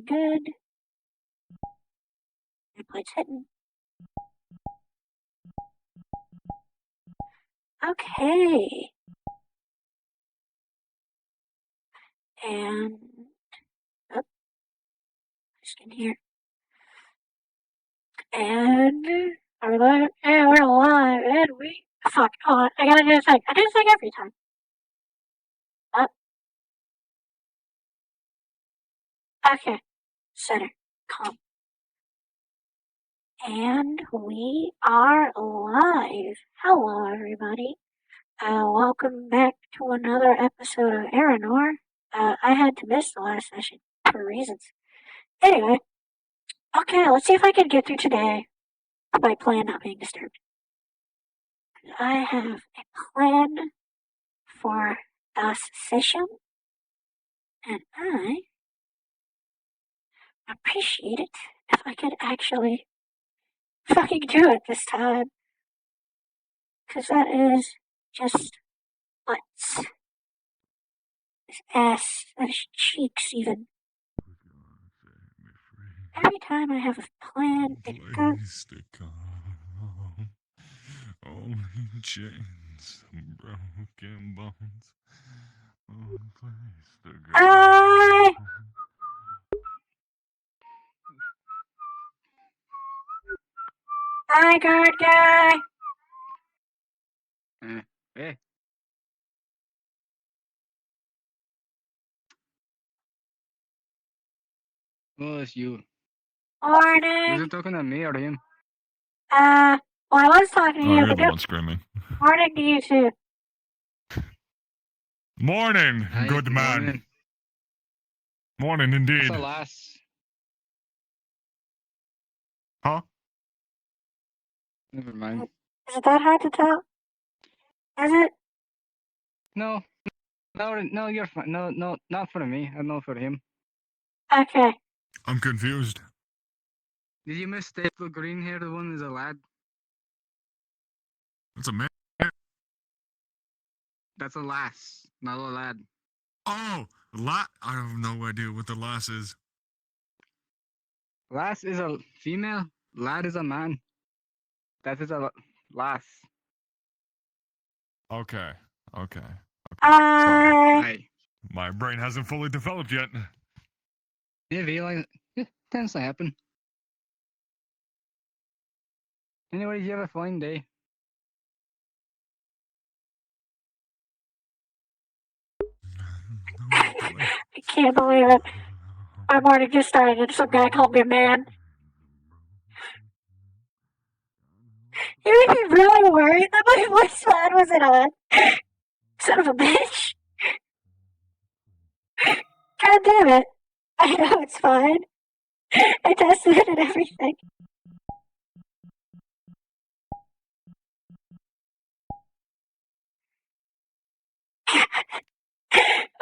good. Plate's hitting. Okay. And just in here. And are we live? And we're alive. And we fuck. Hold on. I gotta do this thing. I do this thing every time. Up. Okay. Center. Calm. And we are live. Hello, everybody. Welcome back to another episode of Eronor. I had to miss the last session for reasons. Anyway, okay, let's see if I can get through today with my plan not being disturbed. I have a plan for this session, and I appreciate it if I could actually fucking do it this time. Because that is just butts. His ass, and his cheeks even. Every time I have a plan, it goes. Only chains, broken bones. One place to go. Hi! Hi, guard guy! Hey. Oh, it's you. Morning! Was it talking to me or him? Well, I was talking to you, you're but the one screaming. morning to you too. Morning, Hi, good man. morning. Morning indeed. What's the last? Huh? Never mind. Is it that hard to tell? Is it? No, you're fine. No, not for me. I know for him. Okay. I'm confused. Did you miss the little green haired one is a lad? It's a man. That's a lass, not a lad. Oh, I have no idea what the lass is. Lass is a female. Lad is a man. That is a lass. Okay. Sorry. Aye. My brain hasn't fully developed yet. Maybe like it tends to happen. Anyways, you have a fine day. I can't believe it. My morning just started and some guy called me a man. You made me really worried that my voice line wasn't on. Son of a bitch. God damn it. I know it's fine. I tested it and everything.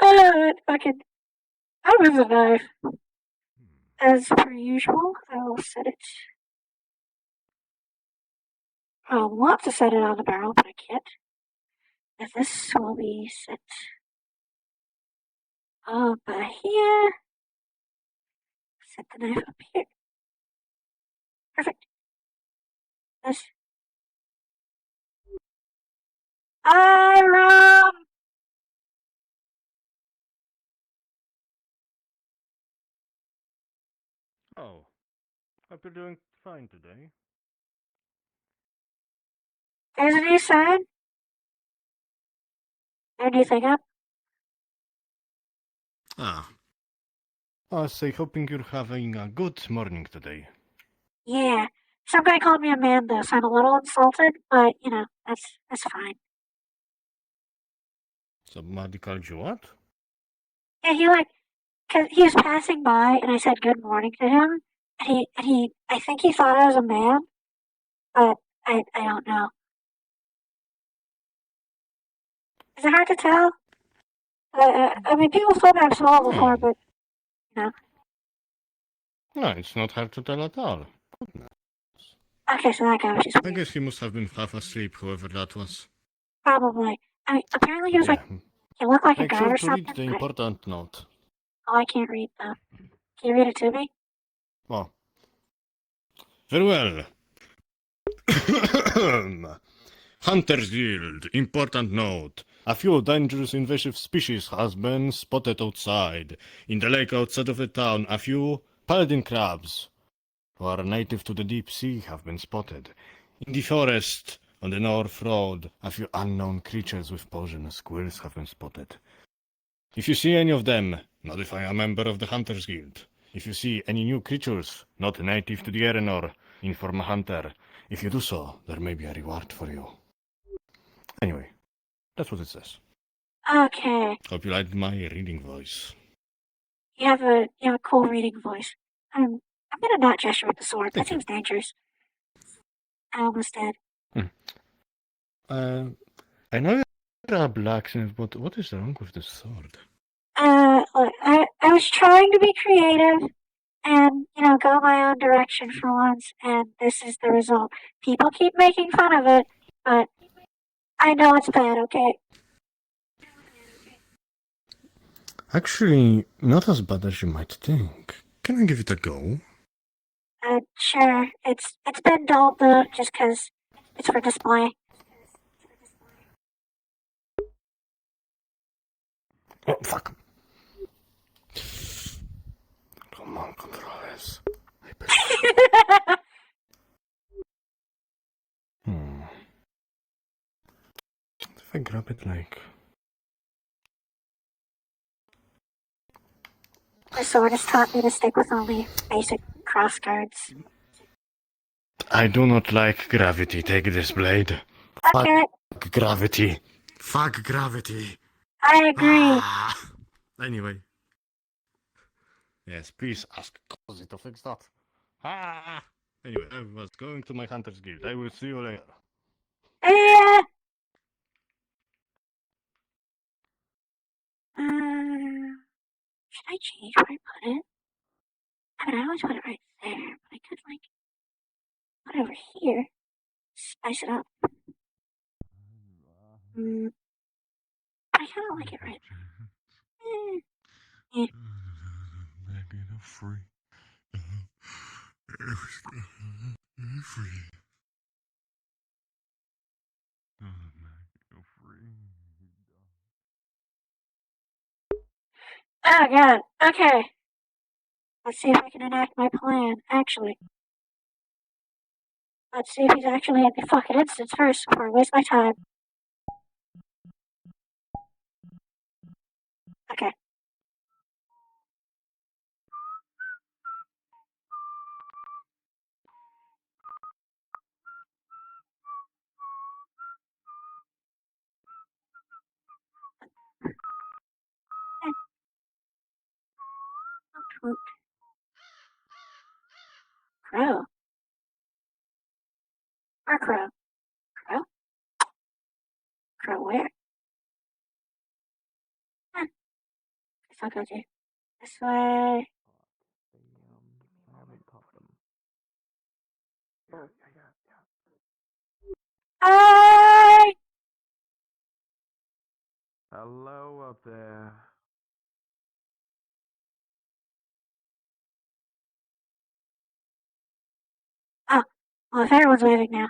Oh, fucking. I was a knife. As per usual, I will set it. I want to set it on the barrel, but I can't. And this will be set up here. Set the knife up here. Perfect. This. Iron! Oh, hope you're doing fine today. There's a new sign. Anything up? I say, hoping you're having a good morning today. Yeah. Some guy called me a man though, so I'm a little insulted, but you know, that's fine. Somebody called you what? Yeah, cause he was passing by and I said good morning to him, and I think he thought I was a man, but I don't know. Is it hard to tell? I mean, people told me I'm small before, but you know. No, it's not hard to tell at all. Okay, so that guy was just I weird. guess he must have been half asleep, whoever that was. Probably. I mean, apparently he was Yeah. he looked like a Make guy sure or to read something. the important note. Oh, I can't read though. Can you read it to me? Oh. Very well. Hunters Guild. Important note. A few dangerous invasive species has been spotted outside. In the lake outside of the town, a few paladin crabs, who are native to the deep sea, have been spotted. In the forest, on the north road, a few unknown creatures with poisonous quills have been spotted. If you see any of them, notify a member of the Hunters Guild. If you see any new creatures not native to the Erenor, inform a hunter. If you do so, there may be a reward for you. Anyway, that's what it says. Okay. Hope you liked my reading voice. You have a cool reading voice. I'm gonna not gesture with the sword. Thank That seems dangerous. I almost did. I know you're a blacksmith, but what is wrong with the sword? Look, I was trying to be creative and, go my own direction for once, and this is the result. People keep making fun of it, but I know it's bad, okay? Actually, not as bad as you might think. Can I give it a go? Sure. It's been dulled though, just 'cause it's for display. Oh, fuck. Come on, controllers. If I grab it like... The sword has taught me to stick with only basic cross guards. I do not like gravity. Take this blade. Okay, Fuck gravity. Fuck gravity. I agree. Ah. Anyway. Yes, please ask Cozy to fix that. Anyway, I was going to my Hunter's Guild. I will see you later. Yeah. Should I change where I put it? I mean, I always put it right there, but I could put it over here. Spice it up. But I kind of like it right. Eh. Free. Free. Oh god. Okay. Let's see if I can enact my plan. Actually, let's see if he's actually at the fucking instance first before I waste my time. Okay. Woot. Crow. Or crow. Crow? Crow where? Huh. Guess I'll go do this way. Hi! Hello up there. Oh, well, if everyone's waving now.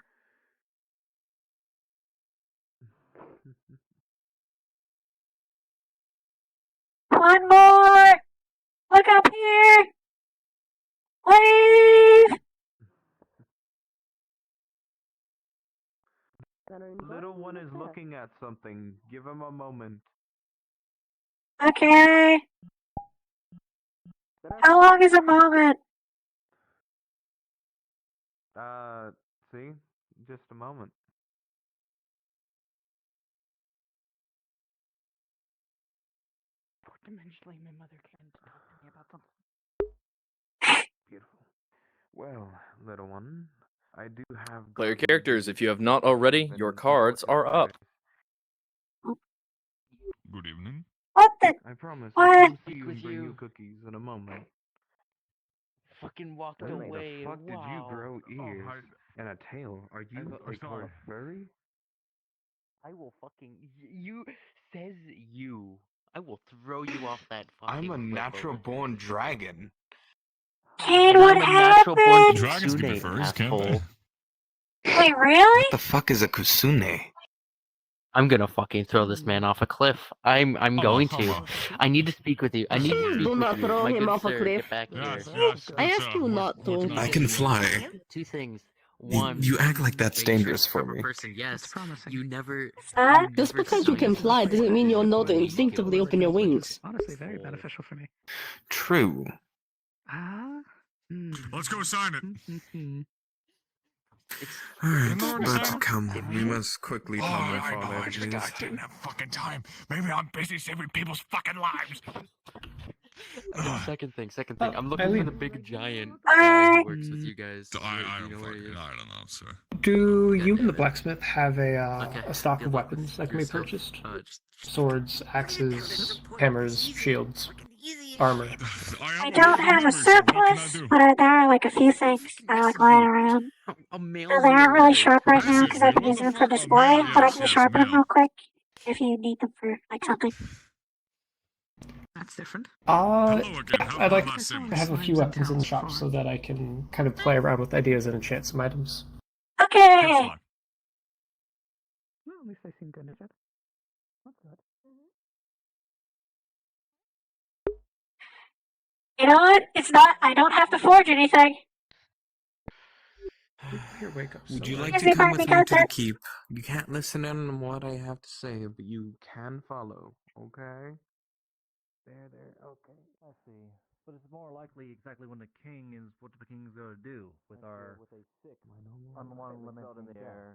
One more! Look up here! Wave! Little one is looking at something. Give him a moment. Okay. How long is a moment? See? Just a moment. Four-dimensionally, my mother came to talk to me about something. Beautiful. Well, little one, I do have... Player characters, if you have not already, your cards are up. Good evening. What the? I promise What? I'll come see you With and bring you. you cookies in a moment. Fucking walked When away. the fuck did you Wow. grow ears hi. and a tail? Are you like sorry. a furry? I will fucking you says you. I will throw you off that fucking I'm a cliff natural over born dragon. Kid, And what I'm a natural born happened? Dragons can be Kusune, furries, can't they? asshole. Wait, really? What the fuck is a kusune? I'm gonna fucking throw this man off a cliff. I'm going to. Oh. I need to speak with you. I need to speak Do with not you. throw My him good off a sir, cliff. get back here. Yes, I asked you not to. I can fly. Two things. One, You act like that's being dangerous for from a me. person, yes. You never. That? Just because you can fly doesn't mean you'll know to instinctively open your wings. Honestly, very beneficial for me. True. Let's go sign it. Alright, Good morning, but sir. come, we must quickly tell my I know, father I the just news. didn't have fucking time. Maybe I'm busy saving people's fucking lives. Okay, second thing. I'm looking for the big giant Alright. guy who works with you guys. I Do you know where he is? don't know, sir. Do you and the blacksmith have Okay, a stock good of luck weapons that with can be yourself. purchased? Just Swords, axes, hammers, shields, armor. I don't have a surplus, but there are like a few things that are like lying around. I'll mail They you a aren't really letter. sharp right now because I've been What using the them for fuck? display, Mail, but I yes, can yes, sharpen them mail. real quick if you need them for like something. That's different. Hello again. How I'd like about to Sims? have a few weapons in the shop so that I can kind of play around with ideas and enchant some items. Good Okay. fun. Well, at least I seem good at it. That's good. You know what? It's not. I don't have to forge anything. Here, wake up. Would you Solar. like Yes, to we come might with be me to the concert. keep? You can't listen in on what I have to say, but you can follow, okay? There. Okay, I see. But it's more likely exactly when the king is what the king's gonna do with our unwanted elements in the air.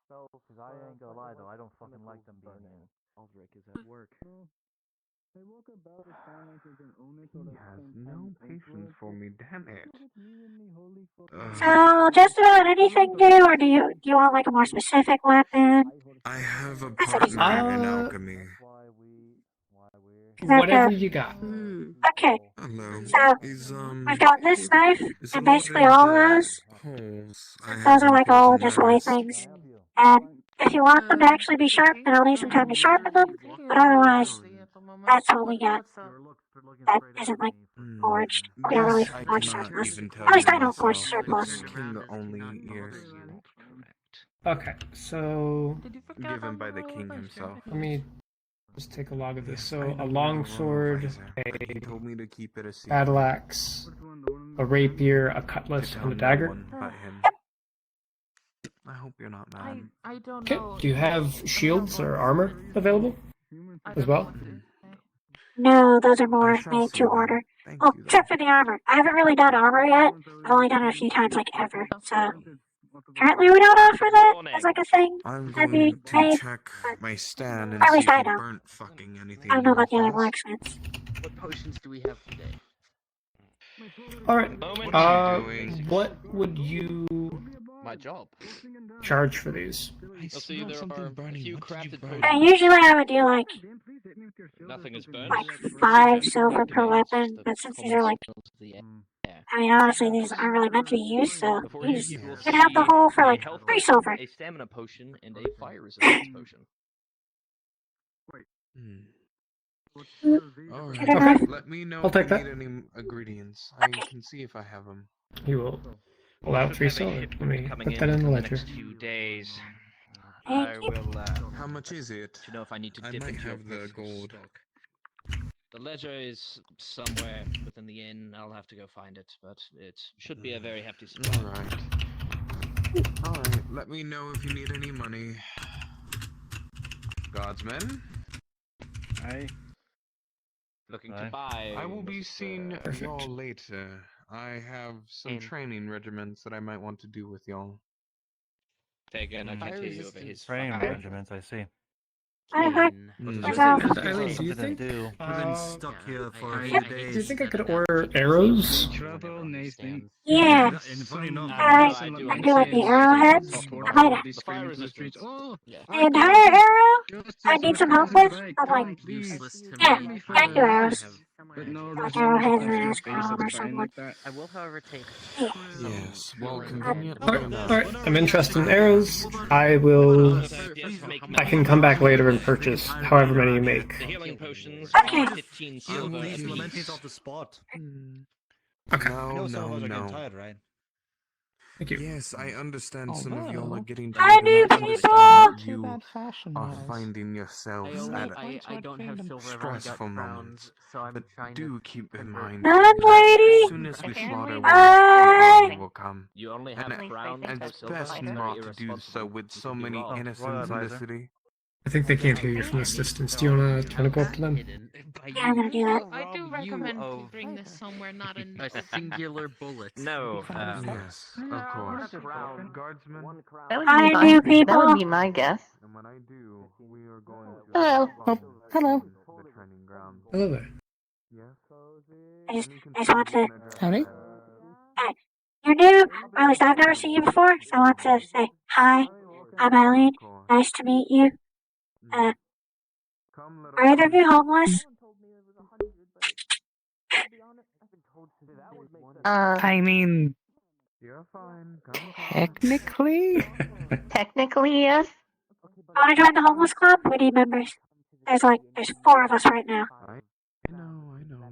So, because I ain't gonna lie though, I don't fucking like them being there. Aldrich is at work. He has no patience for me, damn it. So just about anything do, or do you want like a more specific weapon? I have a That's what he's partner in Uh, alchemy. Whatever you got. Okay, Hello. so He's, we've got this knife it's and a lot basically of all of the those. holes I Those have are in like all things just in my holy wrist. things. And if you want them to actually be sharp, then I'll need some time to sharpen them. But otherwise, that's what we got. That isn't like forged. We don't really This I forge cannot surplus. even tell At least you I don't forge myself. surplus. It's king only ears. Okay, so Given by the king himself. let me just take a log of this. So a long sword, He a told me to keep it a secret. battle axe, a rapier, a cutlass, To and tell a no dagger. one but him. I hope you're not mad. I don't Okay, know. do you have shields or armor available as well? No, those are I more shall made see to then. order. Thank Well, you, except then. for the armor. I haven't really done armor yet. I've only done it a few times, like ever. So currently we don't offer that as like a thing. I'm That'd be going to made. check but my stand and At see least if I he don't. burnt fucking anything I don't know about the other worthless. blacksmiths. What potions do we have today? Alright, What are you doing? what would you My job. charge for these? I see smell there something are a burning. few What did you crafted burn? potions. Usually I would do like Nothing is burned. 5 silver per Remains weapon, the but since these common are like, signals of the air. I mean honestly these aren't really meant to be used, so Before you you will can have the see whole for a like health 3 potion, silver. a stamina potion, and a fire resistance potion. Alright, Okay. let me know I'll if you take that. need any ingredients. I can see if I have them. You will allow 3 silver. Let me put that in the ledger. few days. Thank I you. will How much is it? to know if I need to I dip might into your have the personal gold. stock. The ledger is somewhere within the inn. I'll have to go find it, but it should be a very hefty supply. Alright, let me know if you need any money. Godsmen, Looking to buy. I will be seeing Perfect. y'all later. I have some And- training regiments that I might want to do with y'all. Again, I Fire can't hear you over resistance his Training fucking- regiments, I see. I heard Hmm. myself. Eileen, do you Something think? to do. We've been stuck here for a Do few you days. think I could order arrows? Trouble, Nathan. Yeah. And funny enough, I person do I let do me like say the is arrowheads. support I might all of this The fire training for the streets. resistance. Oh, Yeah. the entire arrow just I as need your some help cousin's with. right. I'm like, Come, please. yeah, Give me I can do arrows. But no, Like there's arrowheads always and a ask space Rom or that's fine someone. like that. I will, however, take Yeah. Yes, well, Alright, conveniently enough. Alright, I'm interested in arrows. I will. I can come back later and purchase however many you make. The healing potions Okay. are 15 silver Please. apiece. off the spot. Okay. No, I know some of no, us are getting no. tired, right? Thank you. Yes, I understand Oh, some of y'all are well. getting Hi, tired, and new I understand people! that Too you bad fashion are wise. finding yourselves at I don't have silver. I've only got stressful crowns, moments. so I'm But trying do to keep in convert mind None, that as lady! soon as we Apparently slaughter not. one, the army Bye! will come. You only have And crowns think and no it's that's silver. best That's not very to do so irresponsible. with You so could be many robbed. innocents in the city. I think they can't I hear you think- from this distance. Do you wanna try to go up to them? Yeah, I'm gonna do that. I do recommend keeping this somewhere not in a singular bullet. No, Yes, of course. Guardsmen, Hi, new people! That would be my guess. and when I do, we are going to Hello. find Hello. the training ground. Hello there. Yes. I just want to. Howdy. You're new, or at least I've never seen you before, so I want to say hi. I'm Eileen. Nice to meet you. Are either of you homeless? I mean, You're fine. Come. technically? Technically, yes. Want to join the homeless club? We need members. There's 4 of us right now. I know.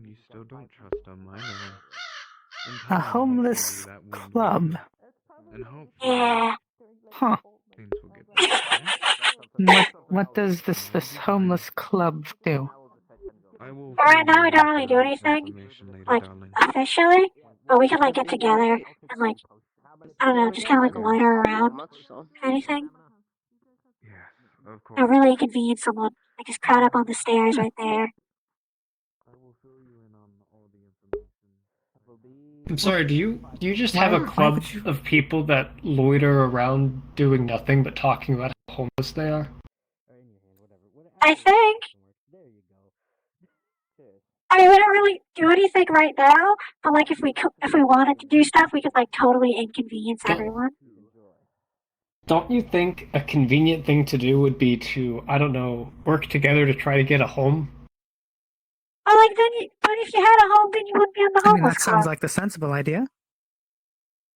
You still don't trust them. I know. In A time, homeless hopefully, that wind will club. shift, and hopefully Yeah. Huh. things will get better. What does this homeless club do? I will But right fill now we you don't in really with do the anything, information later, like, darling. officially, but we could, get together and, I don't know, just kind of, loiter around, Much so. if anything. Yes, of course. I'll really inconvenience someone. Just crowd up on the stairs right there. I will fill you in on all the information. I'm sorry, do you just have Why- a why club would you- of people that loiter around doing nothing but talking about how homeless they are? I think. I mean, we don't really do anything right now, but if we wanted to do stuff, we could totally inconvenience everyone. Don't you think a convenient thing to do would be to, I don't know, work together to try to get a home? Well, but if you had a home, then you wouldn't be on the I mean, homeless that sounds club. like the sensible idea.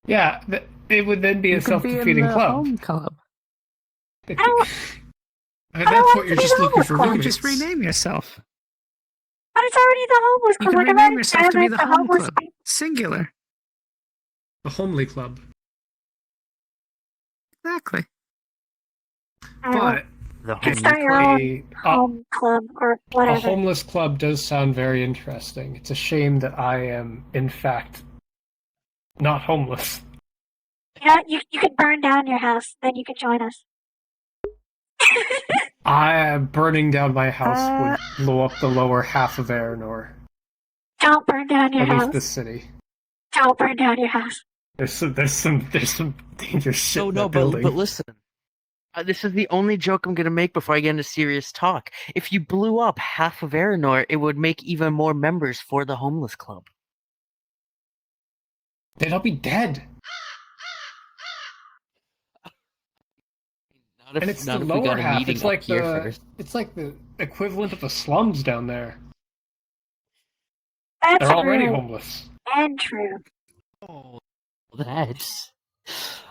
Yeah, it would then be a You could be in self-defeating the club. home club. I don't That's want what it you're to be just the looking homeless for club. You could roommates. just rename yourself. But it's already the homeless You club. could I'm rename already yourself down to be at the the home homeless club. people. Singular. The homely club. Exactly. But You can start your own home club or a whatever. homeless club does sound very interesting. It's a shame that I am, in fact, not homeless. You know, you could burn down your house, then you could join us. Burning down my house would blow up the lower half of Eronor. Don't burn down your At least house. this city. Don't burn down your house. There's some dangerous shit in No, that building. but listen. This is the only joke I'm gonna make before I get into serious talk. If you blew up half of Eronor, it would make even more members for the homeless club. They'd all be dead. And it's the lower half. It's like the equivalent of the slums down there. That's They're already true. homeless. And true. Oh, that's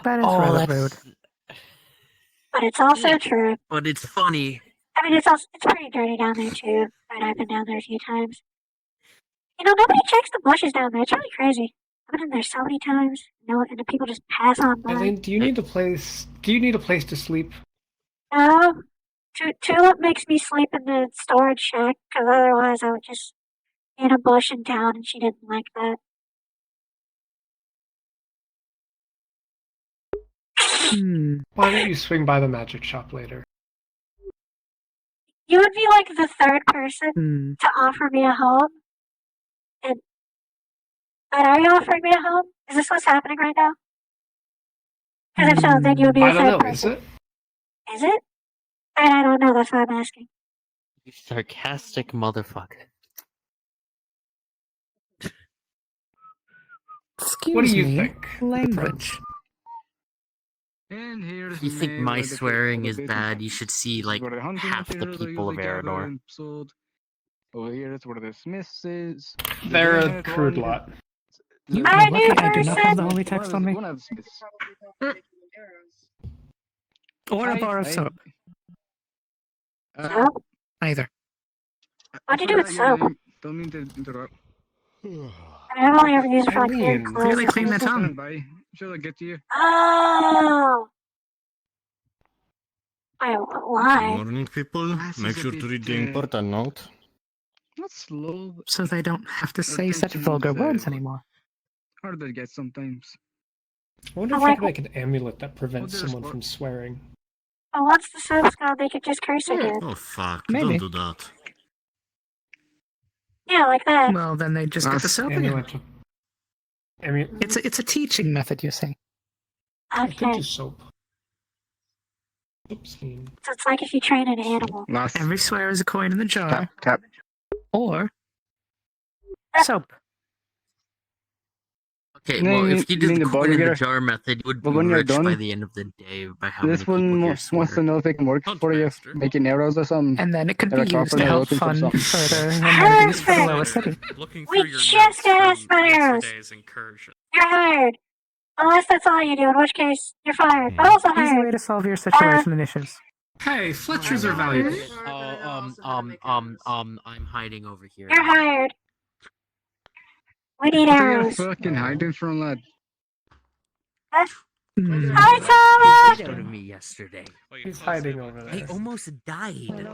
rather rude. But it's also true. But it's funny. I mean, it's pretty dirty down there too. And I've been down there a few times. You know, nobody checks the bushes down there. It's really crazy. I've been in there so many times. And the people just pass on by. Eileen, do you need a place? Do you need a place to sleep? No. Tulip makes me sleep in the storage shack, because otherwise I would just be in a bush in town, and she didn't like that. Why don't you swing by the magic shop later? You would be the third person to offer me a home. But are you offering me a home? Is this what's happening right now? Because if so, then you would be the I don't third know, person. is it? Is it? I don't know, that's why I'm asking. You sarcastic motherfucker. What do you think? Language. And here's If you think May my with the swearing cake is for the bad, business. you should see This is where the hunting half the materials are people of usually gathered Eronor. and sold. Over here is where the smiths is. The They're a greenhead crude one lot. You I are lucky do I do not have the person. holy text on me. One of the smiths. Or a I- bar of I- soap. Soap? Either. What'd you do with forgot your soap? name. Don't mean to interrupt. I I mean, I've only ever used it for like clearing Eileen, clothes. Really and clean that stuff. tongue. Should I get to you? Oh! Good Why? morning, people. This Make is a sure to bit, read the important note. Not slow, but So they don't have to say such attention vulgar is, words anymore. hard to get sometimes. I wonder I if I like could make an amulet that prevents there's someone what- from swearing. Oh, once the soap's gone, they could just curse again. Oh, fuck. Maybe. Don't do that. Yeah, like that. Well, then they just get the soap again. Amulet. It's a teaching method, you see. I could Okay. do soap. Oops. So it's like if you train an animal. Every swear is a coin in the jar. Tap. Or soap. Okay, No, well, you if you mean did the the coin in the burger? jar method, you would But be when you're rich by done, the end of the day by how This many people one here wants swear. to know if it can work for you, making arrows or something. And then it could They're be like used to offering or help looking for fund something. further amenities for the Perfect. lower city. We just got asked by arrows. You're hired. Unless that's all you do, in which case you're fired. But also Easy hired. way to solve your situation and issues. Hey, Fletchers are valuable. I'm hiding over here. You're hired. We need What are you arrows. fucking hiding from, lad? Hi, He Thomas! out of me yesterday. He's hiding over I there. almost died.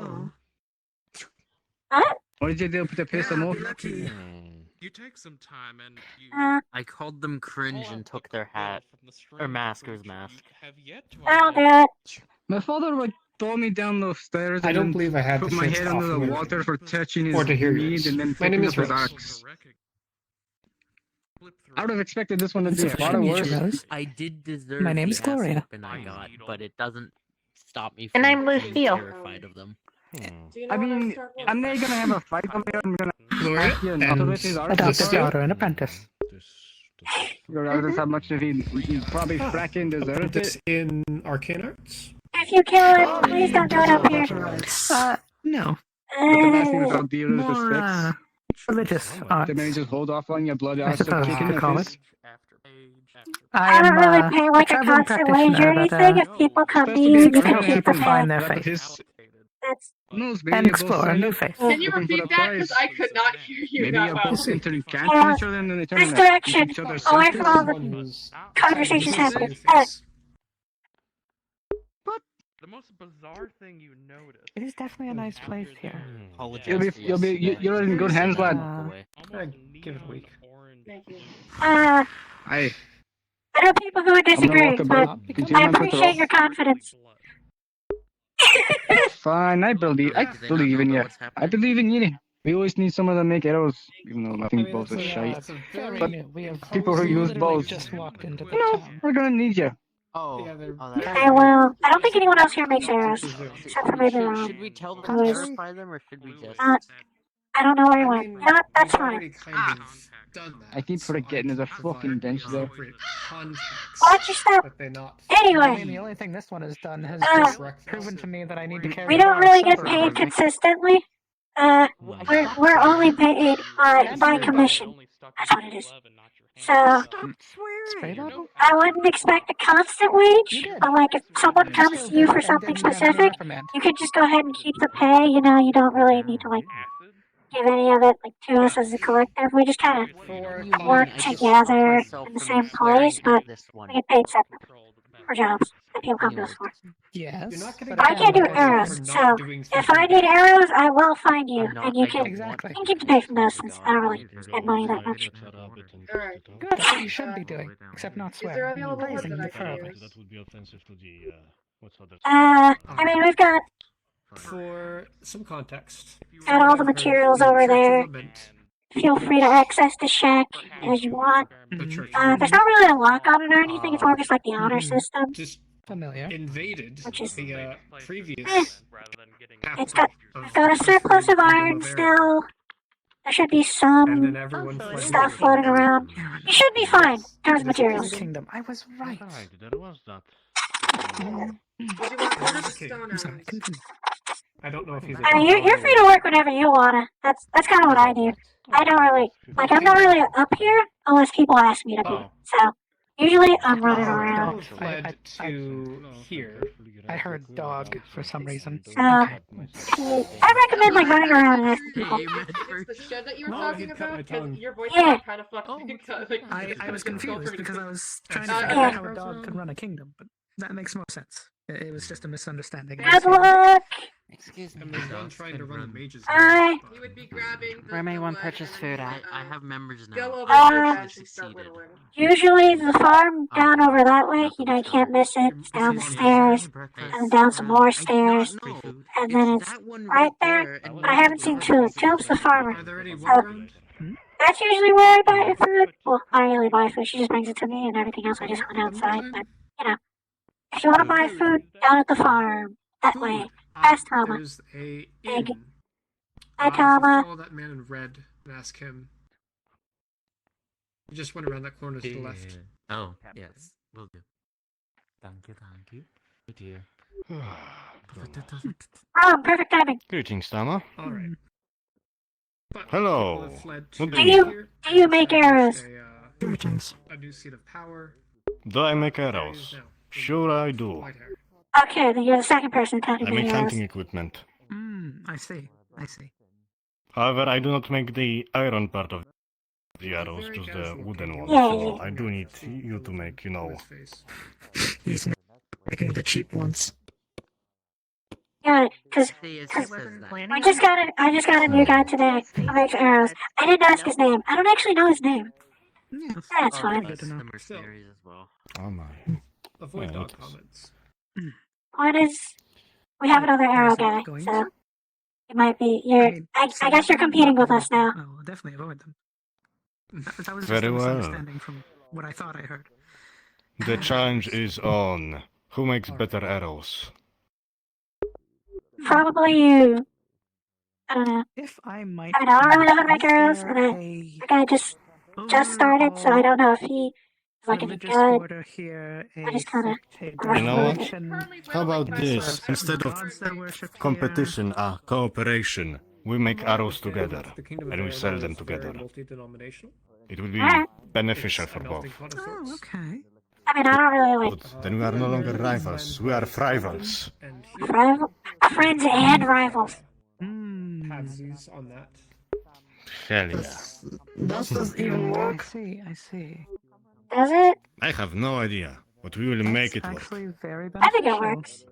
What? What did you do to piss them off? You take some time and you. I called them cringe and took their hat. Or mask, it was mask. I'll do it. My father would throw me down those stairs I and don't then believe I had put the my chance head to under the offer you water for touching his or to hear meat yours. and then My picking name up is his Rose. axe. I would have expected this one to It's be a a pleasure lot to meet worse. you, Rose. I did deserve My name the is Gloria. ass whooping I got, but it doesn't stop me And from I'm being Lucille. terrified of them. I mean, I'm not gonna have a fight on me. I'm gonna Gloria ask you and not to let his arse Adopt a for you. daughter and apprentice. Regardless how much of he probably fracking deserved Apprentice it. in Arcane Arts. If you kill him, please don't do it up here. No. But the last thing without dealing with the More, sticks. religious Then arts. maybe just hold off on your blood I arse of suppose you kicking could the call piss. it. I I don't am really pay a like a traveling constant wage or practitioner that anything. If people come to you, seeks you to can help keep people the find pay. their That faith piss That's knows maybe and you both explore a signed new up faith. Can you looking for repeat the that? Because prize. I could not hear you Maybe that you well. both entering camp Yeah. with each other and then they turn this into direction, each other's away sisters. from all One the who's conversations Sorry, happening. The most bizarre thing you notice. It is definitely a nice place here. You're in good hands, lad. give it a week. Aye. I know people who would disagree, walk but about between I months with appreciate Rose. your confidence. Fine, I believe in you. I believe in you. We always need someone to make arrows, even though I think bows are shite. It's a very But new. We have people who use literally bows, just walked into the you know, town. we're gonna need you. I will. I don't think anyone else here makes arrows, except for maybe Ron. Should we tell them to Who is terrify them, or should we just... I don't know where he went. You know what? That's fine. I keep forgetting there's a fucking bench there. Watch your step. I mean, Anyway, the only thing this one has done has Uh, just proven to me that I need to carry we a don't bar really of get soap paid around with me. consistently. We're only paid by commission. That's what it is. So Straight up? I wouldn't expect a constant wage, but like if someone comes to you for something specific, you could just go ahead and keep the pay. You know, you don't really need to like give any of it like to us as a collective. We just kind of work together in the same place, but we get paid separately for jobs that people come to us for. Yes. But I can't do arrows, so if I need arrows, I will find you, and you can keep the pay from those since I don't really spend money that much. Alright. Good, that's what you should be doing, except not Is there swearing. available wood Praising that I can preferably. use? That would be offensive to the I mean, we've got For some context, all the materials over there. Feel free to access the shack as you want. There's not really a lock on it or anything. It's more just like the honor system. Just familiar. Invaded Which is the previous. It's got a surplus of iron still. There should be some stuff floating around. You should be fine in terms of materials. Kingdom, I was right. There was that. Would you want wood or stone I'm sorry, arrows? continue. I don't know if he's. I mean, you're free to work whenever you wanna. That's kind of what I do. I don't really I'm not really up here unless people ask me to be. So Usually I'm running Oh, around. Both led to here. I heard dog for some reason. I recommend like running around and asking people. It's the shed that you were Oh, talking he cut my about because tongue. your voice Yeah. kind of fucked me. I was confused because I was trying to Uh, figure yeah. out how a dog could run a kingdom, but that makes more sense. It was just a misunderstanding. Good luck. Excuse me. And there's one trying to run the mages. Bye. He would be grabbing. Where may one purchase and food then at? he would, I have members now. Go over I to your Uh, bench and start whittling. Usually the farm down over that way, you know, you can't miss it. It's down the stairs, and down some more stairs, and then it's right there. I haven't seen two. Jumps the farmer. Are there any So around? that's usually where I buy your food. Well, I don't really buy food. She just brings it to me, and everything else I just went outside. But you know, if you want to buy food down at the farm, that way. Ask Tama. There's a Egg. inn. Hi, If you Tama. follow that man in red and ask him. You just went around that corner to the left. Oh, yes, will do. Thank you. Good dear. Perfect timing. Greetings, Tama. Alright. But Hello. people have fled What to do here. Do you make arrows? Greetings. A new seat of power. Do I make arrows? Sure I do. White hair. Okay, then you're the second person to I me make arrows. hunting equipment. I see. However, I do not make the iron part of the arrows, just the wooden one. Yeah. So I do need you to make, you know. He's making the cheap ones. Yeah, because I just got a new guy today who makes arrows. I didn't ask his name. I don't actually know his name. Yeah, That's fine. Good to know. Mercenaries as well. Oh my. Avoid Yeah, dog it is. comments. What is? We have another arrow guy, Going so it might be. I guess you're competing with us now. Oh, we'll definitely avoid them. That was just Very a well. misunderstanding from what I thought I heard. The challenge is on. Who makes better arrows? Probably you. I don't know. If I might. I don't really know how to make is arrows, there and that a guy just started, so I don't know if he is like any religious good. order here, I just kinda. You know what? denomination How about this? Instead of gods that worship competition, cooperation, we make arrows Okay, together the Kingdom of and we Eronor sell them is very together. multi-denominational. It would be Alright. beneficial It's for a both. melting pot of Oh, sorts. okay. I mean, I don't really like But then we are no longer rivals. We are rivals. And he friends and rivals. paths on that. Hell yeah. Does this even work? I see. Does it? I have no idea, but we will make it work. Actually, very I think beneficial. it works.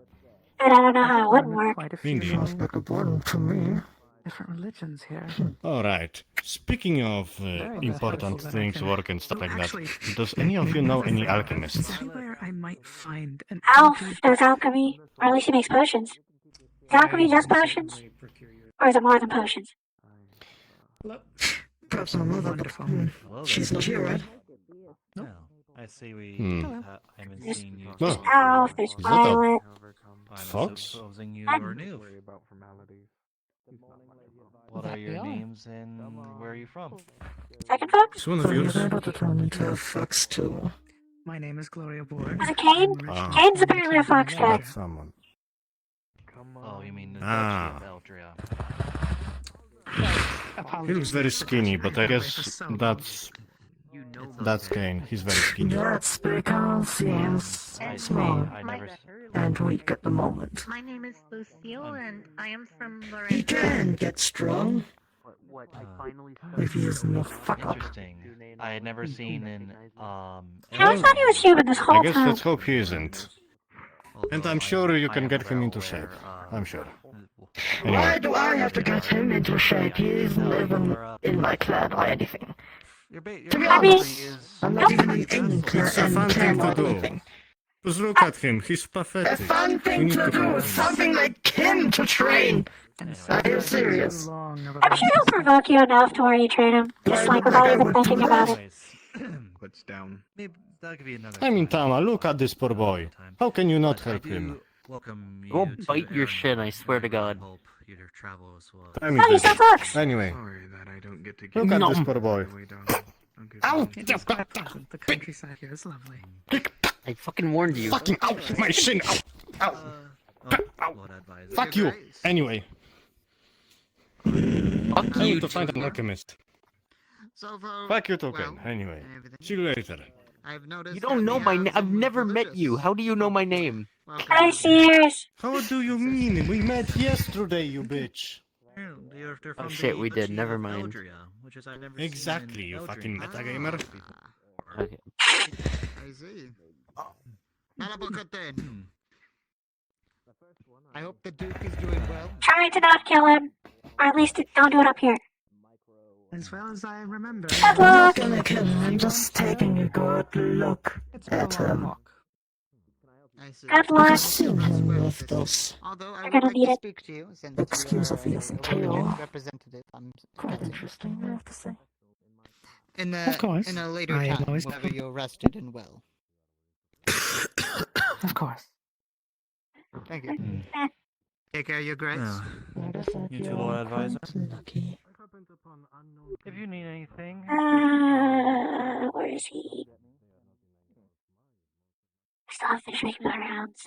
But I don't know how it wouldn't work. Quite a few Indeed. different religions here. Alright, speaking of important beneficial that I things, can- work and stuff like that, Actually, does any of you know any alchemists? See where I might find an Alf does alchemy, or at least he makes potions. Is alchemy just potions? Or is it more than potions? Perhaps I'm wonderful. She's not here, right? No. I see we haven't There's, seen you. there's Oh. Alf, there's Is that a Violet. I'm fox? supposing you I'm- are new. Worry about formalities. He's not much of a- What are your They are. names and where are you from? Second fox? It's one of yours. to turn into a fox too. My name is Gloria Borg. Was it Kane? Ah. Kane's apparently a fox guy. That's someone. Come Oh, you mean the Ah. Duchy of Eldria. He looks very skinny, but I guess that's Kane. He's very skinny. That's because he is I see. small I never. and weak at the moment. My name is Lucille, and I am from He Lorenzo. can get strong if he is not fuck up. Interesting. I had never seen an I thought he was human this I whole guess time. let's hope he isn't. And I'm sure you can get him into shape. I'm sure. Why Anyway, do I have to get him into shape? He isn't even in my clan or anything. To be honest, I'm not even in it's a fun thing to do. Just look at him. He's A pathetic. fun We thing need to do, help him. something like him to train. Are you serious? I'm sure he'll provoke you enough to where you train him. Just like without even thinking about it. What's down? Maybe that'll give you another. I mean, Tama, look at this poor boy. How can you not help him? Welcome you Go to bite your Eronor. shit, I swear to God. Hope your travel as well. I mean, Oh, he's a fox! anyway, Sorry that I don't get to look get at No. this poor boy. way down. Okay, Ow! The countryside here is lovely. I fucking warned you. Fucking ow! My shin! Ow! Ow! Oh, Lord advisor. Fuck you! Anyway, Fuck I you. need to find an alchemist. So far, Fuck you, token. Anyway, see you later. I've noticed. You don't know my name. I've never met you. How do you know my name? Hi, Sears. How do you mean? We met yesterday, you bitch. They're Oh from shit, the we did. Duchy Never of mind. Eldria, which is I've never Exactly, seen in you Eldria fucking metagamer. before. Okay. I see. Malabukate. I hope the Duke is doing well. Trying to not kill him. Or at least don't do it up here. As well as I remember. Good I'm not luck. gonna kill him, I'm just taking a good look at him. I see. Good I luck. just seen him with those Although I You're would gonna like need to it. speak to you since excuse you of are his a tail. Willian representative. I'm Quite guessing. interesting, I have to say. Of course. In a later I am time, always whenever you're rested and well. Of course. Thank you. Take care, Your Grace. You two lawyer advisor. Lucky. If you need anything, Where is he? I still haven't finished making my rounds.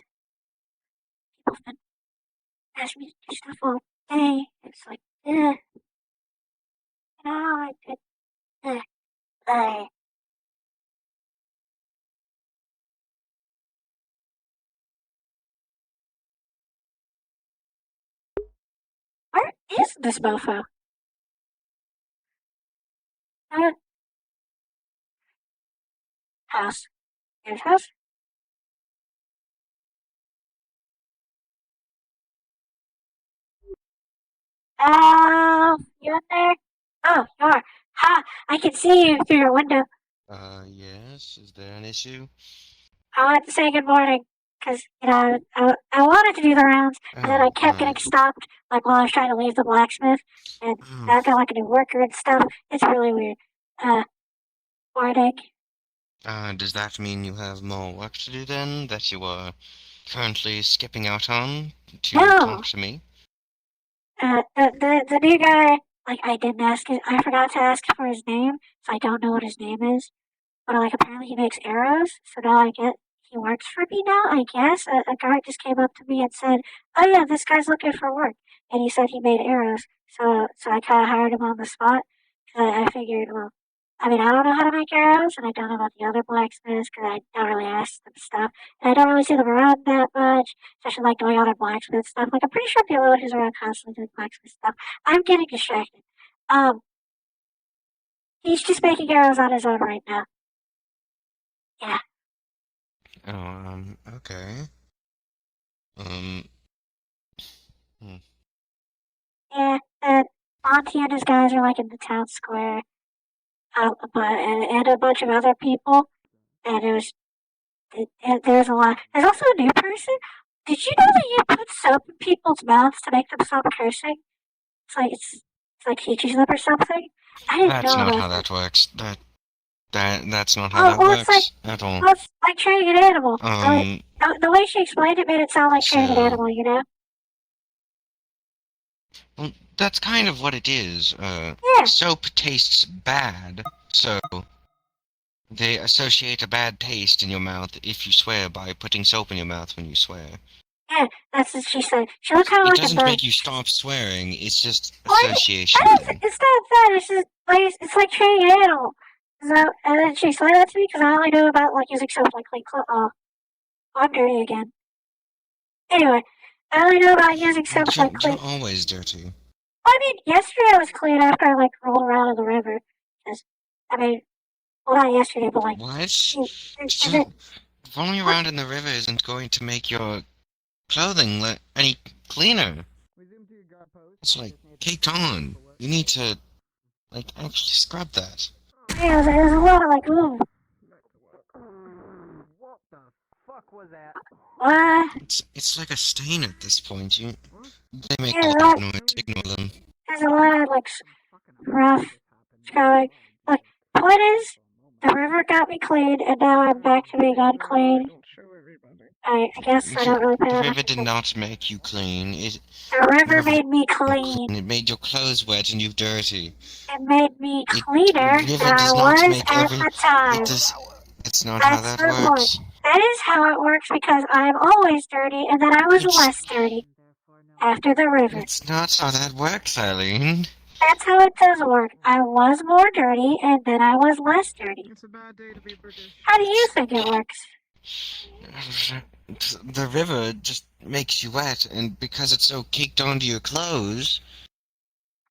People have been asking me to do stuff all day. It's like, I could, Where is this mofo? House. There's house. You in there? Oh, you are. Ha! I can see you through your window. Yes. Is there an issue? I wanted to say good morning, because, I wanted to do the rounds, and then I kept getting stopped, like, while I was trying to leave the blacksmith, and I've got, like, a new worker and stuff. It's really weird. Morning. Does that mean you have more work to do then, that you are currently skipping out on to No. talk to me? The new guy, like, I forgot to ask for his name, so I don't know what his name is. But, like, apparently he makes arrows, so now he works for me now, I guess. A guard just came up to me and said, oh yeah, this guy's looking for work. And he said he made arrows, so I kind of hired him on the spot, because I figured, well, I mean, I don't know how to make arrows, and I don't know about the other blacksmiths, because I don't really ask them stuff, and I don't really see them around that much, especially, like, doing other blacksmith stuff. Like, I'm pretty sure Pilot is around constantly doing blacksmith stuff. I'm getting distracted. He's just making arrows on his own right now. Yeah. Oh, okay. Yeah, and Monty and his guys are like in the town square, and a bunch of other people, and there's a lot. There's also a new person. Did you know that you put soap in people's mouths to make them stop cursing? It's like teaching them or something. I didn't That's know not about how that. that works. That's not how that It's works at all. it's like training an animal. The way she explained it made it sound like training an animal, you know? Well, that's kind of what it is. Soap tastes bad, so they associate a bad taste in your mouth if you swear by putting soap in your mouth when you swear. Yeah, that's what she said. She looked kind of It like doesn't a make you stop swearing, it's just association. It's not that. It's just like it's like training an animal. So, and then she explained that to me because I only knew about like using soap like clean clothes. Oh, I'm dirty again. Anyway, I only knew about using soap like clean. You're always dirty. I mean, yesterday I was clean after I like rolled around in the river. Well, not yesterday, but like. What? Rolling around in the river isn't going to make your clothing any cleaner. It's like caked on. You need to, like, actually scrub that. Yeah, there's a lot of like, ooh. What the fuck was that? What? It's like a stain at this point. They make Yeah, a lot of noise. Ignore them. There's a lot of like rough going. Like, point is, the river got me clean, and now I'm back to being unclean. I guess I don't really pay The that river much did not make you clean. The river made me clean. It made your clothes wet and you dirty. It made me cleaner The river than I does not was make at the time. It's not how that That's the works. point. That is how it works because I'm always dirty, and then I was less dirty after the river. It's not how that works, Eileen. That's how it does work. I was more dirty, and then I was less dirty. It's a bad day to be British. How do you think it works? The river just makes you wet, and because it's so caked onto your clothes,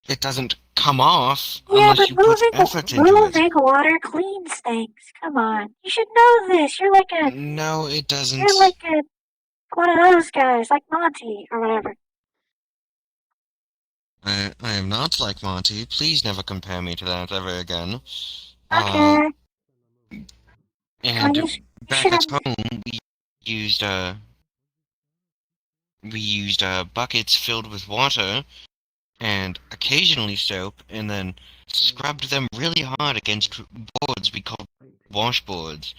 it doesn't come off Yeah, unless but you put effort into it. moving water cleans things. Come on, you should know this. You're like No, it doesn't. You're like one of those guys, like Monty or whatever. I am not like Monty. Please never compare me to that ever again. Okay. And back at home, we used buckets filled with water and occasionally soap, and then scrubbed them really hard against boards we called washboards,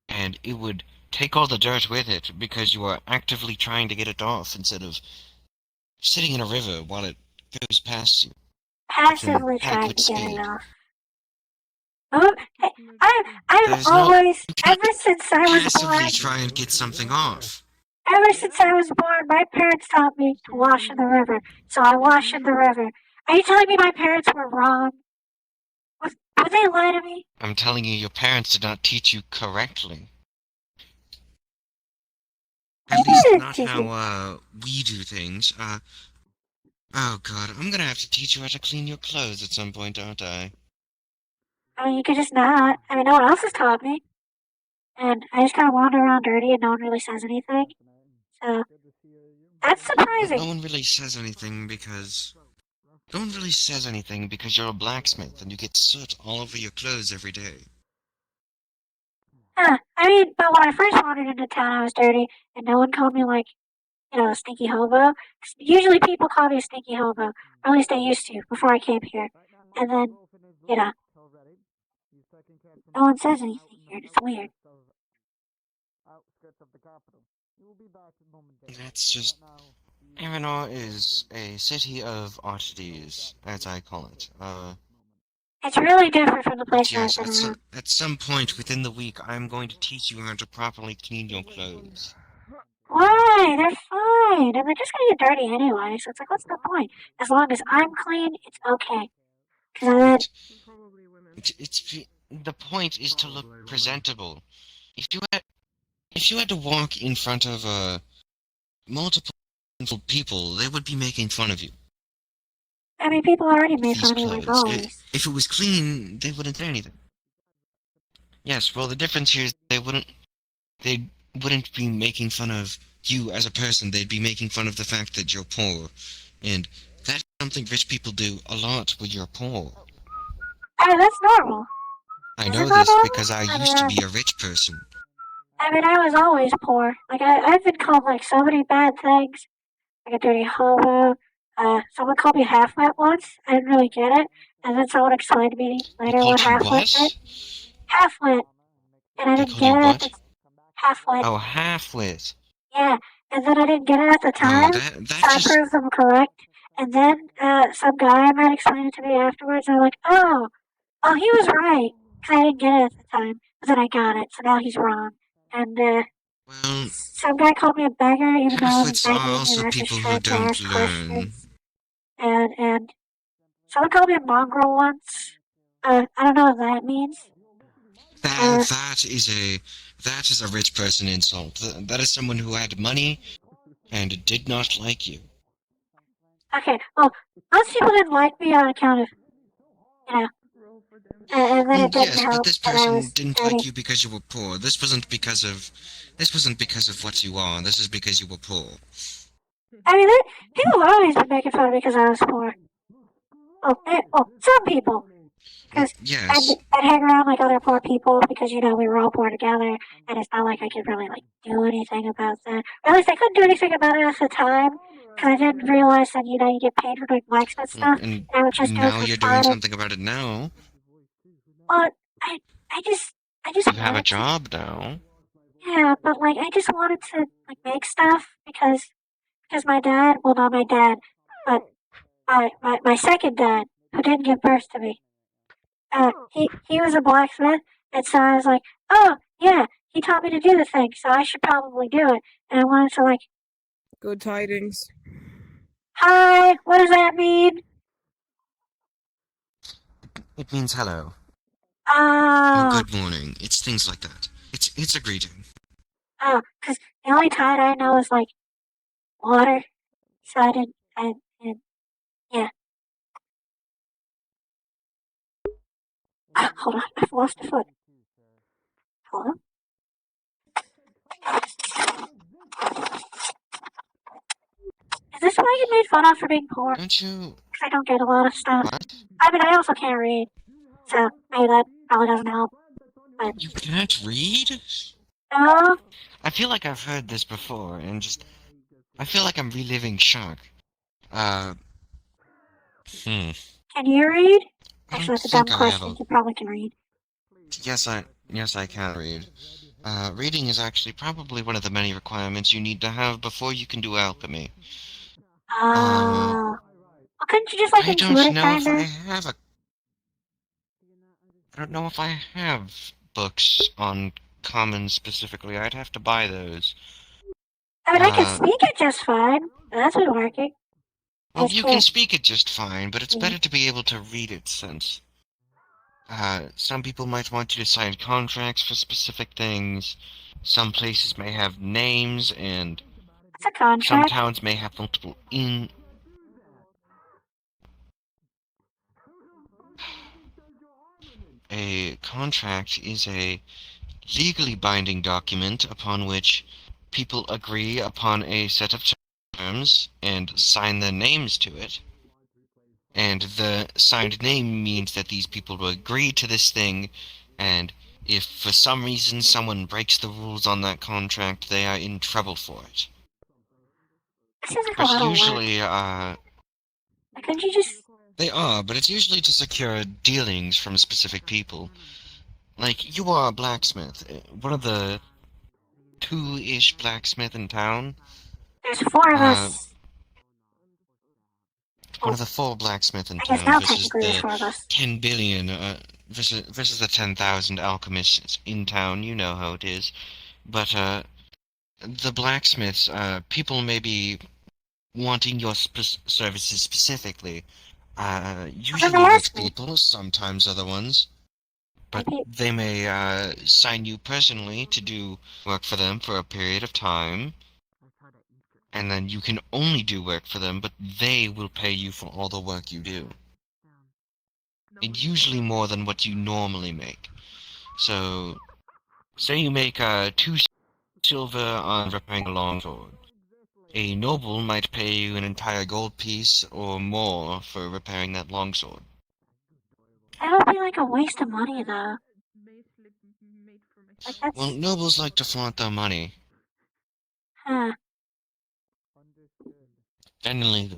and it would take all the dirt with it because you are actively trying to get it off instead of sitting in a river while it goes past you. Passively trying to get it off. Oh, hey, I've always, ever since I was born, Passively try and get something off. ever since I was born, my parents taught me to wash in the river, so I wash in the river. Are you telling me my parents were wrong? Would they lie to me? I'm telling you, your parents did not teach you correctly. At least not how we do things. Oh god, I'm gonna have to teach you how to clean your clothes at some point, aren't I? I mean, you could just not. I mean, no one else has taught me. And I just kind of wander around dirty and no one really says anything. So, that's surprising. No one really says anything because... No one really says anything because you're a blacksmith and you get soot all over your clothes every day. I mean, but when I first wandered into town, I was dirty, and no one called me, like, a stinky hobo. Usually people call me a stinky hobo, or at least they used to, before I came here. And then, no one says anything here, it's weird. That's just... Eronor is a city of oddities, as I call it. It's really different from the place I've been around. At some point within the week, I'm going to teach you how to properly clean your clothes. Why? They're fine, and they're just gonna get dirty anyway, so it's like, what's the point? As long as I'm clean, it's okay. The point is to look presentable. If you had to walk in front of multiple people, they would be making fun of you. I mean, people already made fun of me like always. If it was clean, they wouldn't say anything. Yes, well, the difference here is they wouldn't be making fun of you as a person. They'd be making fun of the fact that you're poor, and that's something rich people do a lot when you're poor. I mean, that's normal. I know this because I used to be a rich person. I mean, I was always poor. Like, I've been called, like, so many bad things. Like a dirty hobo. Someone called me half-wit once. I didn't really get it. And then someone explained to me later what half-wit meant. Half-wit. And I didn't get it at the half-wit. Oh, half-wit. Yeah, and then I didn't get it at the time, so I proved them correct. And then some guy I met explained it to me afterwards, and I'm like, oh, he was right, because I didn't get it at the time. But then I got it, so now he's wrong. And some guy called me a beggar, even though I was begging, and I just tried to ask questions. And someone called me a mongrel once. I don't know what that means. That is a rich person insult. That is someone who had money and did not like you. Okay, well, most people didn't like me on account of, and then it didn't help. But this person didn't like you because you were poor. This wasn't because of what you are. This is because you were poor. I mean, people have always been making fun of me because I was poor. Some people. Because I'd hang around like other poor people because, we were all poor together, and it's not like I could really, do anything about that. Or at least I couldn't do anything about it at the time, because I didn't realize that, you get paid for doing blacksmith stuff, and I would just do it for now you're fun. doing something about it now. Well, I just You have a job now. Yeah, but, I just wanted to, make stuff, because my dad, well, not my dad, but my second dad, who didn't give birth to me, he was a blacksmith, and so I was like, oh, yeah, he taught me to do the thing, so I should probably do it. And I wanted to, Good tidings. Hi, what does that mean? It means hello. Or Oh, good morning. It's things like that. It's a greeting. oh, because the only tide I know is like water. So yeah. Hold on, I've lost a foot. Hello? Is this why you made fun of for being poor? Don't you... Because I don't get a lot of stuff. What? I mean, I also can't read. So maybe that probably doesn't help. But, You can't read? no? I feel like I've heard this before, and just... I feel like I'm reliving shock. Hmm. Can you read? I Actually, don't that's a dumb think I have question. a... You probably can read. Yes, I can read. Reading is actually probably one of the many requirements you need to have before you can do alchemy. Well, couldn't you just like I intuit don't it, know if I kinda? have a... I don't know if I have books on common specifically. I'd have to buy those. I mean, I can speak it just fine. That's been working. Well, you can speak it just fine, but it's better to be able to read it since... some people might want you to sign contracts for specific things. Some places may have names, and It's a contract. some towns may have multiple A contract is a legally binding document upon which people agree upon a set of terms and sign their names to it. And the signed name means that these people will agree to this thing, and if for some reason someone breaks the rules on that contract, they are in trouble for it. This is like a But lot of usually, work. Couldn't you just... They are, but it's usually to secure dealings from specific people. Like, you are a blacksmith. One of the two-ish blacksmith in town. There's 4 of us. One of the 4 blacksmith in I guess town now versus technically there's the 4 of us. 10 billion, versus the 10,000 alchemists in town. You know how it is. But, the blacksmiths, people may be wanting your services specifically. Usually rich people, sometimes other ones. But they may sign you personally to do work for them for a period of time, and then you can only do work for them, but they will pay you for all the work you do. And usually more than what you normally make. So, say you make 2 silver on repairing a longsword. A noble might pay you an entire gold piece or more for repairing that longsword. That would be like a waste of money, though. Like, that's... Well, nobles like to flaunt their money. Huh. Generally,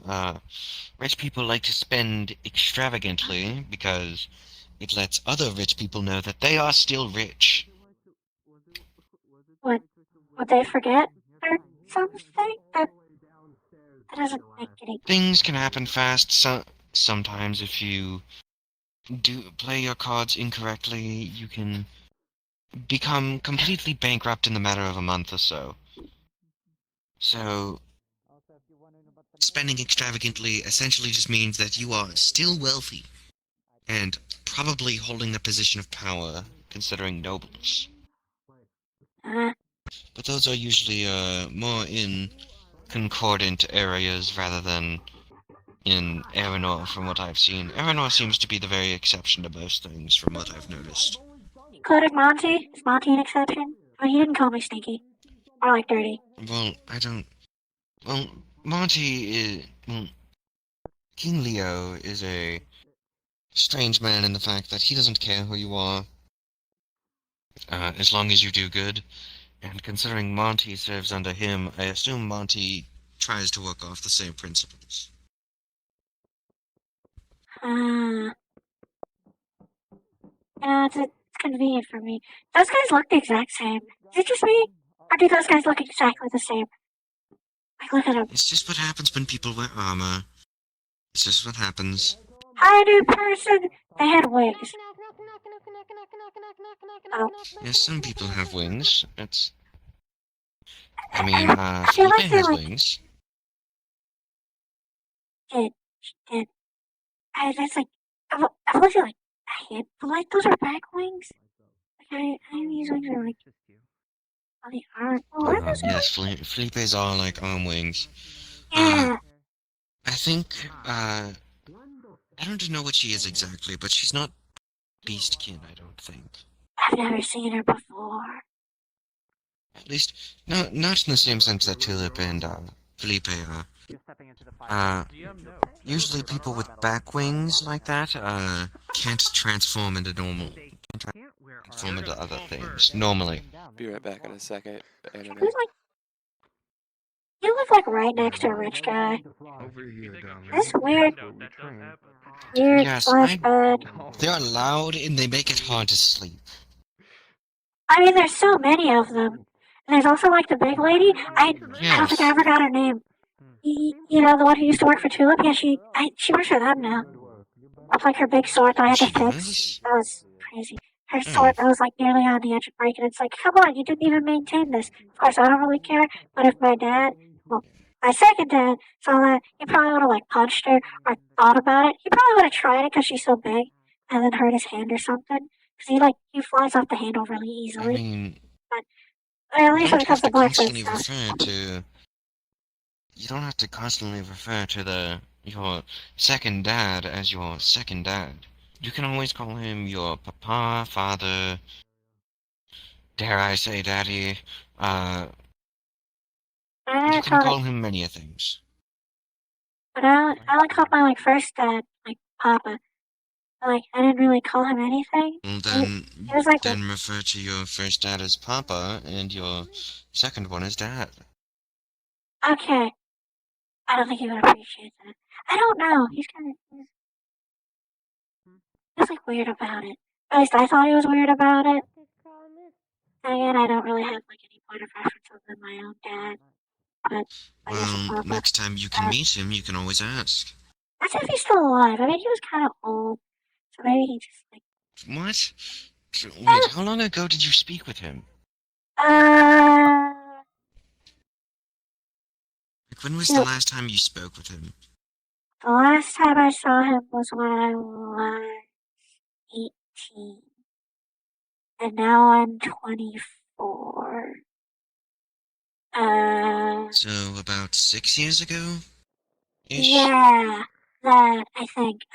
rich people like to spend extravagantly because it lets other rich people know that they are still rich. Would they forget or something? That doesn't make any... Things can happen fast sometimes if you do play your cards incorrectly. You can become completely bankrupt in the matter of a month or so. So, spending extravagantly essentially just means that you are still wealthy, and probably holding a position of power, considering nobles. But those are usually more in concordant areas rather than in Eronor, from what I've seen. Eronor seems to be the very exception to most things, from what I've noticed. Including Monty? Is Monty an exception? I mean, he didn't call me stinky. Or like dirty. Well, I don't... Well, Monty is... Well, King Leo is a strange man in the fact that he doesn't care who you are, as long as you do good. And considering Monty serves under him, I assume Monty tries to work off the same principles. It's convenient for me. Those guys look the exact same. Is it just me? Or do those guys look exactly the same? Like, look at them. It's just what happens when people wear armor. It's just what happens. Hi, new person! They had wigs. Oh. Yes, some people have wings. It's... I mean, I feel Felipe like they're has like... wings. Did. That's like... I feel like But like those are back wings. Like these wings are like. Oh, they aren't. Oh, are those? Yes, Felipe's all like arm wings. Yeah. I think, I don't know what she is exactly, but she's not beastkin, I don't think. I've never seen her before. At least, not in the same sense that Tulip and, Felipe are. Usually people with back wings like that, can't transform into transform into other things, normally. Be right back in a second. The internet. Who's like? You live like right next to a rich guy. Over here, darling. That's weird. Weird Yes, slash bad. they're loud and they make it hard to sleep. I mean, there's so many of them. And there's also like the big lady. I don't think I ever got her name. You know, the one who used to work for Tulip. Yeah, she works for them now. With like her big sword that I had to fix. That was crazy. Her sword that was like nearly on the edge of breaking. It's like, come on, you didn't even maintain this. Of course, I don't really care. But if my dad, well, my second dad saw that, he probably would have like punched her or thought about it. He probably would have tried it because she's so big, and then hurt his hand or something. Because he flies off the handle really easily. I mean, but at least when it comes to blacksmith stuff. You don't have to constantly refer to your second dad as your second dad. You can always call him your papa, father, dare I say daddy, you can call him many things. But I like called my like first dad like Papa. Like I didn't really call him anything. Well, then, it was like refer to your first dad as Papa and your second one as Dad. Okay. I don't think he would appreciate that. I don't know. He's like weird about it. At least I thought he was weird about it. And again, I don't really have like any point of reference other than my own dad. But well, next time you can meet him, you can always ask. That's if he's still alive. I mean, he was kind of old, so maybe he just like. What? Wait, how long ago did you speak with him? When was the last time you spoke with him? The last time I saw him was when I was 18. And now I'm 24. So, about 6 years ago? Yeah, that, I think.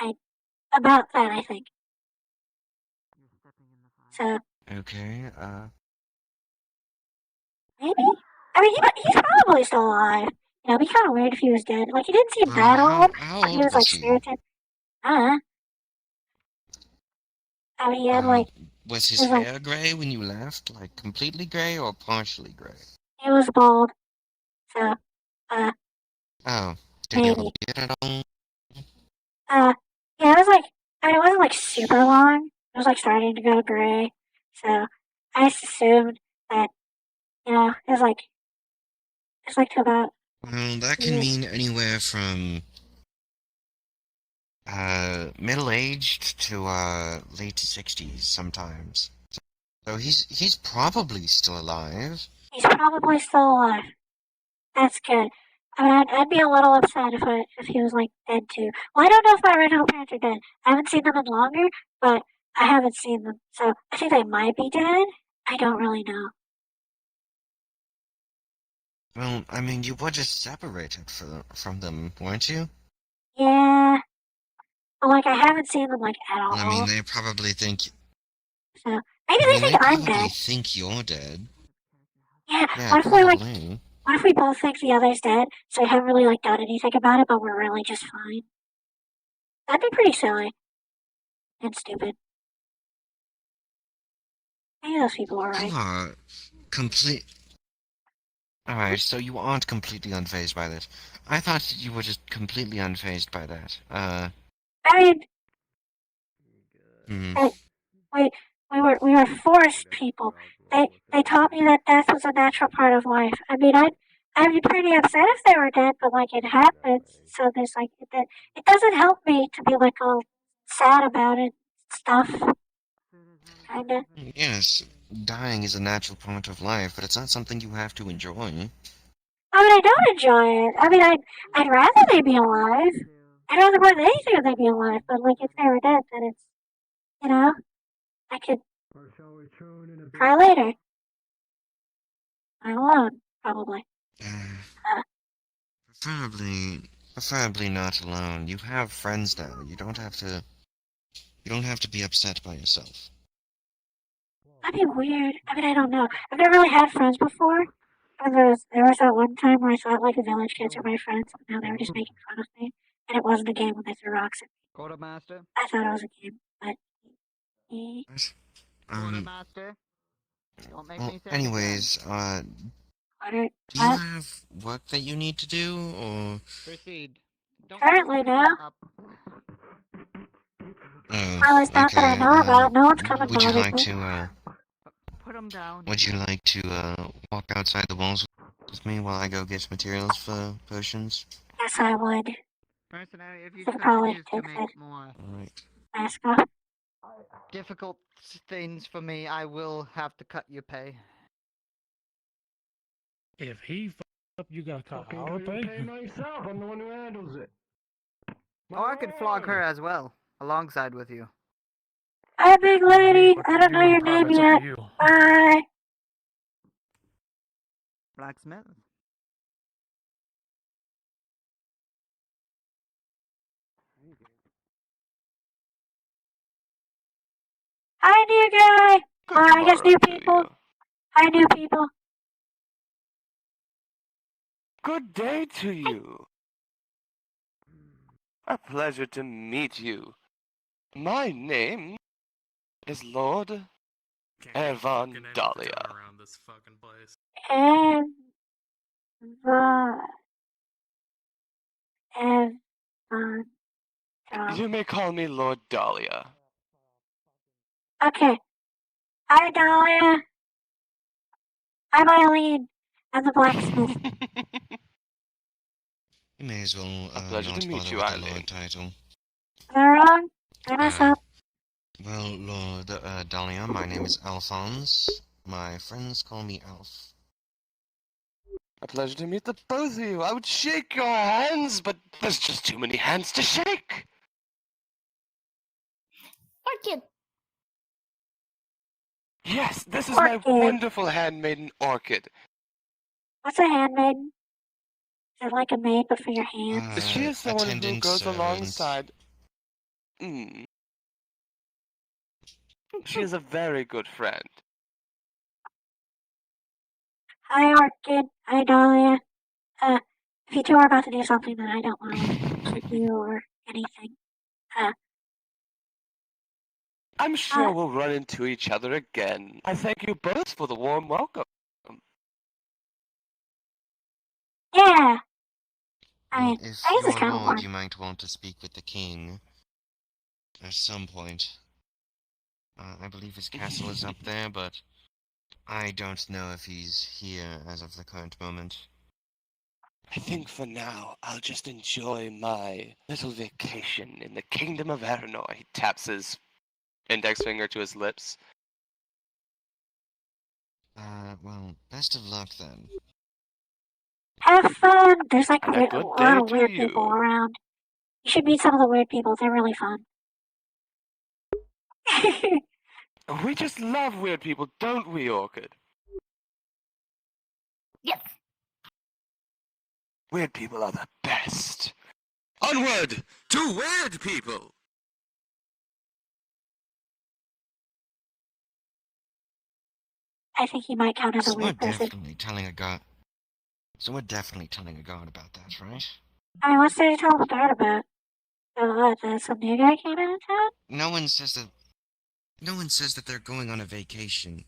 About that, I think. So. Okay, Maybe? I mean, he's probably still alive. You know, it'd be kind of weird if he was dead. Like, he didn't seem that old. But he was, like, spirited. I mean, he had, like... Was his hair gray when you left? Like, completely gray or partially gray? He was bald. So, oh, did he have a beard at all? yeah, it was, like... I mean, it wasn't, like, super long. It was, like, starting to go gray. So, I just assumed that, you know, it's like to about... Well, that can mean anywhere from middle-aged to late 60s sometimes. So he's probably still alive. He's probably still alive. That's good. I mean, I'd be a little upset if he was like dead too. Well, I don't know if my original parents are dead. I haven't seen them in longer, but I haven't seen them, so I think they might be dead. I don't really know. Well, I mean, you were just separated from them, weren't you? Yeah. But, like, I haven't seen them, like, at all. I mean, they probably think... So, maybe they think I'm dead. They think you're dead. Yeah, what if we both think the other's dead, so we haven't really, like, done anything about it, but we're really just fine? That'd be pretty silly. And stupid. Maybe those people are right. You are Alright, so you aren't completely unfazed by this. I thought you were just completely unfazed by that. I mean... We were forced people. They taught me that death was a natural part of life. I mean, I'd be pretty upset if they were dead, but like it happens. So there's like it doesn't help me to be like all sad about it stuff. Kinda. Yes, dying is a natural part of life, but it's not something you have to enjoy. I mean, I don't enjoy it. I mean, I'd rather they be alive. I'd rather more than anything they be alive. But like if they were dead, then it's You know, I could try later. I'm alone, probably. Preferably not alone. You have friends now. You don't have to be upset by yourself. That'd be weird. I mean, I don't know. I've never really had friends before. And there was that one time where I thought like the village kids were my friends, but now they were just making fun of me. And it wasn't a game when they threw rocks at me. Quartermaster? I thought it was a game, but Quartermaster? Don't make Well, me say anyways, do you have work that you need to do, or? Proceed. Don't currently no. Oh, Well, it's not that I okay. know about. No one's coming Would you bothering like me. to, put him down. Would you like to, walk outside the walls with me while I go get materials for potions? Yes, I would. Mercenary, if you Should could probably choose to fix make it. more Alright. Mask off. difficult things for me, I will have to cut your pay. If he f up, you gotta cut Fucking our couldn't pay. pay myself. I'm the one who handles it. Oh, I could flog her as well, alongside with you. Hi, big lady. I don't know You your and name permits up yet. to you. Bye. Blacksmith? Hi, new guy. Or I guess new people. Hi, new people. Good day to you. A pleasure to meet you. My name is Lord Ervan Dahlia. Around this fucking place. And You may call me Lord Dahlia. okay. Hi, Dahlia. I'm Eileen. I'm the blacksmith. You may as well, A pleasure not to meet bother you, with the Eileen. Lord title. Am I wrong? I mess up. Well, Lord, Dahlia, my name is Alphonse. My friends call me Alf. A pleasure to meet the both of you. I would shake your hands, but there's just too many hands to shake. Orchid. Yes, this is my Orchid. wonderful handmaiden Orchid. What's a handmaiden? Is it like a maid but for your hands? She is someone who attendant goes servant. alongside. She is a very good friend. Hi, Orchid. Hi, Dahlia. If you two are about to do something, then I don't want to keep you or anything. I'm sure we'll run into each other again. I thank you both for the warm welcome. Yeah. I Well, mean, if this is you're kind of Lord, warm. you might want to speak with the king. At some point. I believe his castle is up there, but I don't know if he's here as of the current moment. I think for now, I'll just enjoy my little vacation in the Kingdom of Eronor. He taps his index finger to his lips. Well, best of luck then. Have fun. There's like And a a good lot day of to weird people you. around. You should meet some of the weird people. They're really fun. We just love weird people, don't we, Orchid? Yes. Weird people are the best. Onward to weird people! I think he might count as a So we're weird person. definitely telling a god. So we're definitely telling a god about that, right? I mean, what's there to tell the guard about? Some new guy came in town? No one says that. No one says that they're going on a vacation,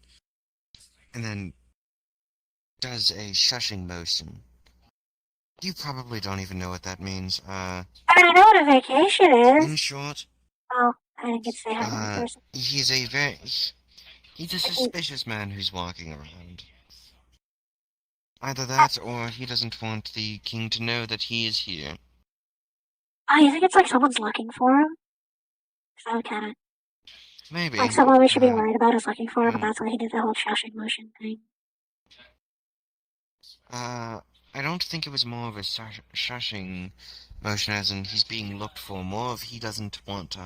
and then does a shushing motion. You probably don't even know what that means. I mean, I know what a vacation is. In short, Oh, I didn't get to say hi to the person. he's a suspicious man who's walking around. Either that, or he doesn't want the king to know that he is here. Oh, you think it's like someone's looking for him? So I kind of Maybe. like someone we should be worried about is looking for him, and that's why he did the whole shushing motion thing. I don't think it was more of a shushing motion, as in he's being looked for. More of he doesn't want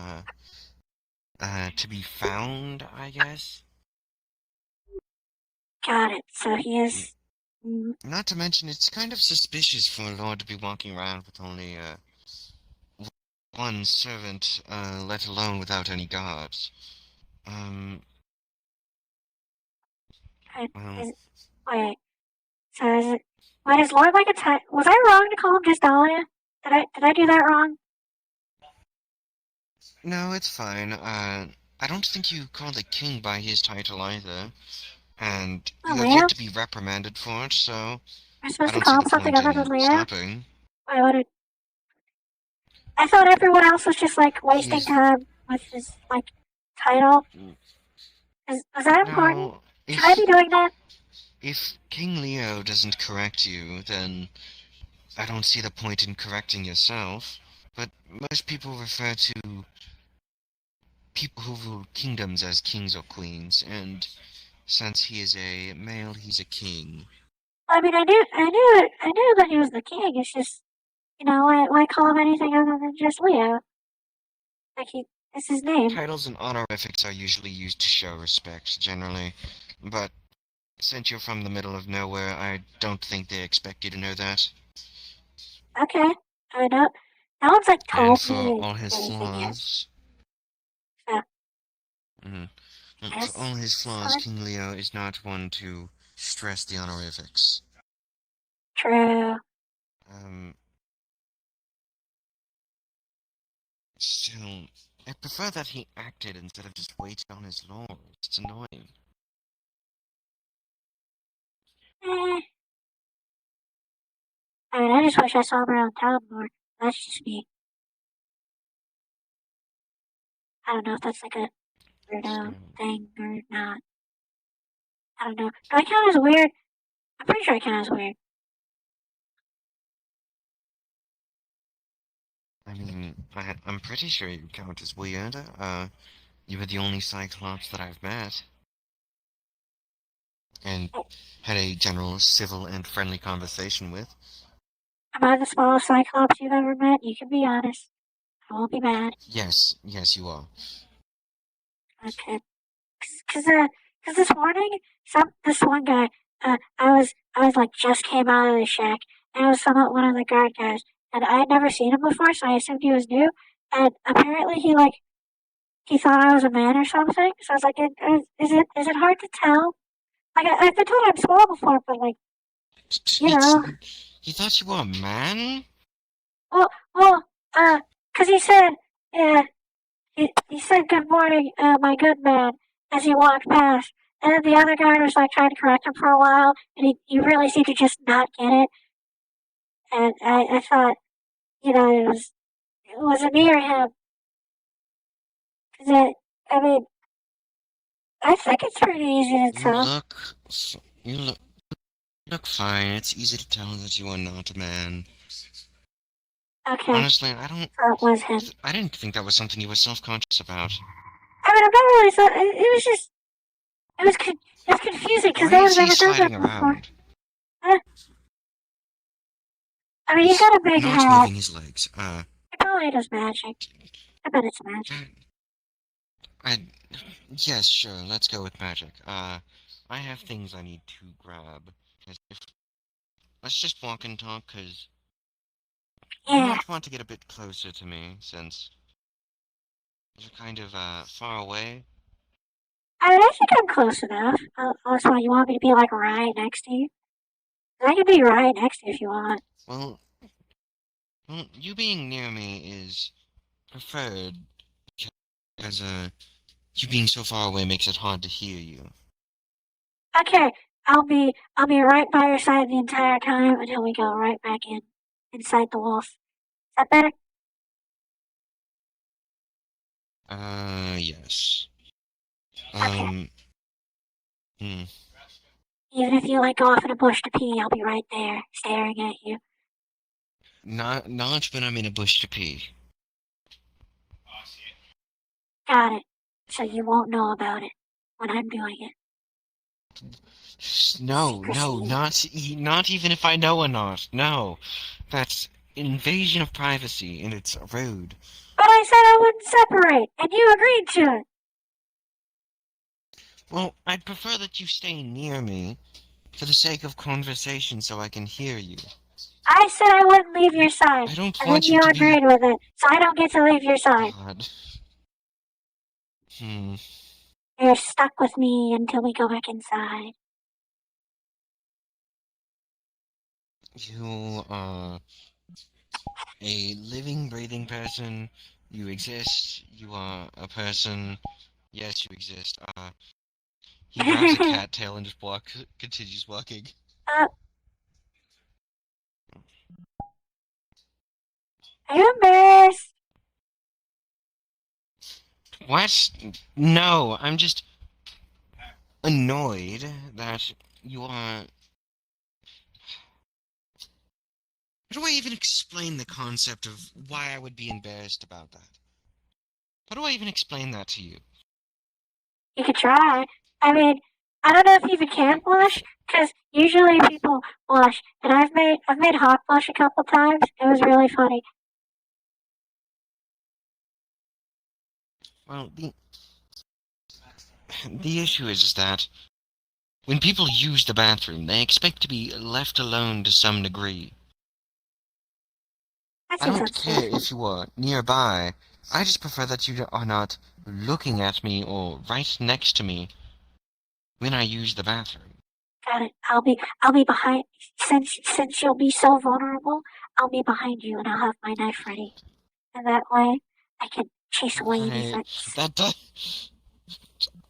to be found, I guess. Got it. So he is. Not to mention, it's kind of suspicious for a lord to be walking around with only, one servant, let alone without any guards. Well, Wait. So is it? Wait, is Lord like a title? Was I wrong to call him just Dahlia? Did I do that wrong? no, it's fine. I don't think you call the king by his title either. And Oh, you have Leo? yet to be reprimanded for it, so Am I I supposed to don't call see him the something point other than in Leo? stopping. Wait, what did... I thought everyone else was just like wasting He's- time with his like title. Is that important? No, Should I be doing that? if King Leo doesn't correct you, then I don't see the point in correcting yourself. But most people refer to people who rule kingdoms as kings or queens, and since he is a male, he's a king. I mean, I knew that he was the king. It's just, why call him anything other than just Leo? Like it's his name. Titles and honorifics are usually used to show respect, generally, but since you're from the middle of nowhere, I don't think they expect you to know that. Okay, I know. No one's like And told for me all his anything yet. flaws, So, for all his flaws, King Leo is not one to stress the honorifics. True. Still, I prefer that he acted instead of just waiting on his lord. It's annoying. I mean, I just wish I saw him around town more. That's just me. I don't know if that's like a weirdo thing or not. I don't know. Do I count as weird? I'm pretty sure I count as weird. I mean, I'm pretty sure you count as weird. You were the only Cyclops that I've met. And had a general civil and friendly conversation with. Am I the smallest Cyclops you've ever met? You can be honest. I won't be mad. Yes, you are. Okay. Cause this morning, this one guy, I was like just came out of the shack, and it was one of the guard guys, and I had never seen him before, so I assumed he was new, and apparently he thought I was a man or something, so I was like, is it hard to tell? Like, I've been told I'm small before, but like, He thought you were a man? well, cause he said, yeah, he said good morning, my good man, as he walked past. And then the other guy was like trying to correct him for a while, and he really seemed to just not get it. And I thought, it wasn't me or him. Cause I mean, I think it's pretty easy to tell. You look fine. It's easy to tell that you are not a man. Okay. Honestly, I don't. So it was him. I didn't think that was something you were self-conscious about. I mean, I'm not really. It was just. It was confusing because Why no is one's he ever done sliding that before. around? I mean, he's got a big Not hat. moving his legs. He probably does magic. I bet it's magic. Yes, sure. Let's go with magic. I have things I need to grab. Let's just walk and talk, cause you might want to get a bit closer to me, since you're kind of far away. I mean, I think I'm close enough. Unless you want me to be like right next to you. I can be right next to you if you want. Well, you being near me is preferred because you being so far away makes it hard to hear you. Okay, I'll be right by your side the entire time until we go right back inside the wolf. Is that better? Yes. Even if you like go off in a bush to pee, I'll be right there, staring at you. Not when I'm in a bush to pee. Got it. So you won't know about it when I'm doing it. No, not even if I know or not. No, that's invasion of privacy, and it's rude. But I said I wouldn't separate, and you agreed to it. Well, I'd prefer that you stay near me, for the sake of conversation so I can hear you. I said I wouldn't leave your side, I don't and then want you you to be... agreed with it, so I don't get to leave your side. God. You're stuck with me until we go back inside. You are a living, breathing person. You exist. You are a person. Yes, you exist. He grabs a cattail and just continues walking. Are you embarrassed? What? No, I'm just annoyed that you are... How do I even explain the concept of why I would be embarrassed about that? How do I even explain that to you? You could try. I mean, I don't know if you even can blush, because usually people blush, and I've made Hawk blush a couple times. It was really funny. Well, the issue is that when people use the bathroom, they expect to be left alone to some degree. I don't care if you are nearby. I just prefer that you are not looking at me or right next to me when I use the bathroom. Got it. I'll be behind. Since you'll be so vulnerable, I'll be behind you, and I'll have my knife ready. And that way, I can chase away any threats. That does...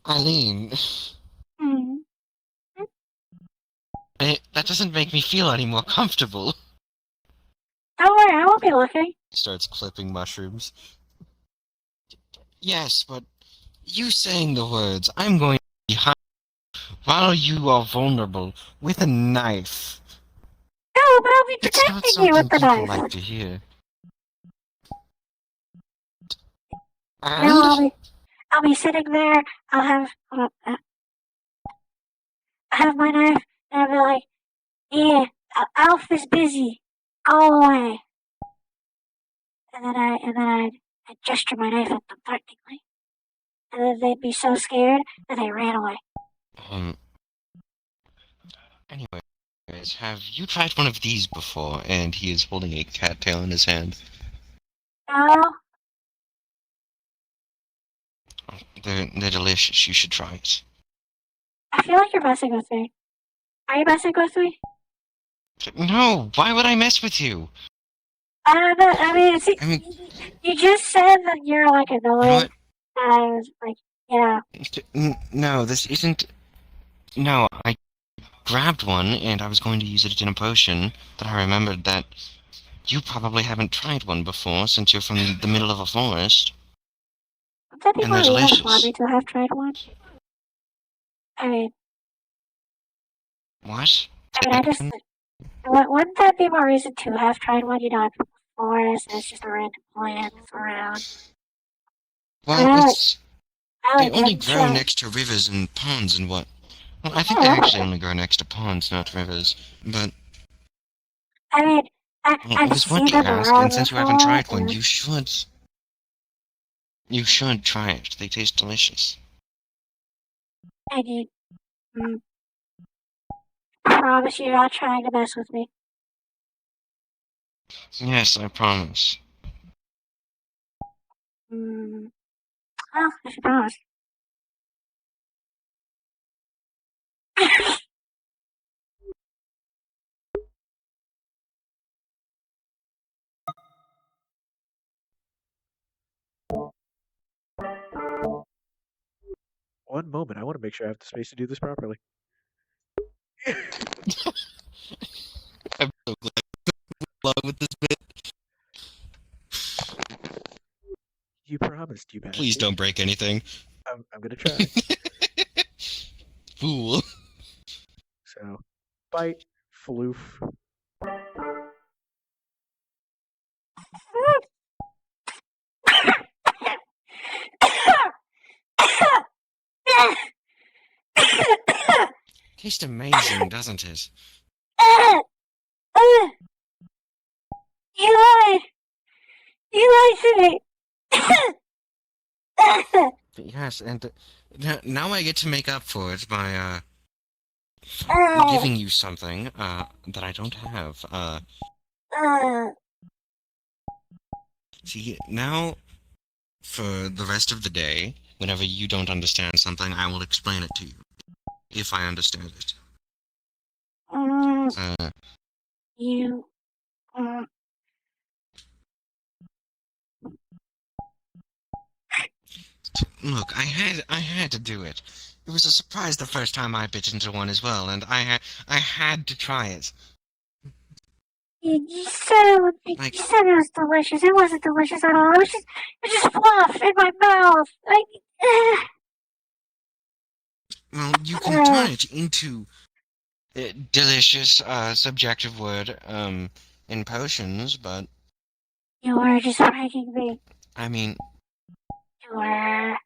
Eileen... That doesn't make me feel any more comfortable. Don't worry, I won't be looking. Starts clipping mushrooms. Yes, but you saying the words, I'm going to be behind while you are vulnerable with a knife. No, but I'll be It's not protecting you with the something people knife. like to hear. No, I'll be sitting there. I'll have my knife, and I'll be like, "Yeah, Alf is busy. Go away." And then I'd gesture my knife at them threateningly, and then they'd be so scared that they ran away. Anyways, have you tried one of these before? And he is holding a cattail in his hand. No. They're delicious. You should try it. I feel like you're messing with me. Are you messing with me? No, why would I mess with you? I don't know. I mean, you just said that you're like annoyed. And I was like, yeah. No, this isn't... No, I grabbed one, and I was going to use it in a potion, but I remembered that you probably haven't tried one before, since you're from the middle of a forest. Would that be And more they're reason delicious. for me to have tried one? I mean... What? Wouldn't that be more reason to have tried one? You know, I'm from the forest, and it's just a random plant that's around. Well, I they like only getting grow shot. next to rivers and ponds and what? Well, I think they actually only grow next to ponds, not rivers, but... I mean, Well, I've it was seen what you them asked, around and since you before, haven't tried one, and you should. You should try it. They taste delicious. you promise you're not trying to mess with me. Yes, I promise. Well, if you promise. One moment, I want to make sure I have the space to do this properly. I'm so glad along with this bit. You promised, you bastard. Please don't break anything. I'm gonna try. Fool. So, bite, floof. Tastes amazing, doesn't it? You lied! You lied to me! Yes, and Now I get to make up for it by Uh, giving you something that I don't have. See, now for the rest of the day, whenever you don't understand something, I will explain it to you, if I understand it. you, Look, I had to do it. It was a surprise the first time I bit into one as well, and I had to try it. you said you said it was delicious. It wasn't delicious at all. It was just fluff in my mouth. Well, you can turn it into a delicious, subjective word, in potions, but You were just pranking me. I mean, You were.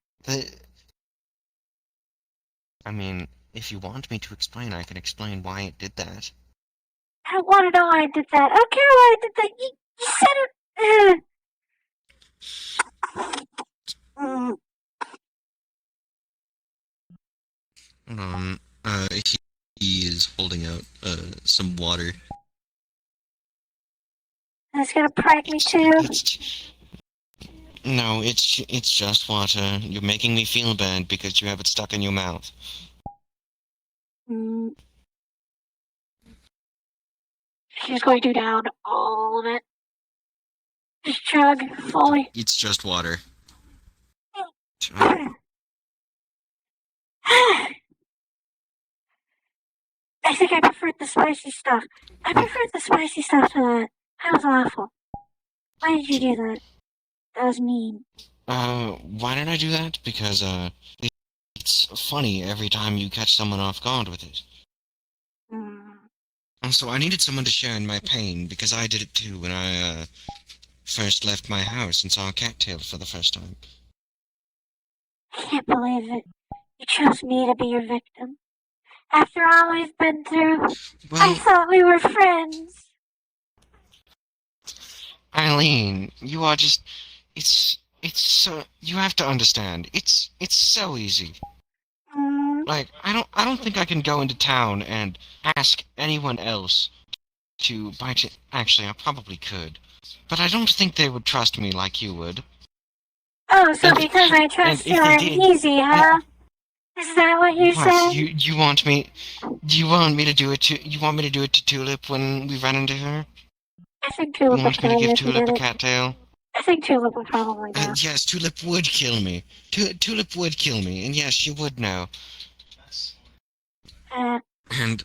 if you want me to explain, I can explain why it did that. I don't want to know why I did that. I don't care why I did that. You said it. He is holding out, some water. That's gonna prank me too. No, it's just water. You're making me feel bad because you have it stuck in your mouth. She's going to down all of it. Just chug fully. It's just water. I think I preferred the spicy stuff. I preferred the spicy stuff to that. That was awful. Why did you do that? That was mean. Why did I do that? Because, it's funny every time you catch someone off guard with it. Also, I needed someone to share in my pain, because I did it too when I, first left my house and saw a cattail for the first time. I can't believe it. You chose me to be your victim. After all we've been through, I thought we were friends. Eileen, you are just... It's so... You have to understand. It's so easy. Like, I don't think I can go into town and ask anyone else to buy actually, I probably could. But I don't think they would trust me like you would. Oh, so because I trust you, I'm easy, huh? Is that what you said? You want me... Do you want me to do it to... You want me to do it to Tulip when we run into her? I think Tulip You would want me kill to you give if you Tulip did a it. cattail? I think Tulip would probably know. Yes, Tulip would kill me. Tulip would kill me, and yes, she would know. And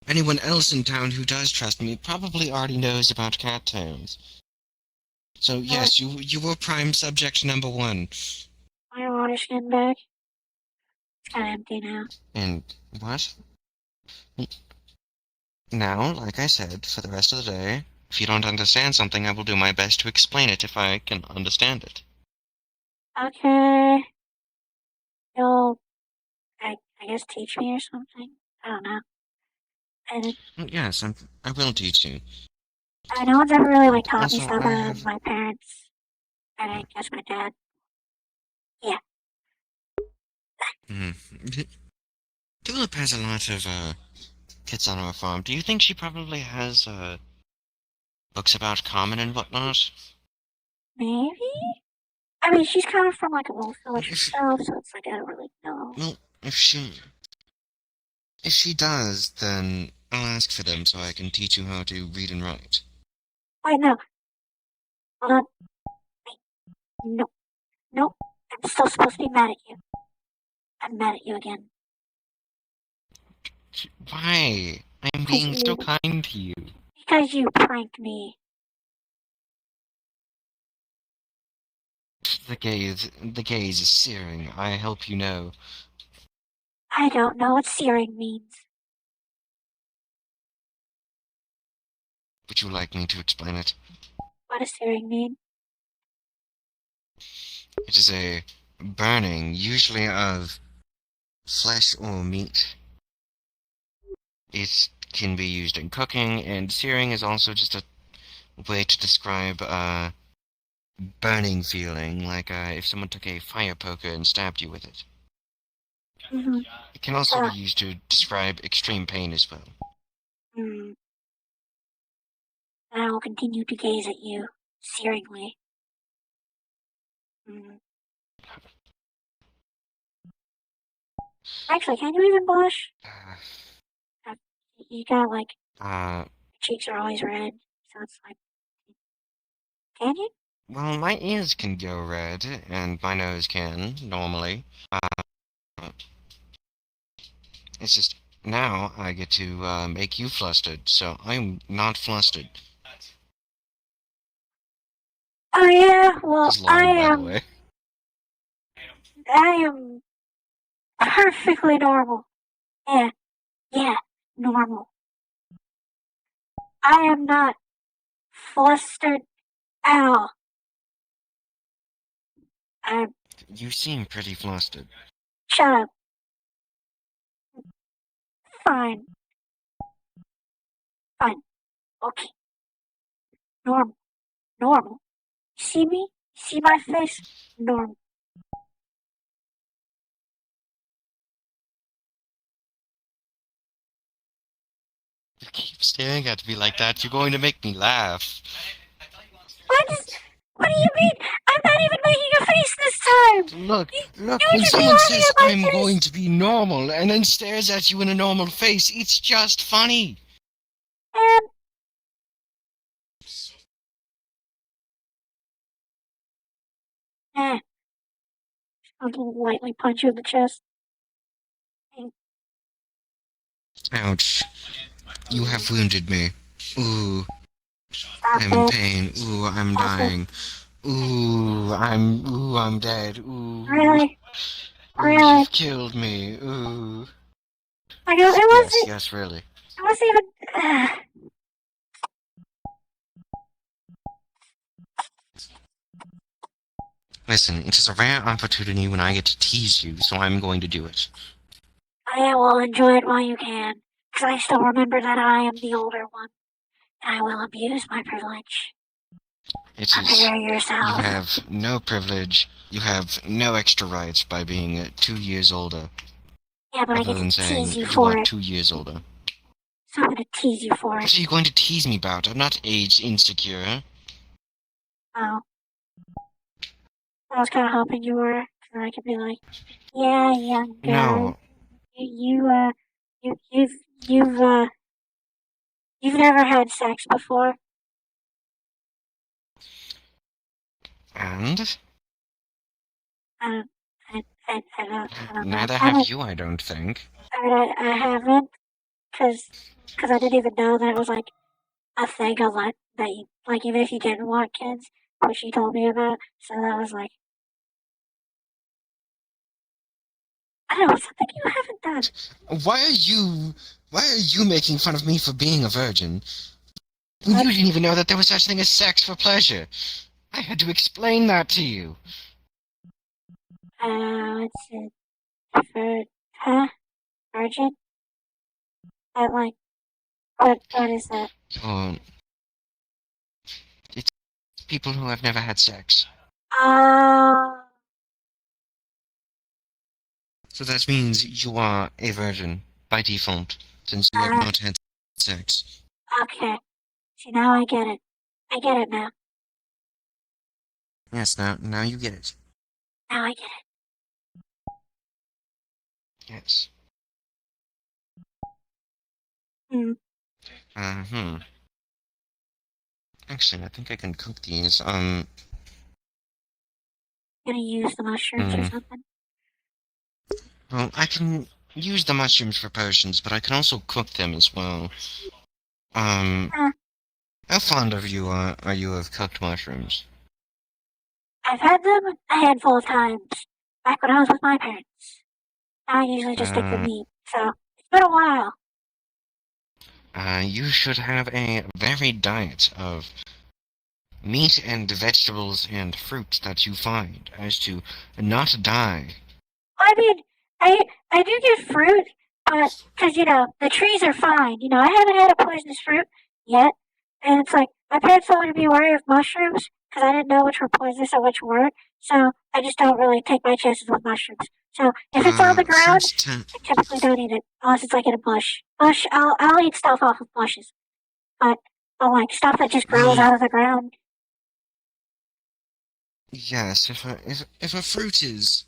anyone else in town who does trust me probably already knows about cattails. So yes, you were prime subject number 1. My water skin bag. It's kind of empty now. And what? Now, like I said, for the rest of the day, if you don't understand something, I will do my best to explain it if I can understand it. Okay. You'll, I guess, teach me or something? I don't know. Yes, I will teach you. No one's ever really like taught me Also, stuff I other have... than my parents. And I guess my dad. Yeah. Tulip has a lot of, kids on our farm. Do you think she probably has, books about common and whatnot? Maybe? I mean, she's coming from like a little village herself, so it's like I don't really know. Well, if she does, then I'll ask for them so I can teach you how to read and write. Wait, no. Hold on. Wait. No. Nope. I'm still supposed to be mad at you. I'm mad at you again. Why? I'm being so kind to you. Because you pranked me. The gaze is searing. I hope you know. I don't know what searing means. Would you like me to explain it? What does searing mean? It is a burning, usually of flesh or meat. It can be used in cooking, and searing is also just a way to describe a burning feeling, like if someone took a fire poker and stabbed you with it. Mm-hmm. It can also be used to describe extreme pain as well. And I will continue to gaze at you, searingly. Actually, can you even blush? You got like, your cheeks are always red, so it's like, can you? Well, my ears can go red, and my nose can, normally. It's just, now I get to make you flustered, so I'm not flustered. Oh yeah, well, Just lying, by the way. I am perfectly normal. Yeah, normal. I am not flustered at all. You seem pretty flustered. Shut up. Fine. Okay. Normal. See me? See my face? Normal. You keep staring at me like that, you're going to make me laugh. What do you mean? I'm not even making a face this time! Look, You when should be someone laughing says at my I'm face! going to be normal and then stares at you in a normal face, it's just funny. I'll lightly punch you in the chest. Ouch. You have wounded me. Ooh. Stop I'm in it. pain. Ooh, I'm dying. Ooh, I'm dead. Ooh. Really? Ooh, Really? you've killed me. Ooh. Like, it wasn't... Yes, really. It wasn't even... Listen, it is a rare opportunity when I get to tease you, so I'm going to do it. I will enjoy it while you can, because I still remember that I am the older one, and I will abuse my privilege. It is. Prepare yourself. You have no privilege. You have no extra rights by being 2 years older. Yeah, but I Other get than to saying tease you you for are it. 2 years older. So I'm gonna tease you for What it. are you going to tease me about? I'm not age insecure. Oh. I was kind of hoping you were, so I could be like, yeah, young guy. No. You've never had sex before. And? I don't know. Neither have you, I don't think. I haven't, cause I didn't even know that it was like a thing a lot that you, like, even if you didn't want kids, which she told me about, so that was like, I don't know, something you haven't done. Why are you making fun of me for being a virgin? You didn't even know that there was such thing as sex for pleasure. I had to explain that to you. Let's see. Virgin? Like, what is that? It's people who have never had sex. So that means you are a virgin, by default, since you have not had sex. Okay. See, now I get it. I get it now. Yes, now you get it. Now I get it. Yes. Actually, I think I can cook these. Gonna use the mushrooms or something? Well, I can use the mushrooms for potions, but I can also cook them as well. How fond of you are you of cooked mushrooms? I've had them a handful of times, back when I was with my parents. I usually just stick to meat, so it's been a while. You should have a varied diet of meat and vegetables and fruit that you find, as to not die. I mean, I do get fruit, but, cause, the trees are fine. I haven't had a poisonous fruit yet, and it's like, my parents told me to be wary of mushrooms, because I didn't know which were poisonous and which weren't. So I just don't really take my chances with mushrooms. So if it's on the ground, I typically don't eat it unless it's like in a bush. I'll eat stuff off of bushes, but like stuff that just grows out of the ground. Yes, if a fruit is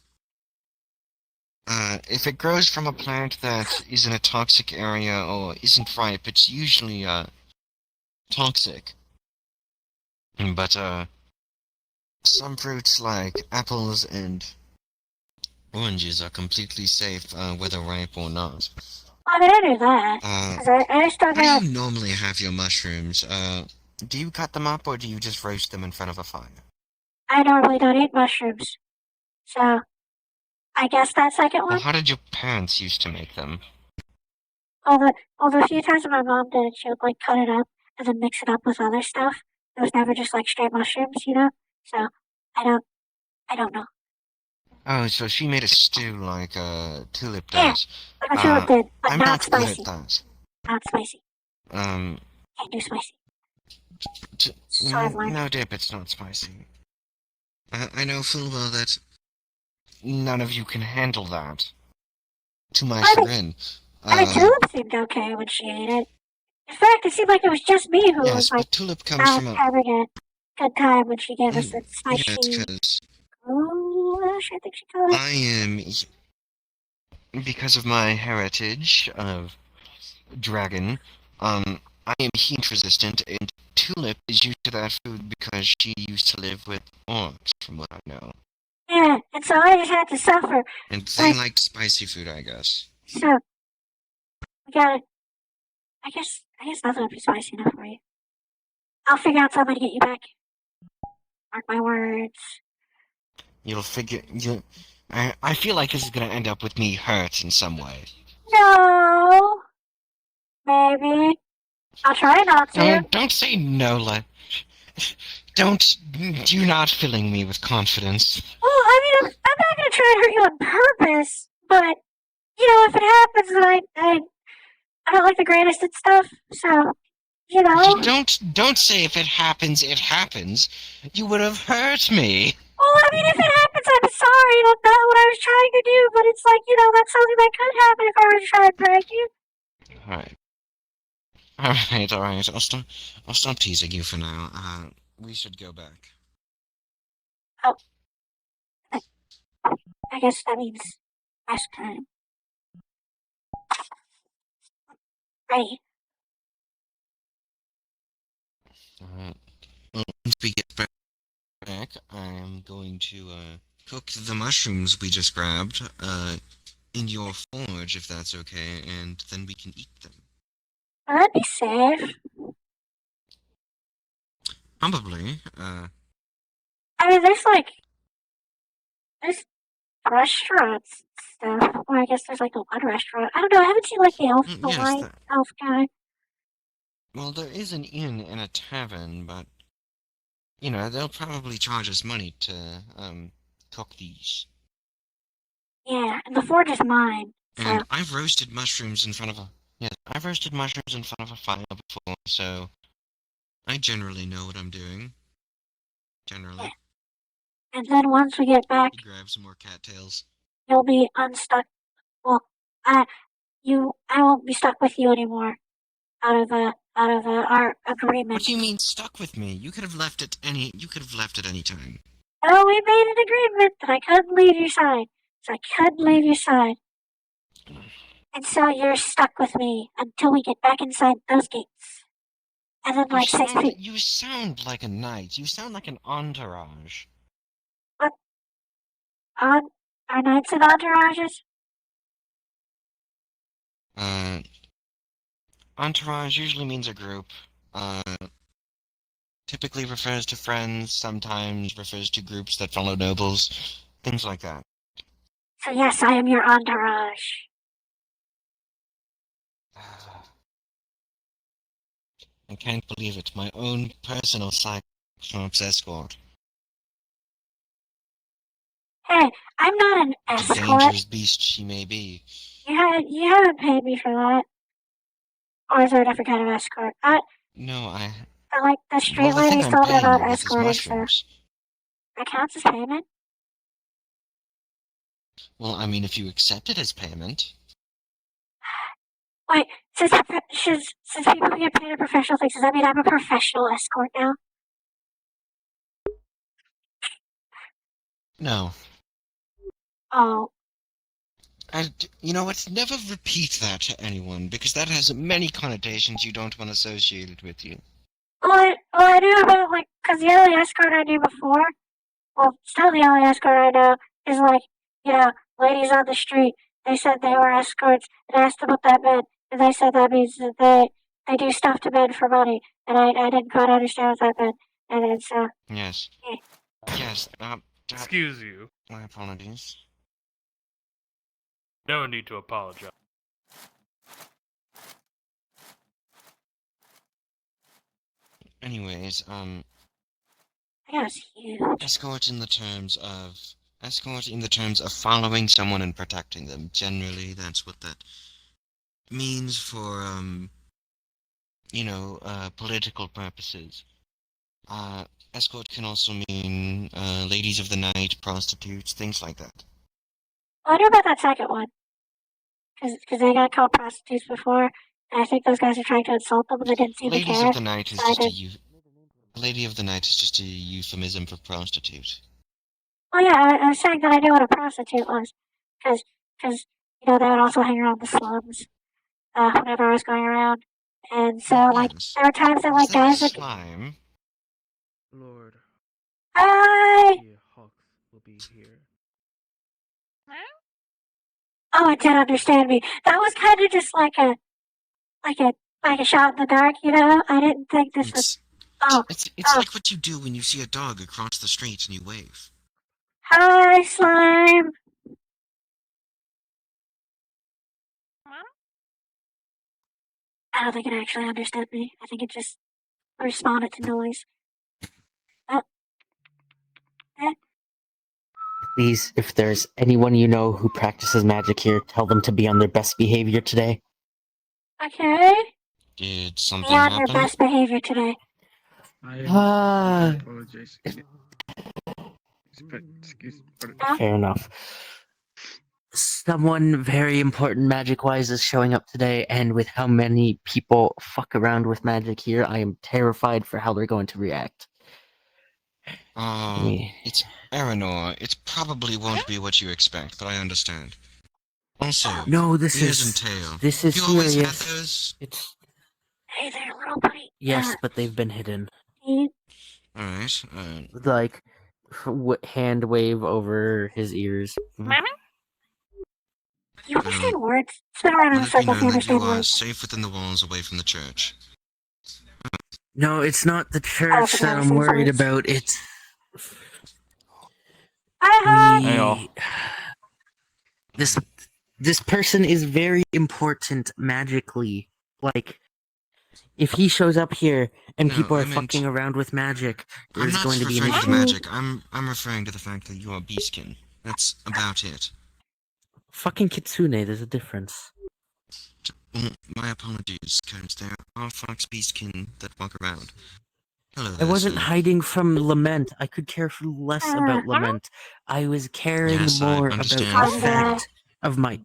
if it grows from a plant that is in a toxic area or isn't ripe, it's usually toxic. But some fruits like apples and oranges are completely safe, whether ripe or not. I mean, I knew that. 'Cause I still How got. do you normally have your mushrooms? Do you cut them up or do you just roast them in front of a fire? I normally don't eat mushrooms, so I guess that second Well, one. how did your parents used to make them? Although a few times when my mom did it, she would like cut it up and then mix it up with other stuff. It was never just like straight mushrooms, you know. So I don't know. Oh, so she made a stew like Tulip Yeah, does. like a tulip did, but I'm not not spicy. good at that. Not spicy. Um, Can't do spicy. So I've learned. no dip, it's not spicy. I know full well that none of you can handle that. To my chagrin. I mean, Tulip seemed okay when she ate it. In fact, it seemed like it was just me who Yes, was like but Tulip comes from a... having a good time when she gave us that Yes, spicy. because Goulash, I think she called it. I am... Because of my heritage of dragon, I am heat resistant, and Tulip is used to that food because she used to live with orcs, from what I know. Yeah, and so I just had to suffer. And they liked spicy food, I guess. So we gotta. I guess nothing would be spicy enough for you. I'll figure out something to get you back. Mark my words. You'll figure... I feel like this is gonna end up with me hurt in some way. No. Maybe. I'll try not to. No, don't say no, You're not filling me with confidence. Well, I mean, I'm not gonna try and hurt you on purpose, but you know, if it happens, then I'm not like the greatest at stuff, so you know. Don't say if it happens, it happens. You would have hurt me. Well, I mean, if it happens, I'm sorry. That's not what I was trying to do, but it's like, you know, that's something that could happen if I were to try and prank you. Alright. I'll stop teasing you for now. We should go back. Oh. I guess that means last time. Ready. Once we get back, I'm going to, cook the mushrooms we just grabbed, in your forge, if that's okay, and then we can eat them. Will that be safe? Probably, I mean, there's restaurants and stuff. Or I guess there's like the one restaurant. I don't know. I haven't seen like the white elf guy. Well, there is an inn and a tavern, but, you know, they'll probably charge us money to, cook these. Yeah, and the forge is mine. So. And I've roasted mushrooms in front of I've roasted mushrooms in front of a fire before, so I generally know what I'm doing. Generally. Yeah. And then once we get back, grab some more cattails. You'll be unstuck. Well, I won't be stuck with you anymore. Out of our agreement. What do you mean stuck with me? You could have left at any time. Oh, we made an agreement that I couldn't leave your side. So I couldn't leave your side. And so you're stuck with me until we get back inside those gates. And then like 6 feet. You sound like a knight. You sound like an entourage. What? Are knights and entourages? Entourage usually means a group. Typically refers to friends, sometimes refers to groups that follow nobles, things like that. So yes, I am your entourage. I can't believe it. My own personal Cyclops escort. Hey, I'm not an escort. A dangerous beast she may be. You haven't paid me for that. Or is there a different kind of escort? No, Like the street Well, the thing ladies I'm told me paying about you with is escorting stuff. mushrooms. That counts as payment? Well, I mean, if you accept it as payment. Wait, since people can get paid in professional things, does that mean I'm a professional escort now? No. Oh. You know what? Never repeat that to anyone, because that has many connotations you don't want associated with you. Well, I knew about, like, because the only escort I knew before, well, still the only escort I know, is like, you know, ladies on the street. They said they were escorts, and I asked them what that meant, and they said that means that they do stuff to men for money, and I didn't quite understand what that meant, and then so. Yes. Yeah. Yes. Excuse you. My apologies. No need to apologize. Anyways, That was huge. escort in the terms of following someone and protecting them. Generally, that's what that means for political purposes. Escort can also mean ladies of the night, prostitutes, things like that. I knew about that second one. Because they got called prostitutes before, and I think those guys are trying to insult them, and they didn't seem to Ladies care. of the night is So just a lady of the night is just a euphemism for prostitute. Oh yeah, I was saying that I knew what a prostitute was, because you know they would also hang around the slums whenever I was going around, and so like Yes. there were times that like guys would. Slime. Lord. Hi. The Hawks will be here. Oh, it did understand me. That was kind of just like a shot in the dark, you know. I didn't think this was. It's like what you do when you see a dog across the street and you wave. Hi, slime. I don't think it actually understood me. I think it just responded to noise. Please, if there's anyone you know who practices magic here, tell them to be on their best behavior today. Okay. Did something Be on happen? their best behavior today. I apologize. Fair enough. Someone very important magic-wise is showing up today, and with how many people fuck around with magic here, I am terrified for how they're going to react. It's Eronor. It probably won't be what you expect, but I understand. Also, No, this ears is and tail. this is You always had serious. those? It's Hey there, little buddy. yes, but they've been hidden. Alright. Like hand wave over his ears. You understand words? Spin around in a Let it be circle if you known that you understand are words. safe within the walls away from the church. No, it's not the I church don't that I'm understand worried words. about. It's Hi. this person is very important magically. Like, if he shows up here and No, people are I meant- fucking around with magic, I'm there's not going to be an referring to issue. the magic. I'm referring to the fact that you are beastkin. That's about it. Fucking kitsune, there's a difference. My apologies, because there are fox beastkin that walk around. Hello I there, wasn't sir. hiding from Lament. I could care less about Lament. I was caring Yes, I more about understand. the fact of my.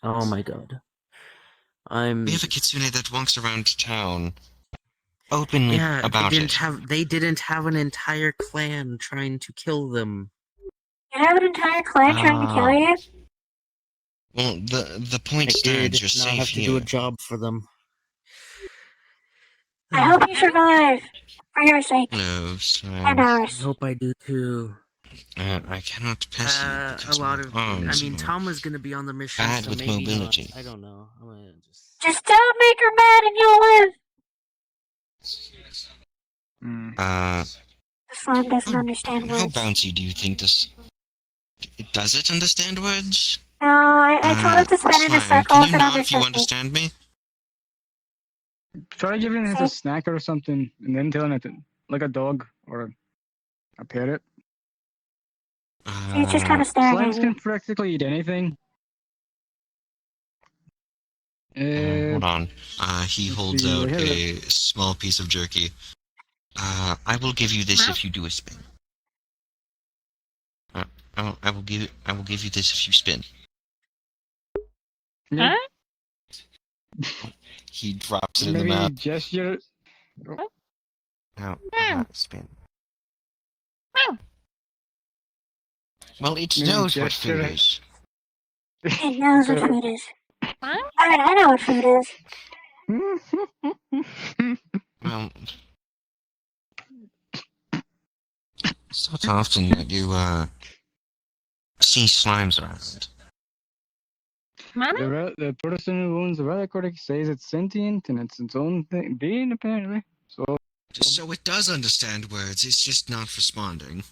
Oh my god. We have a kitsune that walks around town openly about it. They didn't have an entire clan trying to kill them. You have an entire clan trying to kill you? Well, the point I stands. did You're not safe have to here. do a job for them. I hope you survive. For your sake. Hello, And I ours. hope I do too. I cannot piss you because A lot my of. arms I mean, are Tom was gonna be on the mission, bad so with maybe mobility. not. I don't know. I'm gonna just. Just don't make her mad and you'll live. The slime doesn't understand How words. bouncy do you think this? Does it understand words? No, I told it to spin in a Slime, circle can if you it nod if you understood me. understand me? Try giving it a snack or something, and then telling it to, like a dog or a parrot. See, it's just kind of staring at Slimes you. can practically eat anything. Hold on. He holds see, out we have a small piece of jerky. I will give you this if you do a spin. I will give you this if you spin. Huh? He drops it in the Maybe map. gesture. No, spin. Well, it Maybe knows what gesture. food is. It knows what food is. Alright, I know what food is. Well, it's not often that you see slimes around. The person who owns the relic says it's sentient and it's its own being, apparently. So it does understand words. It's just not responding.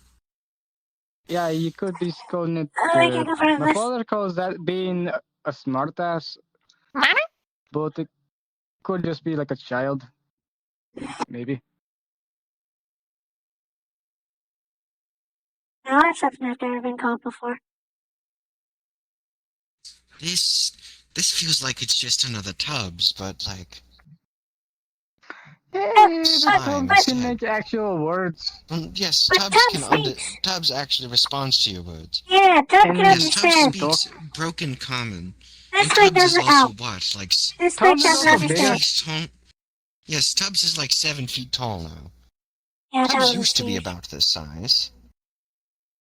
Yeah, you could be calling it. I can go for My this. father calls that being a smartass, but it could just be like a child, maybe. No, that's something I've never been called before. This feels like it's just another Tubbs, but like. Hey, Slime Tubbs can instead. make actual words. Yes, But Tubbs Tubbs can speaks. Tubbs actually responds to your words. Yeah, Tubbs can Yes, Tubbs understand. speaks broken common. This And thing Tubbs is doesn't also help. what, like This thing Tubbs is doesn't also bigger. understand. Yes, Tubbs is like 7 feet tall now. Yeah, Tubbs Tubbs used is to be huge. about this size.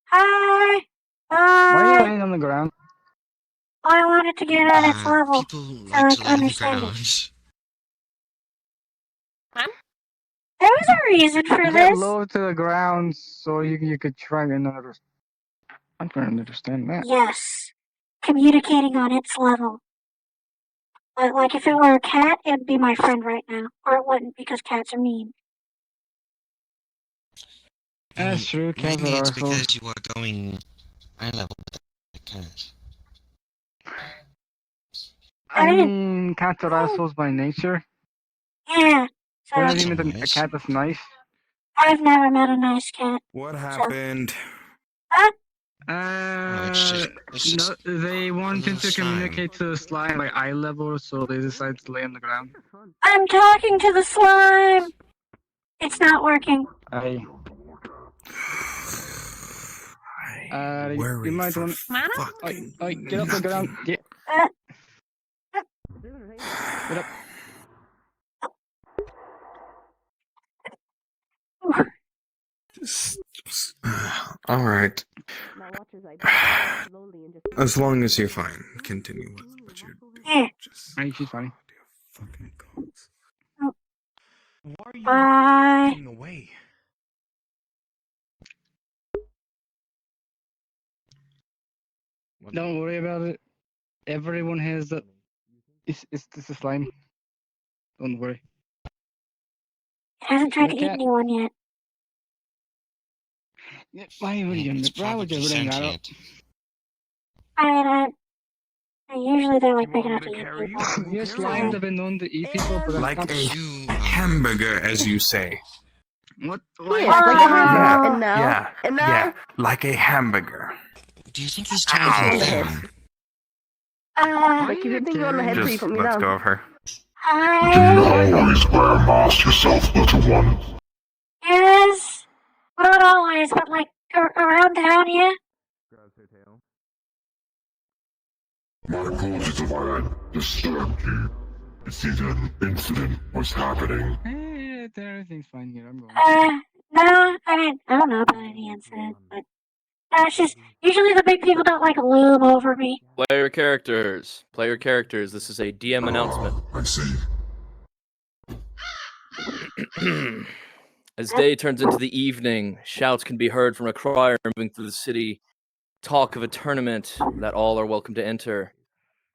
Hi! Why are you Hi! laying on the ground? I wanted to get at its level. People So like I to can lay on the understand it. ground. There was a reason for Get this. low to the ground so you could try and understand. I'm trying to understand that. Yes. Communicating on its level. Like if it were a cat, it'd be my friend right now. Or it wouldn't because cats are mean. That's true, cats Maybe are it's assholes. because you are going eye level with the cat. I mean, cats are assholes by nature. Yeah. So When have you met a cat that's nice? I've never met a nice cat. What happened? Huh? No, they wanted to slime. communicate to the slime by eye level, so they decided to lay on the ground. I'm talking to the slime. It's not working. You might want. Get off the ground. Get up. All right. As long as you're fine, continue with what you're doing. Yeah. She's fine. Why are you Bye. running away? Don't worry about it. Everyone has the. It's a slime. Don't worry. It hasn't tried to Okay. eat anyone yet. Why would you? Why would you bring that up? I usually they're like big enough to eat people. Your slimes have been known to eat people, but Like that's a not. hamburger, as you say. What? Yeah, like a hamburger. And now? And now? Yeah, like a hamburger. Do you think he's trying to head. Like you think you're on the head, please Just put me let's down. go of her. Hi. Do you always wear a mask yourself, little one? Yes. Not always, but like around town, yeah. My apologies if I disturbed you. It seems an incident was happening. Everything's fine here. I'm going. No, I mean, I don't know about any incident, but no, it's just usually the big people don't like loom over me. Player characters. Player characters. This is a DM announcement. I see. As day turns into the evening, shouts can be heard from a crier moving through the city. Talk of a tournament that all are welcome to enter.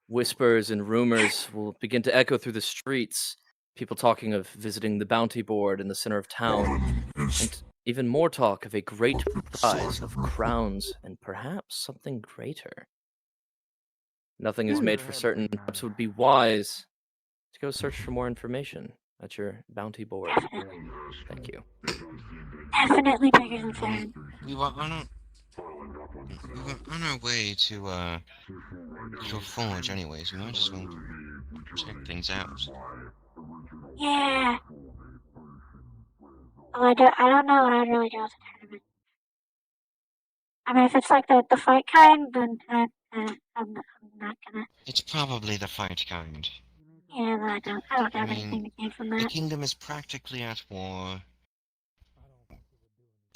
Whispers and rumors will begin to echo through the streets. People talking of visiting the bounty board in the center of town. And even more talk of a great prize of crowns and perhaps something greater. Nothing is made for certain. Perhaps it would be wise to go search for more information at your bounty board. Thank you. Definitely bigger than Farron. We were on our way to your forge anyways. We might as well check things out. Yeah. Well, I don't know what I'd really do with a tournament. I mean, if it's like the fight kind, then I'm not gonna. It's probably the fight kind. Yeah, I don't I have mean, anything to gain from the that. kingdom is practically at war.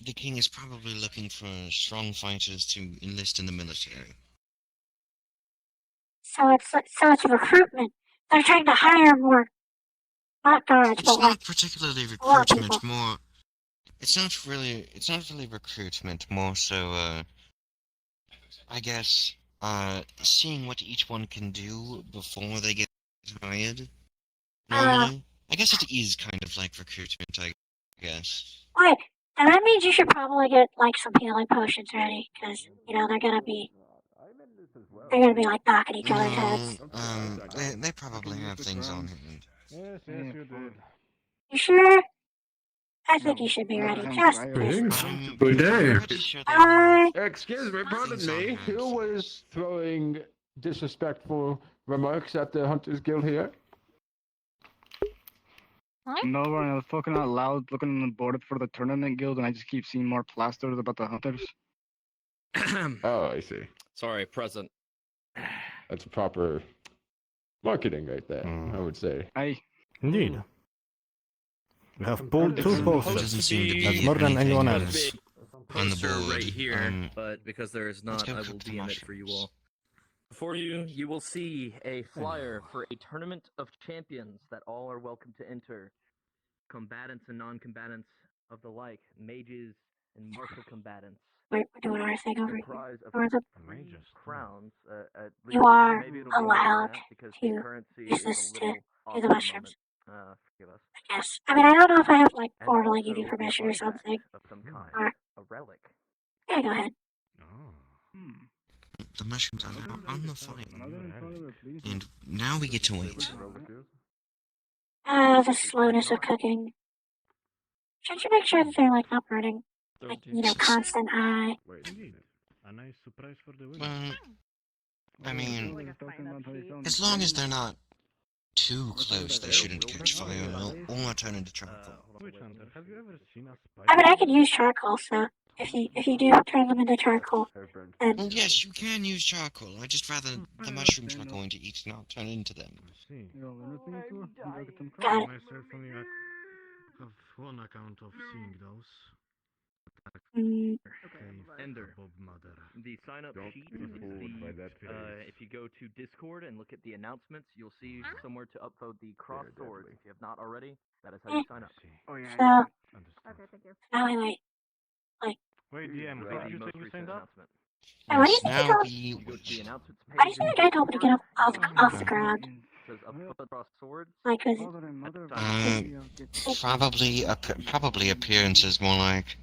The king is probably looking for strong fighters to enlist in the military. So it's recruitment. They're trying to hire more, not guards, It's but like not particularly a lot of people. recruitment, more... It's not really recruitment, more so, I guess, seeing what each one can do before they get hired. Normally. I guess it is kind of like recruitment, I guess. Wait, then that means you should probably get like some healing potions ready, because you know they're gonna be like knocking each other's heads. They probably have things on hand. Yes, yes, you did. You sure? I think you should be ready. Just Good day. Bye. Excuse me, pardon me. Who was throwing disrespectful remarks at the Hunters Guild here? No, Ryan, I was talking out loud, looking on the board for the tournament guild, and I just keep seeing more plasters about the hunters. Oh, I see. Sorry, present. That's proper marketing right there, I would say. Indeed. We have pulled two Doesn't posters. seem to be That's more than anything anyone on else. On the Poster board. right here, but because there is let's not, go I cook will the DM it for you all. Before you, you will see a flyer for a tournament of champions that all are welcome to enter. Combatants and non-combatants of the like, mages and martial combatants. We're doing our thing over The here. prize of Or the, three crowns. At you least are maybe it'll be more than allowed that, because to the currency use is this a to little do off the at the mushrooms. moment. Forgive us. I guess. I mean, I don't know if I have like And formally give you also a permission or artifact something. of some kind, Or a relic. yeah, go ahead. The mushrooms are now on the fire. And now we get to wait. The slowness of cooking. Should you make sure that they're like not burning? Like, you know, constant eye. A nice surprise for the winner. Well, I mean, as long as they're not too close, they shouldn't catch fire or turn into charcoal. Witch Hunter, have you ever seen a spider? I mean, I can use charcoal, so if you do turn them into charcoal, then Well, yes, you can use charcoal. I just rather the mushrooms we're going to eat not turn into them. got it. Myself only have one account of seeing those. Ender. The sign-up sheet is if you go to Discord and look at the announcements, you'll see somewhere to upvote the cross swords. If you have not already, that is how you sign up. So, okay, thank you. Wait. Wait, DM, how did you say you signed up? Hey, what do you think Now you told? we Why do you think the guy told me to get off the ground? Like, probably appearances more like.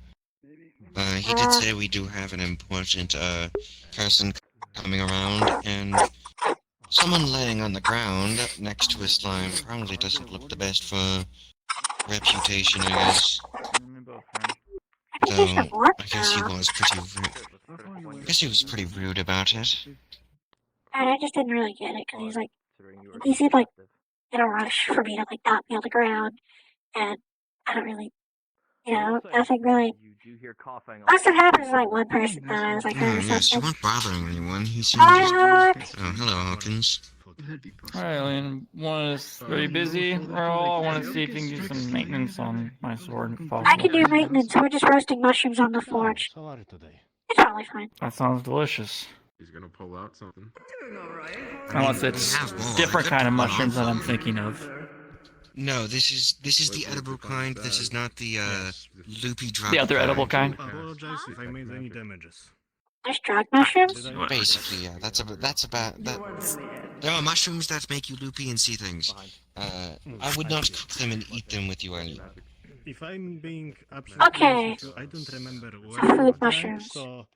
He did say we do have an important person coming around, and someone laying on the ground next to a slime probably doesn't look the best for reputation, I guess. Though, I guess he was pretty rude. I guess he was pretty rude about it. and I just didn't really get it because he seemed like in a rush for me to like knock me on the ground, and I don't really, you know, nothing really. Most of it happens is like one person that I was like hurt or Yes, you something. weren't bothering anyone. He seemed Hi, just... Hawk. Oh, hello, Hawkins. Alright, Lynn. One is very busy. Roll. I want to see if you can do some maintenance on my sword if possible. I can do maintenance. We're just roasting mushrooms on the forge. How are you today? It's probably fine. That sounds delicious. He's gonna pull out something. Unless it's different kind of mushrooms that I'm thinking of. No, this is the edible kind. This is not the loopy drug. The other edible kind. I apologize if I made any damages. There's drug mushrooms? Basically, yeah. That's about that. There are mushrooms that make you loopy and see things. I would not cook them and eat them with you earlier. If I'm being absolutely Okay. honest with you, I don't remember where Some I food was, mushrooms. so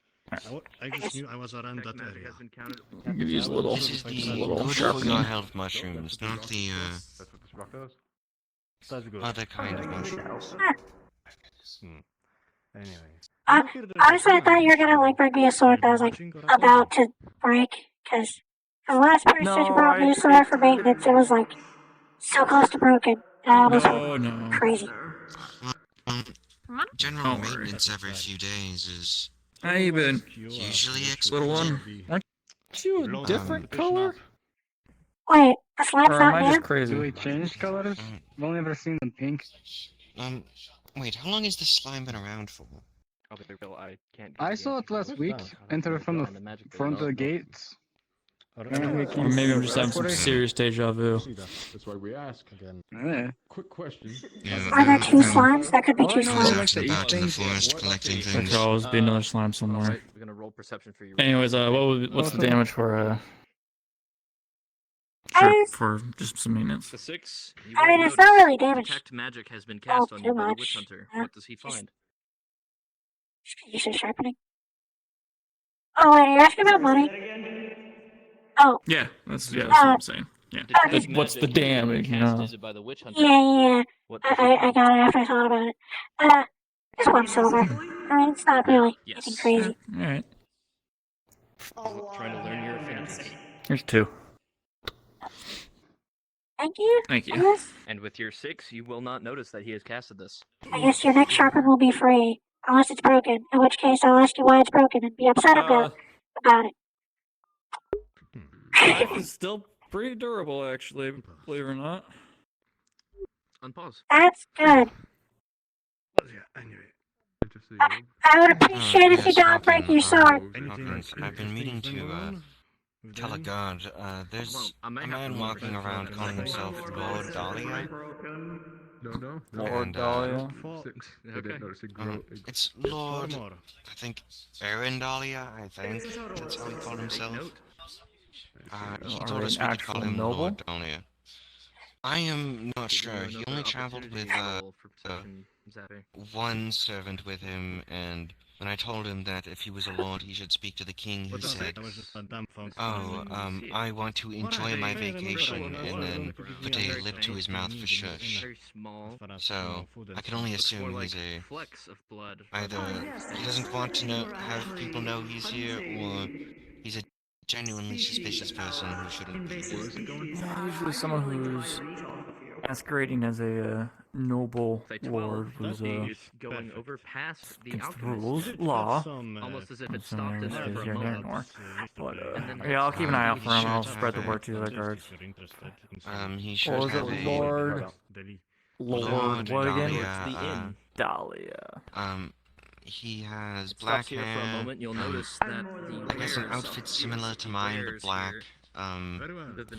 I just knew I was around that area. I'll give you a little, This is the little good for sharpening. your health mushrooms, not the That's good. other kind of mushrooms. Anyway. Honestly, I thought you were gonna like bring me a sword that was like about to break, because the last person that you brought me a sword for maintenance, it was like so close to broken. And I almost went crazy. general maintenance every few days is How you been? usually Little one? Aren't you a different color? Wait, the slime's Or am not I just him? crazy? Do we change colors? I've only ever seen them pink. Wait, how long has this slime been around for? I saw it last week. Entered from the front of the gates. Or maybe I'm just having some serious deja vu. That's why we ask again. Yeah. Quick question. Are there two slimes? That could be two I was slimes. out and about in the forest collecting There things. could always be another slime somewhere. We're gonna roll perception for you. Anyways, what's the damage for just some maintenance? The 6. I mean, it's not really damage. Detect magic has been cast on you too by the much. witch hunter. Yeah. What does he find? You said sharpening. Oh, wait, you're asking about money? Oh. Yeah, that's what I'm saying. Yeah. Okay. What's the damage? You know? Is it by the witch hunter? Yeah. What I got it after I thought about it. Just 1 silver. I mean, it's not really anything crazy. Alright. Trying to learn your affinity. Here's 2. Thank you. Thank you. I guess, And with your 6, you will not notice that he has casted this. I guess your next sharpen will be free. Unless it's broken. In which case, I'll ask you why it's broken and be upset about it. Life is still pretty durable, actually, believe it or not. Unpause. That's good. I would appreciate if you don't break your sword. I've been meaning to tell a guard. There's a man walking around calling himself Lord Dahlia. Lord Dahlia. It's Lord, I think, Aaron Dahlia, I think. That's how he called himself. He told us we could call him Lord Dahlia. I am not sure. He only traveled with one servant with him, and when I told him that if he was a lord he should speak to the king, he said, "Oh, I want to enjoy my vacation," and then put a lip to his mouth for shush. So I can only assume he's either he doesn't want to have people know he's here, or he's a genuinely suspicious person who shouldn't be here. Usually someone who's masquerading as a noble lord who's going over past the against the alchemist. rules, law. Almost as if it stopped in there for a Here moment. But yeah, I'll keep an eye out for him. I'll spread the word to the other guards. He should What was have it, a Lord what again? Dahlia. Dahlia. He has black here hair. for a moment, you'll notice that I guess an outfit similar to mine, but black.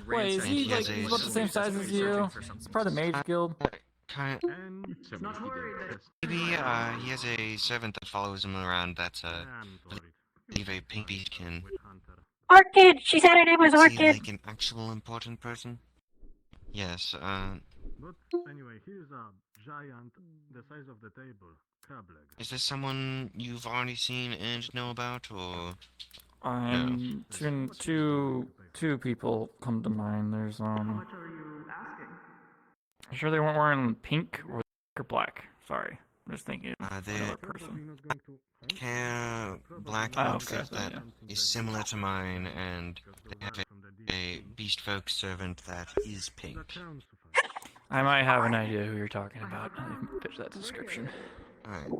Wait, is he like he's about the same size as you? He's part of the Mage Guild. Maybe he has a servant that follows him around. That's I believe a pink beastkin. Orchid! She said her name was Is he Orchid. like an actual important person? Yes. But anyway, here's a giant, the size of the table, crab leg. Is this someone you've already seen and know about, or? Two people come to mind. There's You sure they weren't wearing pink or black? Sorry, I'm just thinking another person. Hair, black outfit that is similar to mine, and they have a beast folk servant that is pink. I might have an idea who you're talking about. I can pitch that description. Alright.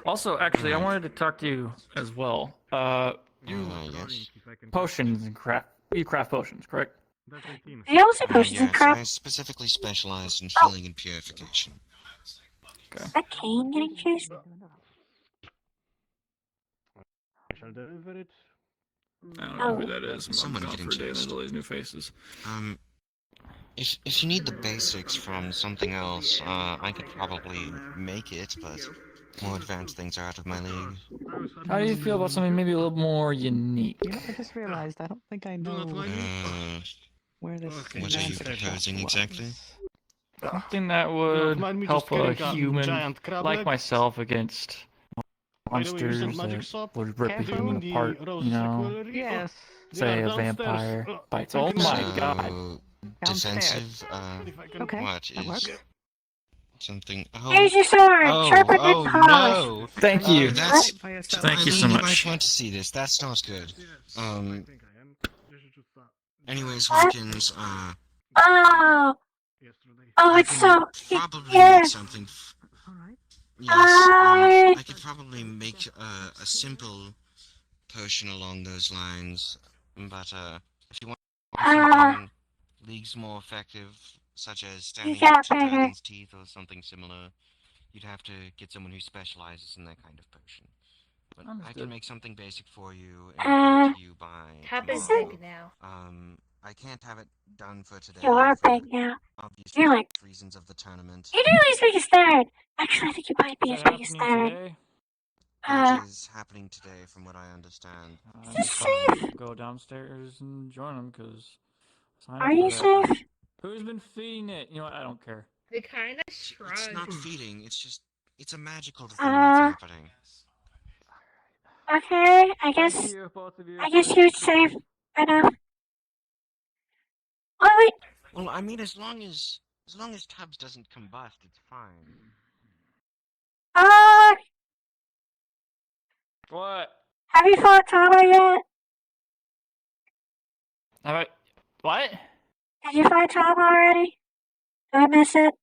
Also, actually, I wanted to talk to you as well. Yes. Potions and craft. You craft potions, correct? You also potions and Yes, craft. I specifically specialize in healing and purification. Okay. Is that King getting chased? I shall deliver it. I don't know who that is. Someone I'm getting for a day and chased. all these new faces. If you need the basics from something else, I could probably make it, but more advanced things are out of my league. How do you feel about something maybe a little more unique? You know, I just realized I don't think I know where this. What are you proposing exactly? Something that would mind me help just a getting a human giant crab like leg? myself against By the way, you monsters said magic that shop? would rip a Careful. human The apart, rose you know? jewelry? Yes. Say They a are downstairs. vampire bites. Oh thank you. my god. Defensive, Okay, what that is works. something? Here's your sword. Sharpen and oh polish. no! Thank you. That's, Thank you so Eileen, much. You might want to see this. That's not good. Anyways, Hawkins, Oh. Oh, I it's can so. probably Yes. make something. Yes, I could probably make a simple potion along those lines, but if you want something leagues more effective, such as standing up to dragon's teeth or something similar, you'd have to get someone who specializes in that kind of potion. But I can make something basic for you and get it to you by Top is tomorrow. big now. I can't have it done for today. You are for big now. obvious You're like reasons of the tournament. you're nearly as big as third. Actually, I think you might be as big as third. Today? That is happening today, from what I understand. I'm just gonna go downstairs and join them because Are you safe? Who's been feeding it? You know what? I don't care. They kind of shrug. It's not feeding. It's just it's a magical thing that's happening. Okay, I guess. Thank you, both of you. I guess you're safe enough. Oh wait. Well, I mean, as long as Tubbs doesn't combust, it's fine. What? Have you fought Tama yet? Have I? What? Did you fight Tama already? Did I miss it?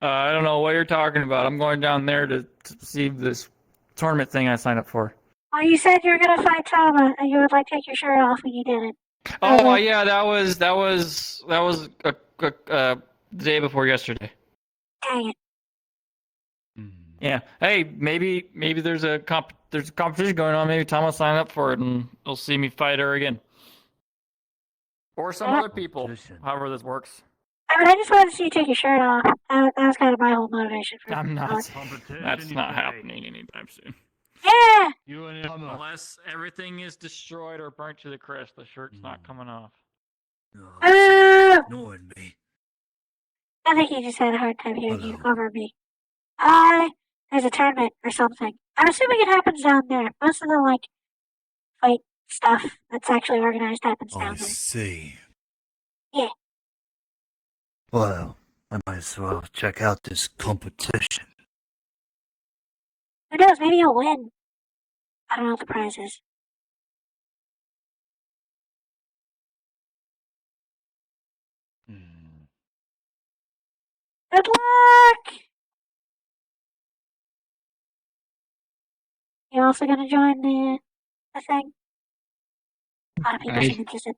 I don't know what you're talking about. I'm going down there to see this tournament thing I signed up for. Well, you said you were gonna fight Tama, and you would like take your shirt off, and you didn't. Oh, yeah, that was the day before yesterday. Dang it. Yeah. Hey, maybe there's a competition going on. Maybe Tom will sign up for it, and he'll see me fight her again, or some other people. However this works. I mean, I just wanted to see you take your shirt off. That was kind of my whole motivation for I'm not. it. That's not happening anytime soon. Yeah. Unless everything is destroyed or burnt to the crisp, the shirt's not coming off. Ignoring me. I think he just had a hard time hearing you over me. There's a tournament or something. I'm assuming it happens down there. Most of the fight stuff that's actually organized happens down there. I see. Yeah. Well, I might as well check out this competition. Who knows? Maybe you'll win. I don't know what the prize is. Good luck! You also gonna join the thing? A lot of people seem interested.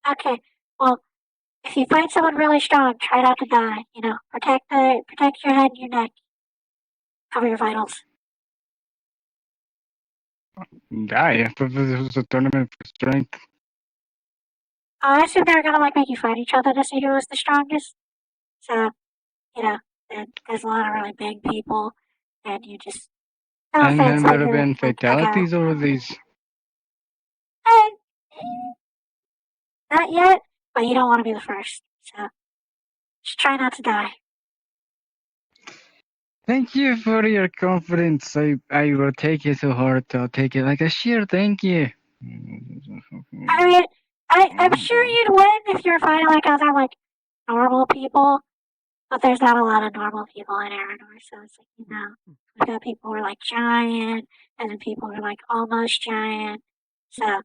Okay, well, if you find someone really strong, try not to die. You know, protect your head and your neck. Cover your vitals. Die. I thought this was a tournament for strength. I assume they were gonna make you fight each other to see who was the strongest. So, you know, there's a lot of really big people, and you just. No And offense, then there have been fatalities over these. Not yet, but you don't want to be the first. So, just try not to die. Thank you for your confidence. I will take it to heart. I'll take it like a sheer thank you. I mean, I'm sure you'd win if you're fighting other normal people, but there's not a lot of normal people in Eronor, so it's we've got people who are giant, and then people who are almost giant. So,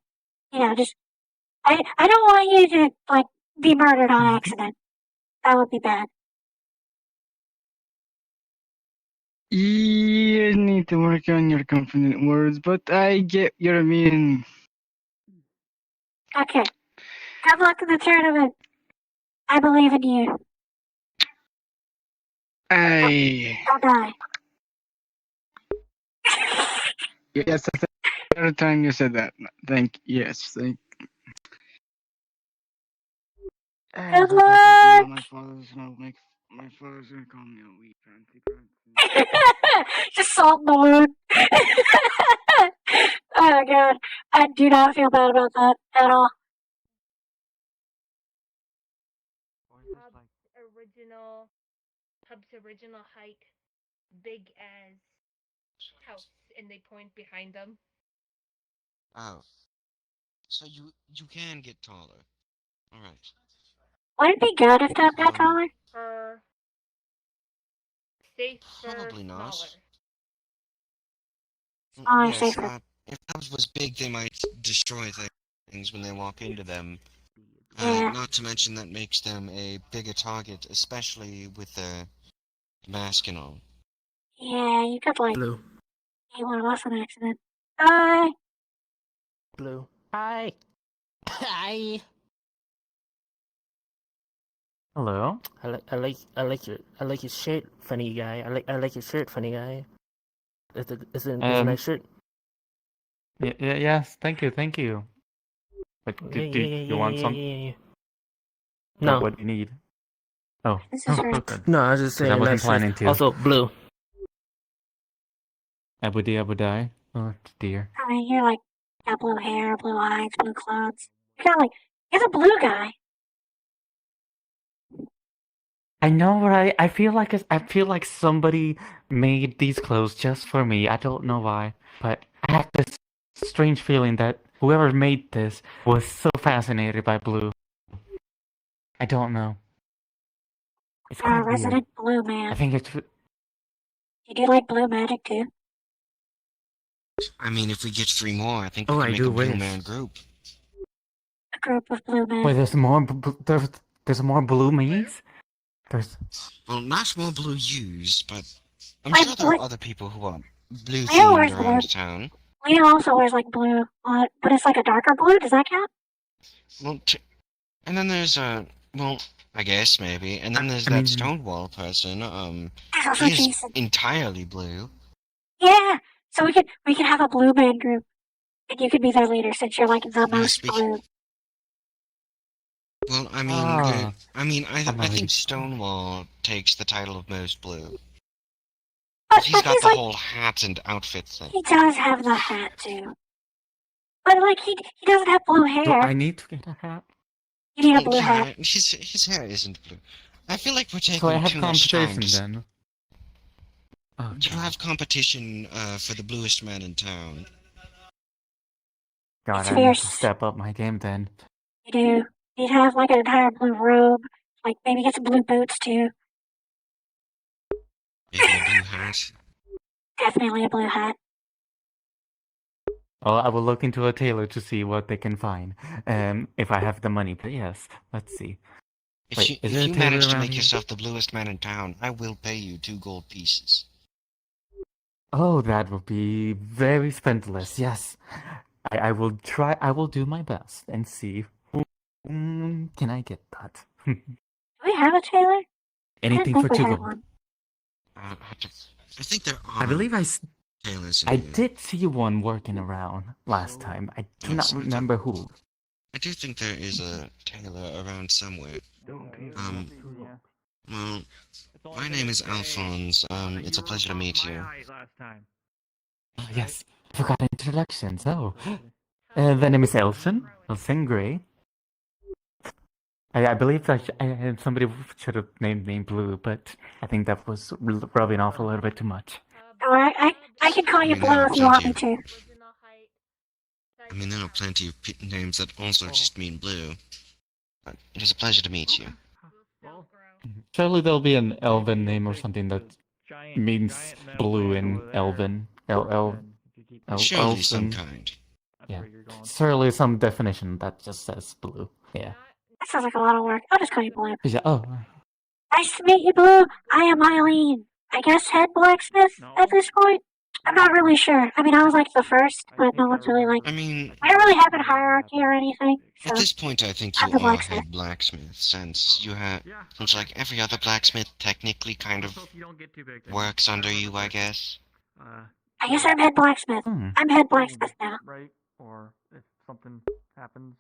just I don't want you to be murdered on accident. That would be bad. You need to work on your confident words, but I get your meaning. Okay. Good luck in the tournament. I believe in you. Don't die. Yes, that's the third time you said that. Thank. Good luck! My father's gonna call me a weak fancy. Just salt in the wound. Oh my god. I do not feel bad about that at all. Pub's original height, big as house, and they point behind them. Oh. So you can get taller. Alright. Would it be good if Tom got taller? Safe Probably not. Smaller, Yes, safer. if Tubbs was big, they might destroy things when they walk into them. Yeah. Not to mention that makes them a bigger target, especially with the mask and all. Yeah, you could like Blue. eat one of us on accident. Bye. Blue. Hi. Hi. Hello. I like your shirt, funny guy. I like your shirt, funny guy. It's a nice shirt. Yes, thank you. But do you want some? Yeah. No. No. What do you need? Oh. This is right. Good. No, I was just 'Cause I saying wasn't nice shirt. planning to. Also, blue. Abu die. Oh dear. I mean, you're like got blue hair, blue eyes, blue clothes. You're kind of like you're the blue guy. I know, right? I feel like somebody made these clothes just for me. I don't know why, but I have this strange feeling that whoever made this was so fascinated by blue. I don't know. It's You're a quite weird. resident blue man. I think it's. You do like blue magic too? I mean, if we get 3 more, I think we Oh, can I make do a blue wish. man group. A group of blue men. Wait, there's more blue me's? Well, not more blue yous, but I'm Wait, sure there are wait. other people who are blue Leo wears themed blue. around town. Leo also wears like blue, but it's like a darker blue. Does that count? Well, and then there's well, I guess maybe, and then there's that Stonewall person. There's also He's Jason. entirely blue. Yeah. So we could have a blue man group, and you could be their leader since you're like the most blue. Well, I mean, I think Stonewall takes the title of most blue. But He's got he's the like, whole hat and outfit thing. he does have the hat too. But like he doesn't have blue hair. Do I need to get a hat? You need a blue hat. His hair isn't blue. I feel like we're taking So I have too much time. competition then. Oh, You have competition for the bluest man in town. God, It's I need fierce. to step up my game then. You do. You'd have like an entire blue robe. Like maybe get some blue boots too. Maybe a blue hat. Definitely a blue hat. Well, I will look into a tailor to see what they can find. If I have the money, but yes, let's see. Wait, is there If a you tailor manage to around make here? yourself the bluest man in town, I will pay you 2 gold pieces. Oh, that would be very spendless. Yes, I will try. I will do my best and see. Can I get that? Do we have a tailor? Anything I for didn't think 2 we had gold. one. I think there are. I believe tailors in I here. did see one working around last time. I do not remember who. I do think there is a tailor around somewhere. Well, my name is Alphonse. It's a pleasure to meet you. Oh, yes, I forgot introductions. Oh, the name is Elson Gray. I believe that somebody should have named me Blue, but I think that was rubbing off a little bit too much. Alright, I can call you Blue if you want me to. I mean, there are plenty of names that also just mean blue. But it is a pleasure to meet you. Surely there'll be an Elven name or something that means blue in Elven. Surely some Elven. kind. Yeah. Surely some definition that just says blue. Yeah. That sounds like a lot of work. I'll just call you Blue. Yeah. Oh. Nice to meet you, Blue. I am Eileen. I guess head blacksmith at this point? I'm not really sure. I mean, I was like the first, but no one's really like. I mean, I don't really have a hierarchy or anything. So at this point, I think I'm you the are blacksmith. head blacksmith, since like every other blacksmith technically kind of works under you, I guess. I guess I'm head blacksmith. I'm head blacksmith now. Right? Or if something happens.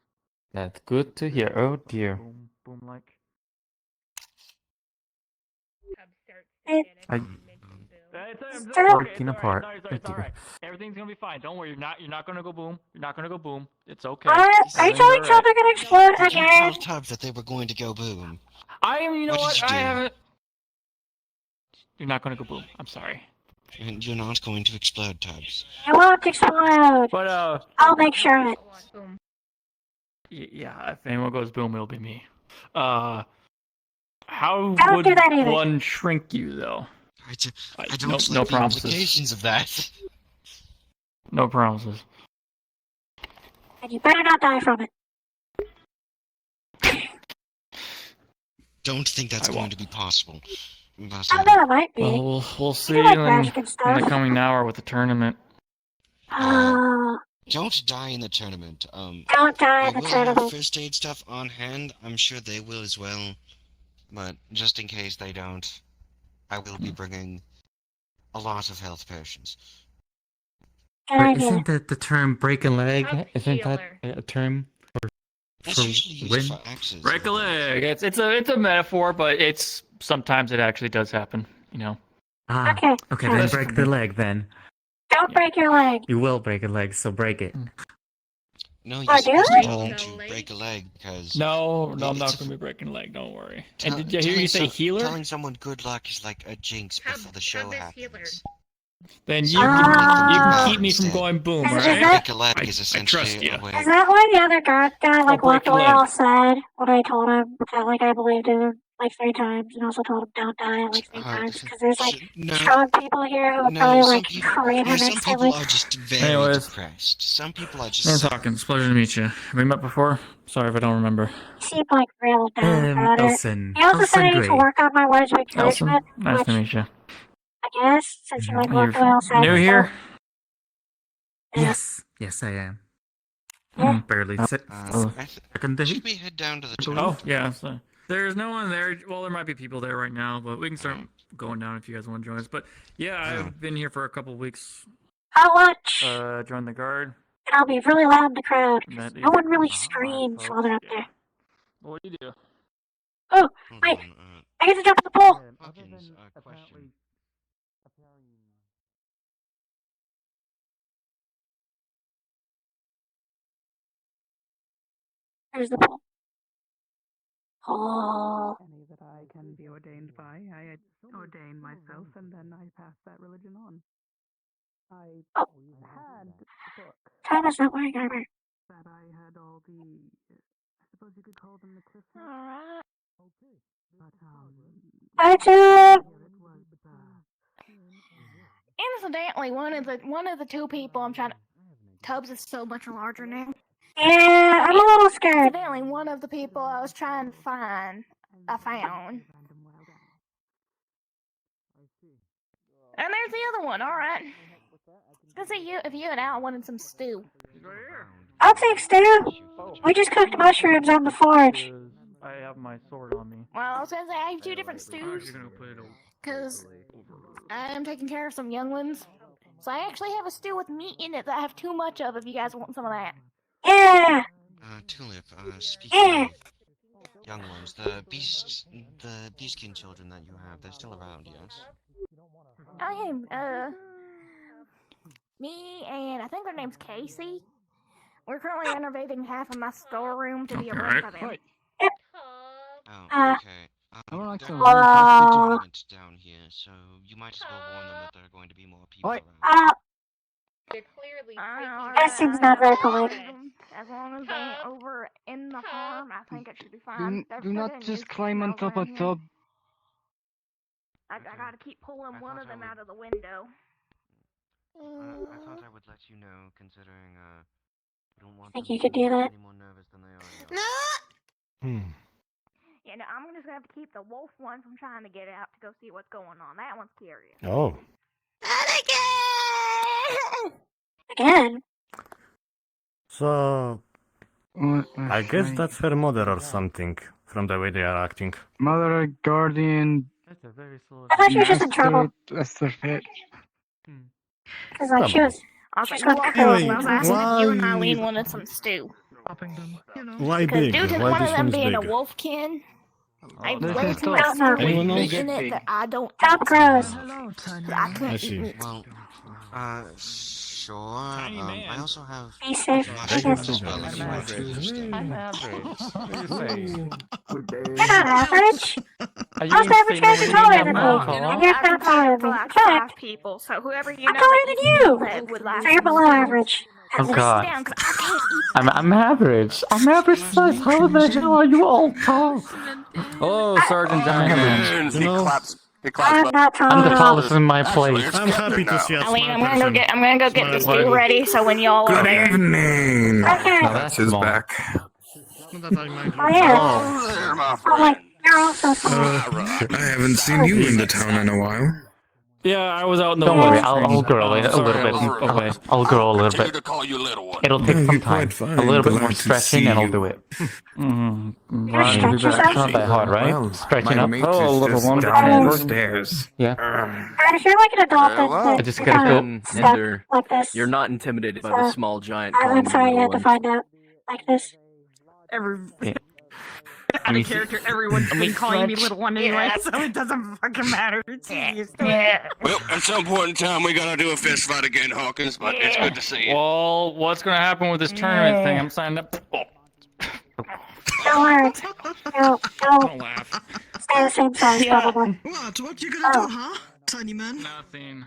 That's good to hear. Oh dear. Boom like. Working apart. Oh dear. Everything's gonna be fine. Don't worry. You're not gonna go boom. You're not gonna go boom. It's okay. Are you telling Tom they're gonna explode Did you again? tell Tubbs that they were going to go boom? You know What what? did you do? I haven't. You're not gonna go boom. I'm sorry. And you're not going to explode, Tubbs. You won't explode. But I'll make sure of it. Yeah. If anyone goes boom, it'll be me. How Don't would do that either. one shrink you though? I don't no like the promises. implications of that. No promises. And you better not die from it. Don't think that's going to be possible. But, Oh, no, it might be. Well, we'll see You like in, magic and in stuff. the coming hour with the tournament. don't die in the tournament. Don't die I in the will have tournament. first aid stuff on hand. I'm sure they will as well. But just in case they don't, I will be bringing a lot of health potions. Good But idea. isn't that the term break a leg? Top Isn't that healer. a term That's for usually used win? for axes. Break a leg. It's a metaphor, but it's sometimes it actually does happen. You know. Ah, Okay. okay, then break the leg then. Don't break your leg. You will break a leg, so break it. No, you're Oh, do supposed to it? tell them to break a leg because No, I'm it's not a going to be breaking a leg. Don't worry. Tell- And did you hear you say telling healer? Telling someone good luck is like a jinx before the show happens. Then So you you make them can bad keep me from instead. going boom. Is All that- right. Break a leg is I trust essentially you. a way. Is that why the other guy like break walked away leg. all sad when I told him that like I believed in him like 3 times and also told him don't die like 3 times because there's like strong people here who would probably some like people, create her some next time. people Like, are just very Anyways. depressed. Some people are just Nice sad. talking. It's a pleasure to meet you. Have we met before? Sorry if I don't remember. he seemed like real down about Elson. it. He also said I need to Gray. work on my words of Elson, encouragement, nice which to meet you. I guess since you like You're walked away all sad. new and here? stuff. Yes, I am. Yeah. Barely second day. Should we head down to the Oh, tournament? yeah. So there's no one there. Well, there might be people there right now, but we can start going down if you guys want to join us. But yeah, I've been here for a couple weeks. How much? Joined the guard. And I'll be really loud in the crowd. 'Cause Met no one these really fine screams folks, while they're up yeah. there. What do you do? Oh, wait! I get to jump in the pool. Hawkins, question. There's the pool. Oh. Any that I can be ordained by, I ordain myself, and then I pass that religion on. I had a book Time is not wearing armor. that I had all the, I suppose you could call them the tips. Alright. Okay. But, Hi, Tube! it was, Incidentally, one of the 2 people I'm trying to. Tubbs is so much larger now. Yeah, I'm a little scared. Incidentally, one of the people I was trying to find, I found. And there's the other one. All right. Let's see if you and Al wanted some stew. I'll take stew. We just cooked mushrooms on the forge. I have my sword on me. Well, I was gonna say I have 2 different I'm actually stews gonna put it over. because I am taking care of some younglings. So I actually have a stew with meat in it that I have too much of. If you guys want some of that. Yeah. Tulip, speaking of young ones, the beastkin children that you have, they're still around, yes? I am, me and I think their name's Casey. We're currently renovating half of my storeroom to be a room for them. Oh, okay. I would like to There run are past tournament down here, so you might as well warn them that there are going to be more people around. They're clearly That seems not very polite. As long as they ain't over in the farm, I think it should be fine. Do not just climb on top of Tub. I gotta keep pulling one of them out of the window. I thought I would let you know, considering, I don't want Think them you could to do be that? any more nervous than they already are. You know, I'm just gonna have to keep the wolf one from trying to get out to go see what's going on. That one's curious. Oh. Again? So, I guess right. that's her mother or something, from the way they are acting. Mother, guardian. That's a very slow. I thought she was just in trouble. That's their fit. Because like she was. Also, She's you got walked curls. over and I was asking if you and why- Eileen wanted some stew. Why Because big? due to Why one of this them one's being a big? wolfkin, I this way is too much tough. stew Anyone with else? meat in it that I don't Top eat. gross. I can't I eat see. meat. Well, sure. I also have Be safe. mushrooms as well if you want to Excuse use them. I'm average. What do you say? You're not average. Are you Most average guys are taller than me. alcohol? And you're not taller than For me. like In fact, 5 people, so whoever you I'm know taller that than eats you. meat that would like So you're some below stew, average. at Oh least God. sit down, 'cause I can't eat. I'm average. I'm average size. How the hell are you all tall? Oh, Sergeant Johnny. You know, I'm not tall. I'm the tallest in my place. I'm happy to see a Eileen, smart I'm gonna person. go get the stew ready. So when y'all are there, evening. Okay. No, that's His small. back. Not that I mind Oh yeah. Oh, there, my Oh, like You're also smart. I haven't seen you in the town in a while. Yeah, I was out in the Don't worry, train. I'll grow a Sorry, little I bit. was away. I'll grow a little bit. It'll take No, some you're time. quite fine. A little bit Glad more to stretching see and I'll you. do it. Mm, You're glad to be stretch back. yourself? Not that hard, right? Well, Stretching my up. mate Oh, a is little just one. down the Um, stairs. Yeah. If you're like an adopted, Well, then I just you're gotta kind go. of and stuck Ender, like this. you're not intimidated by So, the small giant I'm calling you sorry you little had to one. find out like this. Yeah. Out of character, everyone's been calling me stretch. little one anyway, so it doesn't fucking matter. It's used to it. Yeah. Well, at some point in time, we gotta do a fist fight again, Hawkins, but it's good to see you. Well, what's gonna happen with this tournament thing? I'm signed up. Oh, Don't worry. You'll don't laugh. stay the same size, probably. What you gonna do, huh? Tiny man? Nothing.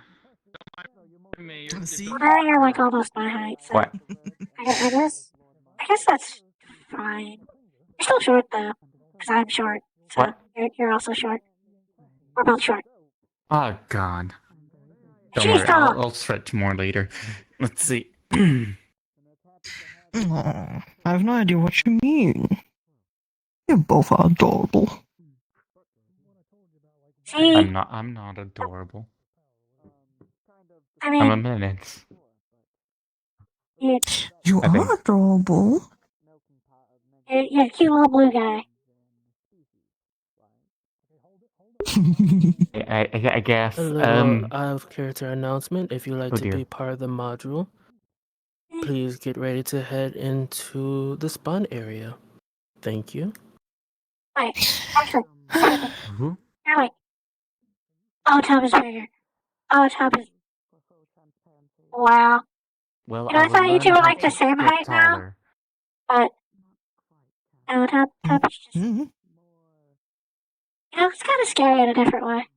Don't mind me. See? You're like almost my height, so What? I guess that's fine. You're still short though, because I'm short. So What? you're also short. We're both short. Oh God. Don't She's worry, tall. I'll stretch more later. Let's see. I have no idea what you mean. You both are adorable. See, I'm not adorable. I I'm a mean, menace. you're, You I think. are adorable. you're a cute little blue guy. I guess. A little out of character announcement. If you'd like Oh to dear. be part of the module, please get ready to head into the spawn area. Thank you. Wait, actually, you're like, oh, Tom is bigger. Oh, Tom is. Wow. Well, You know, I will thought you learn two were how like the to same get height now, taller. but no, Tom is just. Mm-hmm. You know, it's kind of scary in a different way.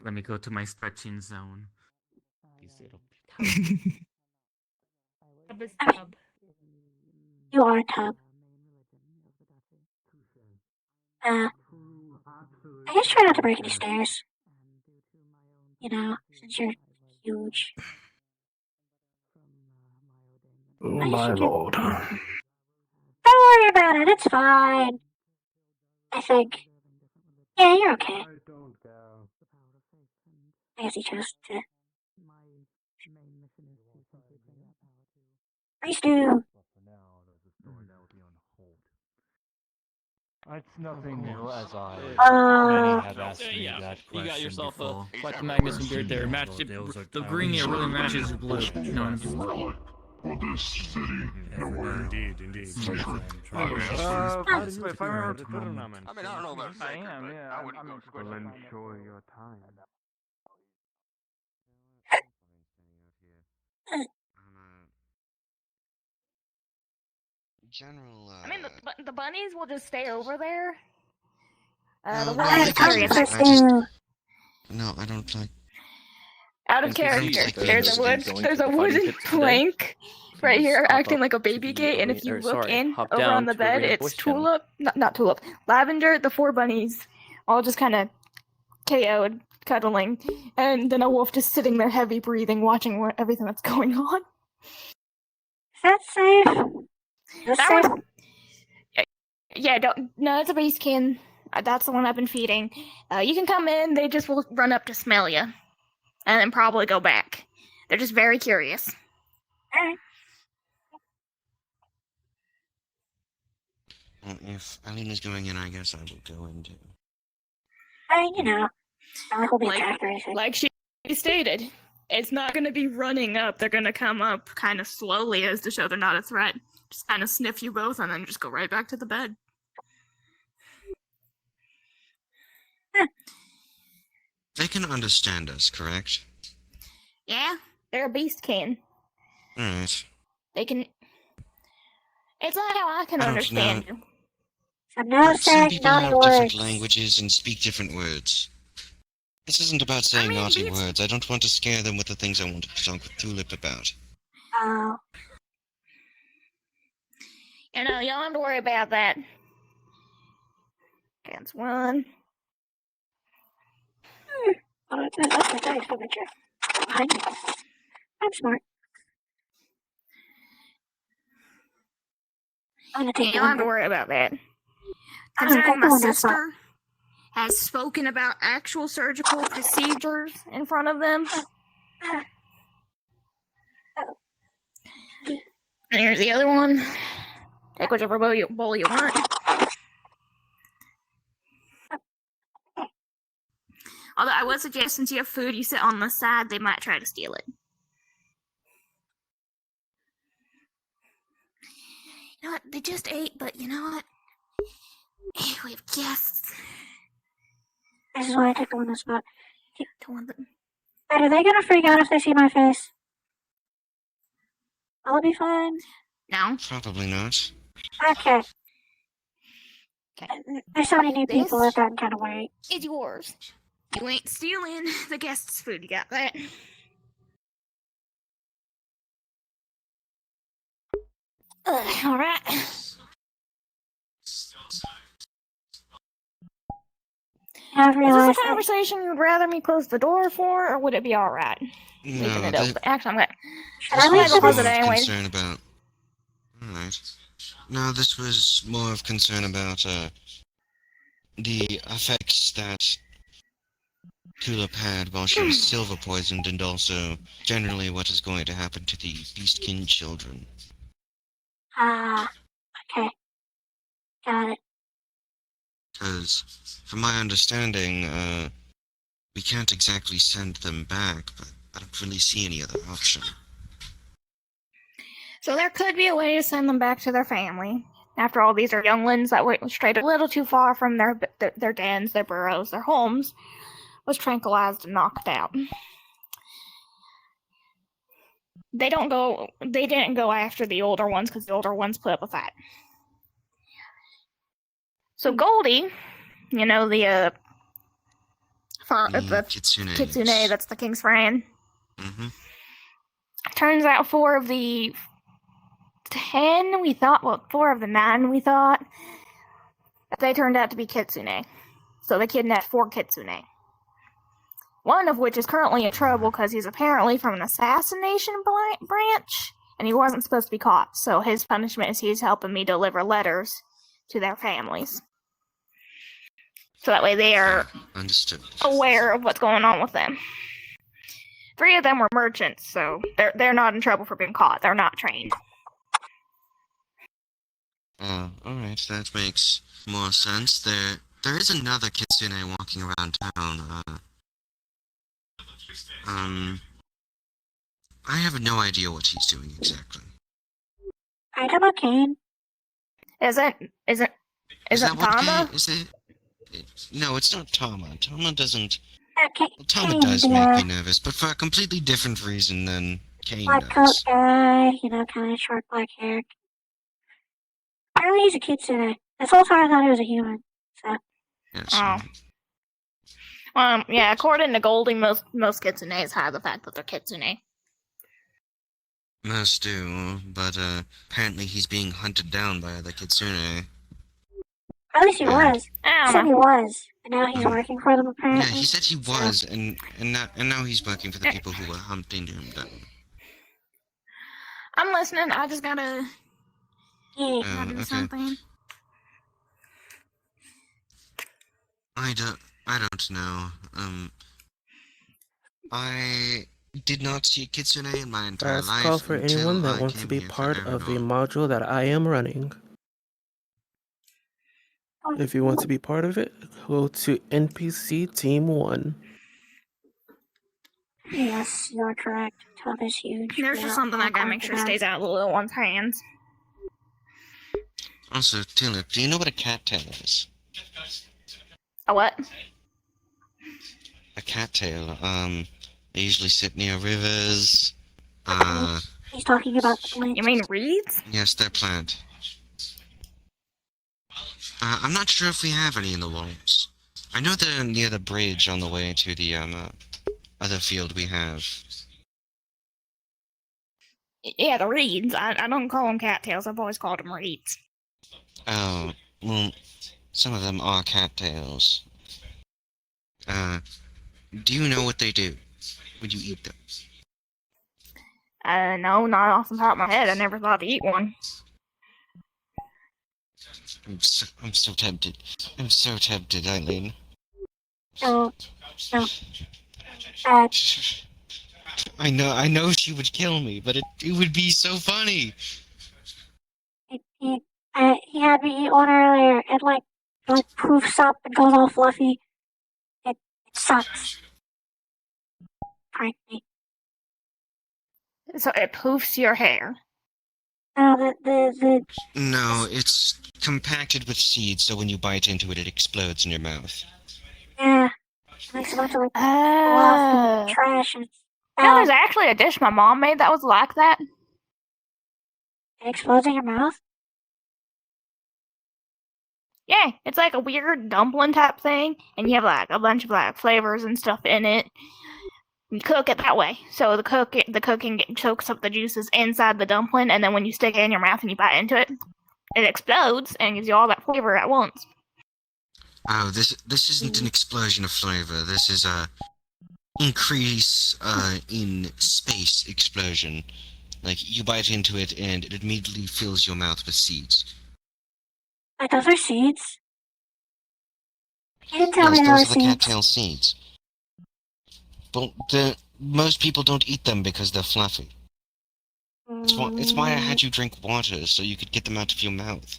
Let me go to my stretching zone. Tub is I mean, tub. you are a tub. I guess try not to break any stairs. You know, since you're huge. Oh I my should lord. Don't worry about it, it's fine. I think. Yeah, you're okay. I guess he chose to. Please do. It's nothing new as I Uh, have asked me Yeah, that you got question yourself before. quite the magnificent beard there. Match the green here really matches your blue. You know, For this city, Indeed. sacred. If I remember to tournament. I mean, I don't know about I sacred, am, but yeah. I wouldn't go Well, enjoy your time. general. I mean, the bunnies will just stay over there. No, The no, one I out of just- curiosity. No, I don't like. Out of NPCs character. like There's a those going there's to a the fighting wooden pits today. plank right Please here, hop acting up like a to baby the gate. And if arena- you or, look sorry, in hop over down on the to bed, arena it's voice channel. Tulip, not Tulip, Lavender, the four bunnies, all just kind of KO'd, cuddling, and then a wolf just sitting there, heavy breathing, watching everything that's going on. Is that safe? That was. Yeah, no, it's a beastkin. That's the one I've been feeding. You can come in, they just will run up to smell you. And then probably go back. They're just very curious. Well, if Alina's going in, I guess I will go in too. You know, I will be attacked or anything. Like she stated, it's not going to be running up. They're going to come up kind of slowly as to show they're not a threat. Just kind of sniff you both and then just go right back to the bed. They can understand us, correct? Yeah, they're a beastkin. Alright. They can. It's not how I can I don't understand know. you. So no Some saying people naughty have different words. languages and speak different words. This isn't about saying naughty words. I don't want to scare them with the things I wanted to talk with Tulip about. Oh. You know, you don't have to worry about that. That's one. Oh, that's a nice picture. I'm smart. I'm gonna take You the don't have to one. worry about that. I'm gonna Considering take the my one that's not. sister has spoken about actual surgical procedures in front of them. And here's the other one. Take whichever bowl you want. Although I would suggest, since you have food, you sit on the side, they might try to steal it. You know what? They just ate, but you know what? We have guests. This is why I took the one that's spot. The one that... Wait, are they gonna freak out if they see my face? Will it be fine? No. Probably not. Okay. There's so many new people that I'm kind of worried. It's yours. You ain't stealing the guests' food, you got that? Alright. Is this a conversation you'd rather me close the door for, or would it be alright? Leaving it open. Actually, I'm gonna close it anyway. Concern about. Alright. No, this was more of concern about the effects that Tulip had while she was silver poisoned, and also generally what is going to happen to the beastkin children. Okay. Got it. Because, from my understanding, we can't exactly send them back, but I don't really see any other option. So there could be a way to send them back to their family. After all, these are younglings that strayed a little too far from their dens, their burrows, their homes, was tranquilized and knocked out. They didn't go after the older ones because the older ones put up a fight. So Goldie, you know, the Kitsune, that's the king's friend. Mm-hmm. Turns out 4 of the 10 we thought, well, 4 of the 9 we thought, they turned out to be Kitsune. So they kidnapped 4 Kitsune. One of which is currently in trouble because he's apparently from an assassination branch, and he wasn't supposed to be caught. So his punishment is he's helping me deliver letters to their families. So that way they are aware of what's going on with them. 3 of them were merchants, so they're not in trouble for being caught. They're not trained. Alright, that makes more sense. There is another Kitsune walking around town. I have no idea what he's doing exactly. I don't know, Kane. Isn't Tama? No, it's not Tama. Tama doesn't... Okay, Tama Kane, does make me nervous, but for a completely different reason than Kane black does. coat guy, you know, kind of short black hair. Apparently he's a Kitsune. This whole time I thought he was a human, so... Yes. Oh. Yeah, according to Goldie, most Kitsunes hide the fact that they're Kitsune. Most do, but apparently he's being hunted down by other Kitsune. At least he was. He said he was, and now he's working for them, apparently. Yeah, he said he was, and now he's working for the people who were hunting him down. I'm listening. I just gotta do something. I don't know. I did not see a Kitsune in my entire Last life. call for anyone that wants to be part of the module that I am running. If you want to be part of it, go to NPC Team 1. Yes, you're correct. Tub is huge. There's just something I gotta make sure stays out of the little one's hands. Also, Tulip, do you know what a cattail is? A what? A cattail. They usually sit near rivers. He's talking about the plant. You mean reeds? Yes, they're plant. I'm not sure if we have any in the walls. I know they're near the bridge on the way to the other field we have. Yeah, the reeds. I don't call them cattails. I've always called them reeds. Oh, well, some of them are cattails. Do you know what they do? Would you eat them? No, not off the top of my head. I never thought to eat one. I'm so tempted. I'm so tempted, Eileen. No. I know she would kill me, but it would be so funny. He had me eat one earlier. It like poofs up and goes all fluffy. It sucks. Frankly. So it poofs your hair. The No, it's compacted with seeds, so when you bite into it, it explodes in your mouth. yeah, it makes a bunch of fluffy trash and No, there's actually a dish my mom made that was like that. It explodes in your mouth? Yeah, it's like a weird dumpling type thing, and you have like a bunch of like flavors and stuff in it. You cook it that way, so the cooking soaks up the juices inside the dumpling, and then when you stick it in your mouth and you bite into it, it explodes and gives you all that flavor at once. Oh, this isn't an explosion of flavor. This is a increase in space explosion. Like you bite into it and it immediately fills your mouth with seeds. Like those are seeds? You didn't tell me Yes, those were those are the seeds. cattail seeds. But most people don't eat them because they're fluffy. It's why I had you drink water, so you could get them out of your mouth.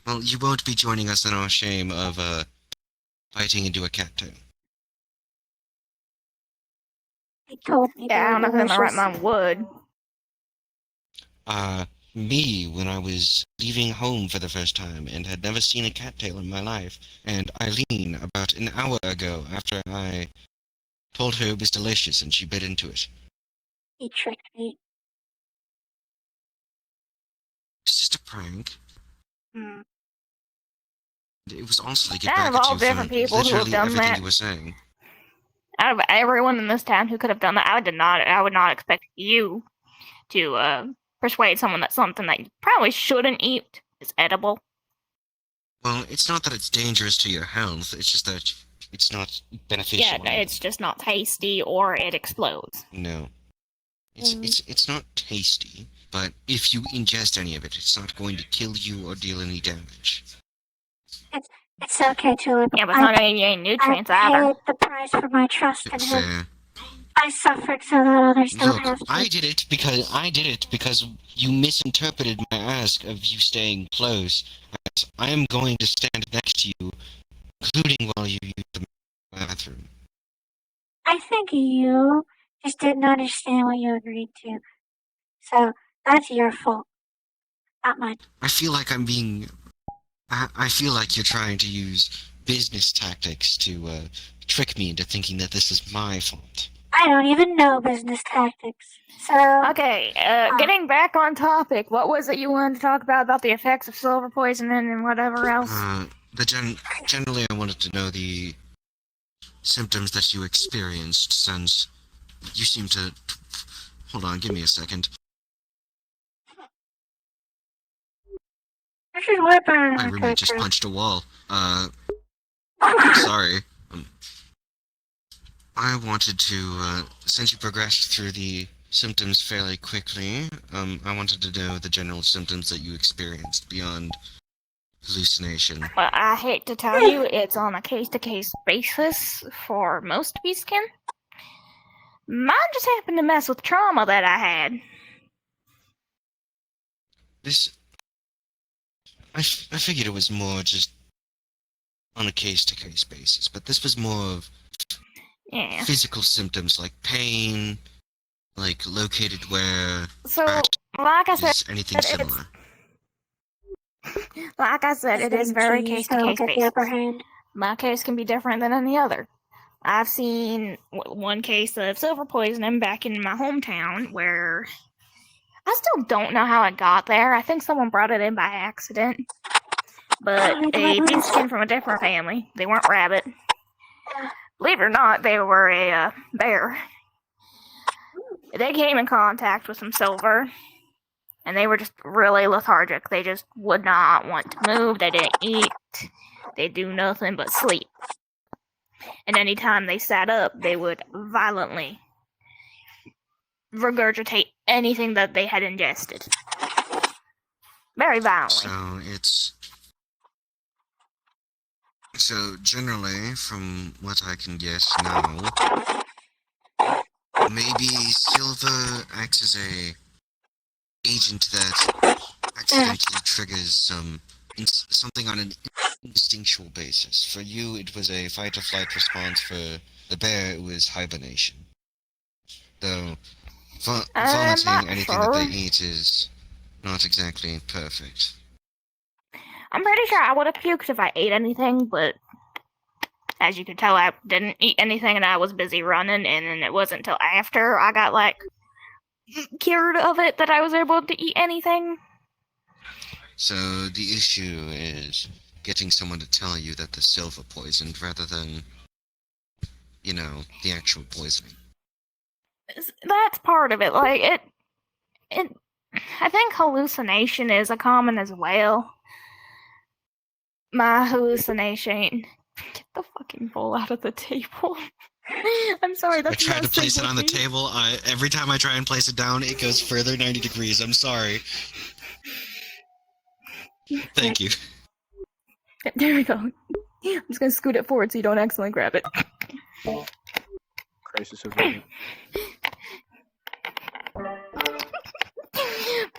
Well, you won't be joining us in our shame of, biting into a cattail. He told me Yeah, I don't know if in my right delicious. mind would. Me, when I was leaving home for the first time and had never seen a cattail in my life, and Eileen, about an hour ago, after I told her it was delicious and she bit into it. He tricked me. It's just a prank. Hmm. It was also to get Out back of at all you different for people who have literally done everything that, you were saying. out of everyone in this town who could have done that, I would not expect you to persuade someone that something that you probably shouldn't eat is edible. Well, it's not that it's dangerous to your health, it's just that it's not beneficial. Yeah, it's just not tasty or it explodes. No. It's not tasty, but if you ingest any of it, it's not going to kill you or deal any damage. It's okay, Tulip. Yeah, but it's not going to give you any nutrients I either. paid the price for my trust in him. Fair. I suffered so that others don't Look, have to. I did it because you misinterpreted my ask of you staying close. As I am going to stand next to you, including while you use the bathroom. I think you just didn't understand what you agreed to. So that's your fault, not mine. I feel like I'm being. I feel like you're trying to use business tactics to trick me into thinking that this is my fault. I don't even know business tactics. So Okay, getting back on topic, what was it you wanted to talk about the effects of silver poisoning and whatever else? Generally, I wanted to know the symptoms that you experienced, since you seem to. Hold on, give me a second. this is what My roommate just punched a wall. Sorry. I wanted to, since you progressed through the symptoms fairly quickly, I wanted to know the general symptoms that you experienced beyond hallucination. Well, I hate to tell you, it's on a case-to-case basis for most beastkin. Mine just happened to mess with trauma that I had. I figured it was more just on a case-to-case basis, but this was more of physical symptoms like pain, like located where. So, like I said, anything similar. Like I said, it is very case-to-case basis. My case can be different than any other. I've seen one case of silver poisoning back in my hometown where I still don't know how it got there. I think someone brought it in by accident. But a beastkin from a different family. They weren't rabbit. Believe it or not, they were a bear. They came in contact with some silver, and they were just really lethargic. They just would not want to move. They didn't eat. They do nothing but sleep. And anytime they sat up, they would violently regurgitate anything that they had ingested. Very violently. So it's So, generally, from what I can guess now, maybe Silver acts as a agent that accidentally triggers something on an instinctual basis. For you, it was a fight-or-flight response. For the bear, it was hibernation. Though, vomiting anything that they eat is not exactly perfect. I'm pretty sure I would have puked if I ate anything, but as you can tell, I didn't eat anything and I was busy running, and then it wasn't until after I got, like, cured of it that I was able to eat anything. So, the issue is getting someone to tell you that the silver poisoned rather than, you know, the actual poisoning. That's part of it. Like, I think hallucination is a common as well. My hallucination. Get the fucking bowl out of the table. I'm sorry, I that's tried not to place it on the sympathy. table. Every time I try and place it down, it goes further 90 degrees. I'm sorry. Thank you. There we go. I'm just gonna scoot it forward so you don't accidentally grab it. Crisis averted.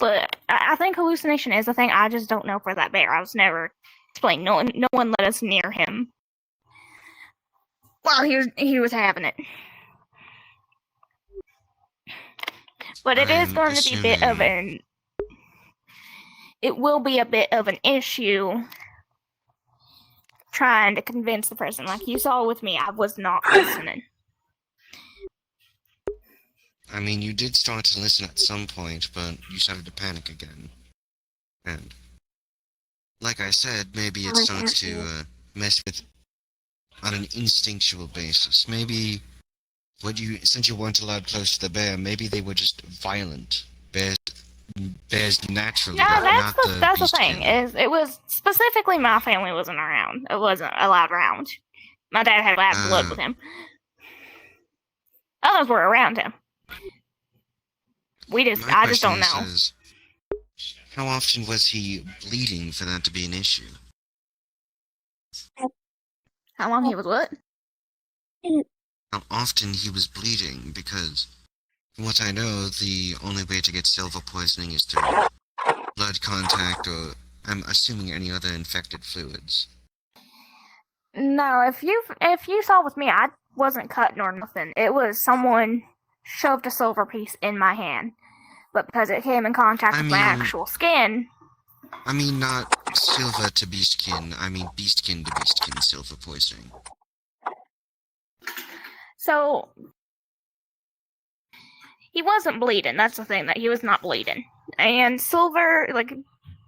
But I think hallucination is a thing. I just don't know for that bear. I was never explained. No one let us near him. Well, he was having it. But it is going to be a bit of an. It will be a bit of an issue trying to convince the person. Like you saw with me, I was not listening. I mean, you did start to listen at some point, but you started to panic again. And, like I said, maybe it starts to mess with on an instinctual basis. Maybe since you weren't allowed close to the bear, maybe they were just violent. Bears naturally, No, not that's the thing. Is it was specifically my family wasn't around. It wasn't allowed around. My dad had bad blood with him. Others were around him. I just don't know. How often was he bleeding for that to be an issue? How long he was what? How often he was bleeding, because from what I know, the only way to get silver poisoning is through blood contact or, I'm assuming, any other infected fluids. No, if you saw with me, I wasn't cutting or nothing. It was someone shoved a silver piece in my hand. But because it came in contact with my actual skin. I mean, not silver to beastkin, I mean beastkin to beastkin silver poisoning. So, he wasn't bleeding. That's the thing, that he was not bleeding. And silver, like,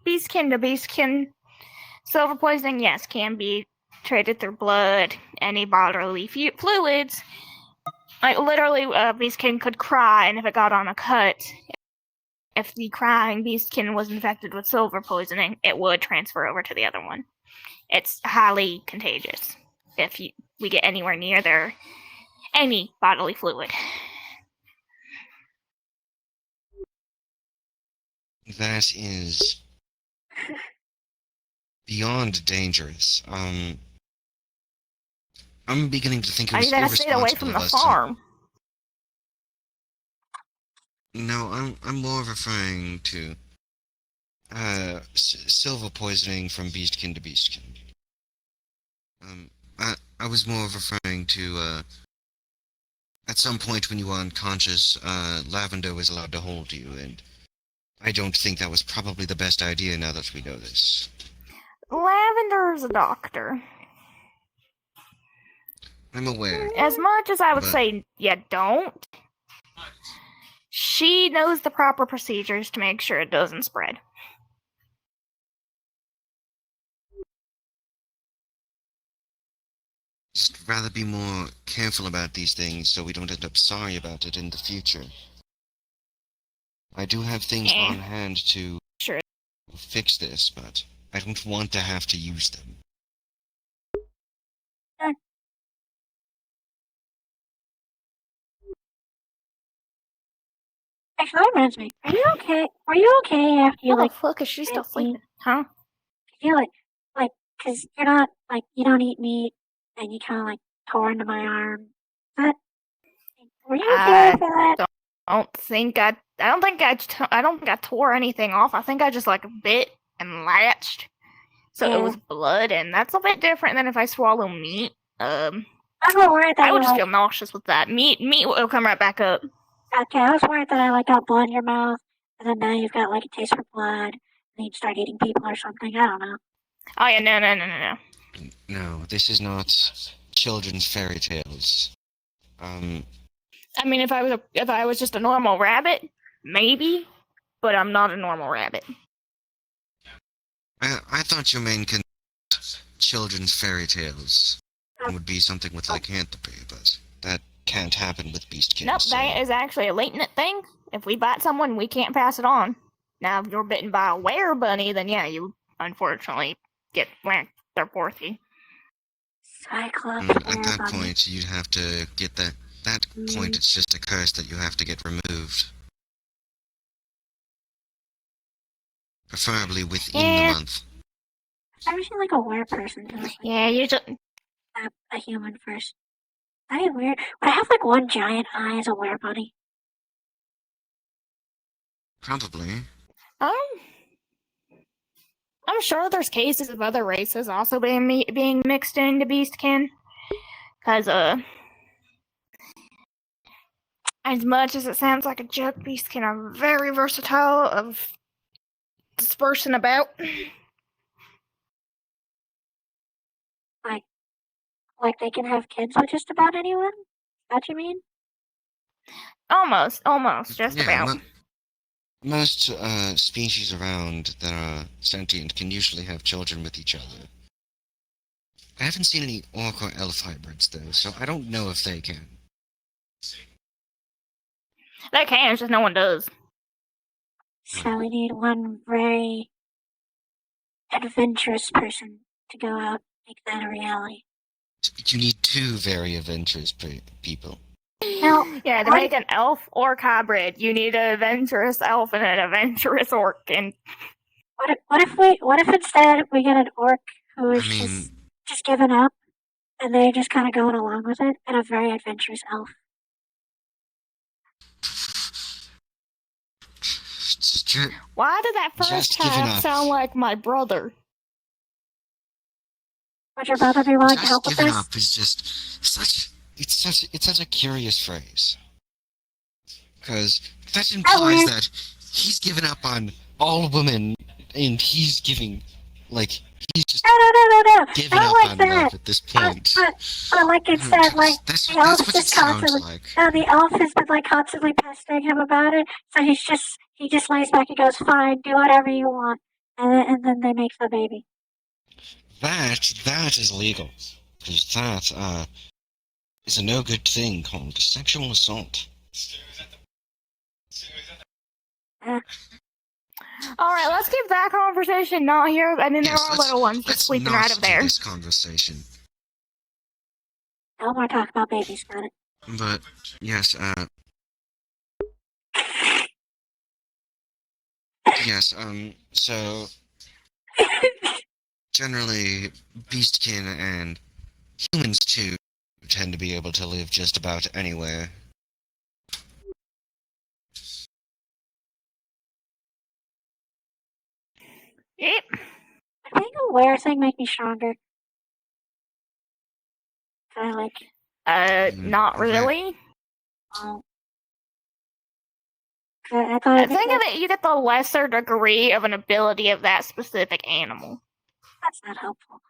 beastkin to beastkin, silver poisoning, yes, can be traded through blood, any bodily fluids. Like, literally, beastkin could cry, and if it got on a cut, if the crying beastkin was infected with silver poisoning, it would transfer over to the other one. It's highly contagious if we get anywhere near any bodily fluid. That is beyond dangerous. I'm beginning to think it was I gotta stay away from the farm. No, I'm more referring to silver poisoning from beastkin to beastkin. I was more referring to at some point when you were unconscious, Lavender was allowed to hold you, and I don't think that was probably the best idea now that we know this. Lavender is a doctor. I'm aware. As much as I would say, yeah, don't. She knows the proper procedures to make sure it doesn't spread. Just rather be more careful about these things so we don't end up sorry about it in the future. I do have things on hand to fix this, but I don't want to have to use them. Actually, that reminds me. Are you okay? Are you okay after you What the fuck is she still sleeping? Huh? Did you like Because you're not, like, you don't eat meat, and you kind of, like, tore into my arm. But, were you okay for that? I don't think I tore anything off. I think I just like bit and latched, so it Yeah. was blood, and that's a bit different than if I swallow meat. I'm not worried that I would you, just like, feel nauseous with that. Meat will come right back up. okay, I was worried that I, like, got blood in your mouth, and then now you've got, like, a taste for blood, and you'd start eating people or something. I don't know. Oh yeah, no. No, this is not children's fairy tales. I mean, if I was just a normal rabbit, maybe, but I'm not a normal rabbit. I thought your main children's fairy tales would be something with lycanthropy, but that can't happen with beastkin. Nope, so... that is actually a latent thing. If we bite someone, we can't pass it on. Now, if you're bitten by a were-bunny, then yeah, you unfortunately get lycanthropy. Cyclops. At that point, you'd have to get that point. It's just a curse that you have to get removed, preferably within the month. I've never seen, like, a were person do it. Yeah, you just A human first. That'd be weird. Would I have, like, one giant eye as a were-bunny? Probably. I'm sure there's cases of other races also being mixed into beastkin, because as much as it sounds like a joke, beastkin are very versatile of dispersing about. Like they can have kids with just about anyone? That you mean? Almost, just about. Most species around that are sentient can usually have children with each other. I haven't seen any orc or elf hybrids, though, so I don't know if they can. They can, it's just no one does. So we need one very adventurous person to go out and make that a reality. You need two very adventurous people. Now, yeah, to make an elf orc hybrid, you need an adventurous elf and an adventurous orc. And what if instead we get an orc who is just given up, and they're just kind of going along with it, and a very adventurous elf? Why did that first half sound like my brother? Would your brother be willing to help with this? Giving up is just such a curious phrase. Because that implies that he's given up on all women, and he's giving, like, he's just giving up on love at this point. But like it said, like, the elf just constantly, the elf has been, like, constantly pestering him about it, so he just lays back and goes, fine, do whatever you want, and then they make the baby. That is illegal. Because that, is a no-good thing called sexual assault. Alright, let's keep that conversation not here. I mean, there are little ones just sleeping right over there. This conversation. I don't want to talk about babies, got it? But, yes, yes, so... Generally, beastkin and humans, too, tend to be able to live just about anywhere. Yep. I think a were thing make me stronger. Kind of like... not really. Oh. Think of it, you get the lesser degree of an ability of that specific animal. That's not helpful.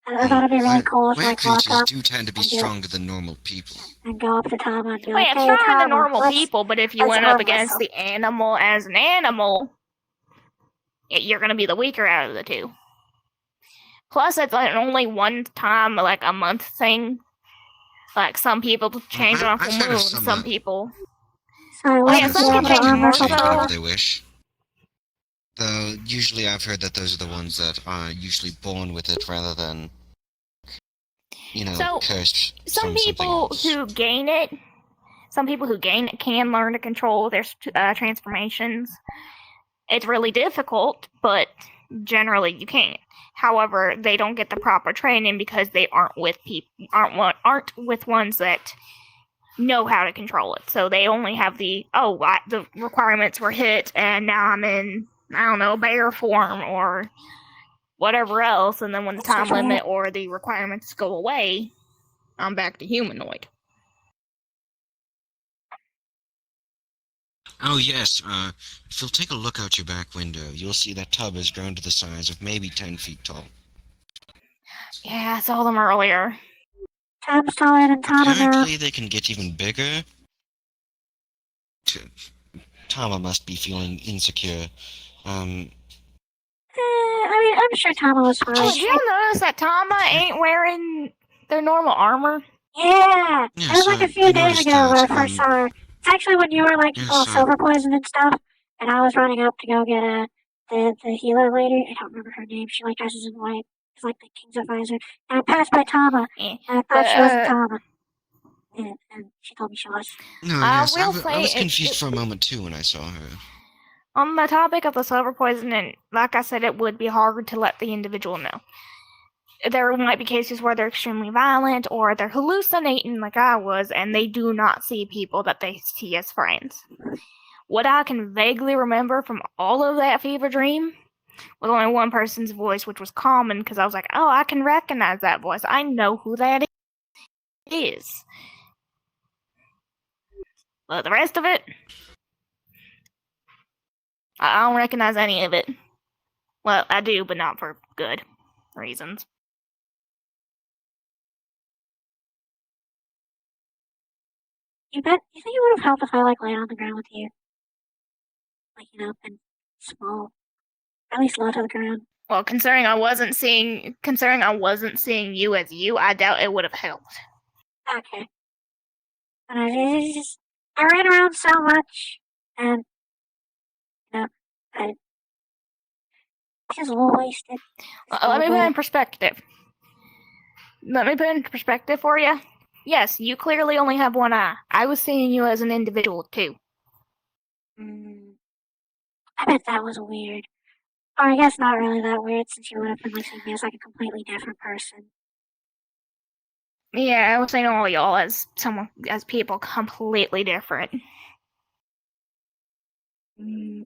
I thought it'd be really cool if, like, walk up do tend to be stronger than normal people. And go up to Tama and be Well, like, yeah, hey, stronger than Tama, normal people, but if you went up against the animal as an animal, you're gonna be the weaker out of the two. Plus, it's like only one time, like, a month thing. Like, some people change on full moon, some people... Sorry, some people change more so. Whenever they wish. Though, usually I've heard that those are the ones that are usually born with it rather than, you know, cursed some people who gain it can learn to control their transformations. It's really difficult, but generally you can't. However, they don't get the proper training because they aren't with with ones that know how to control it. So they only have the requirements were hit, and now I'm in, I don't know, bear form or whatever else, and then when the time limit or the requirements go away, I'm back to humanoid. Oh yes, if you'll take a look out your back window, you'll see that tub has grown to the size of maybe 10 feet tall. Yeah, I saw them earlier. Tub's taller than Tama now. Apparently they can get even bigger. Tama must be feeling insecure. I mean, I'm sure Tama was fine. Oh, did you notice that Tama ain't wearing their normal armor? Yeah, Yes, it was like a few days ago when I first saw her. It's actually when you were like all silver poison and stuff, and I was running up to go get the healer lady. I don't remember her name. She like dresses in white. It's like the King's Advisor. And I passed by Tama, and I thought she wasn't Tama. And she told me she was. No, yes, I was confused for a moment too when I saw her. On the topic of the silver poisoning, like I said, it would be hard to let the individual know. There might be cases where they're extremely violent or they're hallucinating like I was, and they do not see people that they see as friends. What I can vaguely remember from all of that fever dream was only one person's voice, which was common, because I was like, oh, I can recognize that voice. I know who that is. But the rest of it, I don't recognize any of it. Well, I do, but not for good reasons. You think it would have helped if I like laid on the ground with you? Like, and small. At least low to the ground. Well, considering I wasn't seeing you as you, I doubt it would have helped. Okay. But I ran around so much, and I was a little wasted. Let me put it in perspective. For you. Yes, you clearly only have one eye. I was seeing you as an individual too. I bet that was weird. Or I guess not really that weird, since you would have been like seeing me as like a completely different person. Yeah, I was seeing all y'all as people completely different. I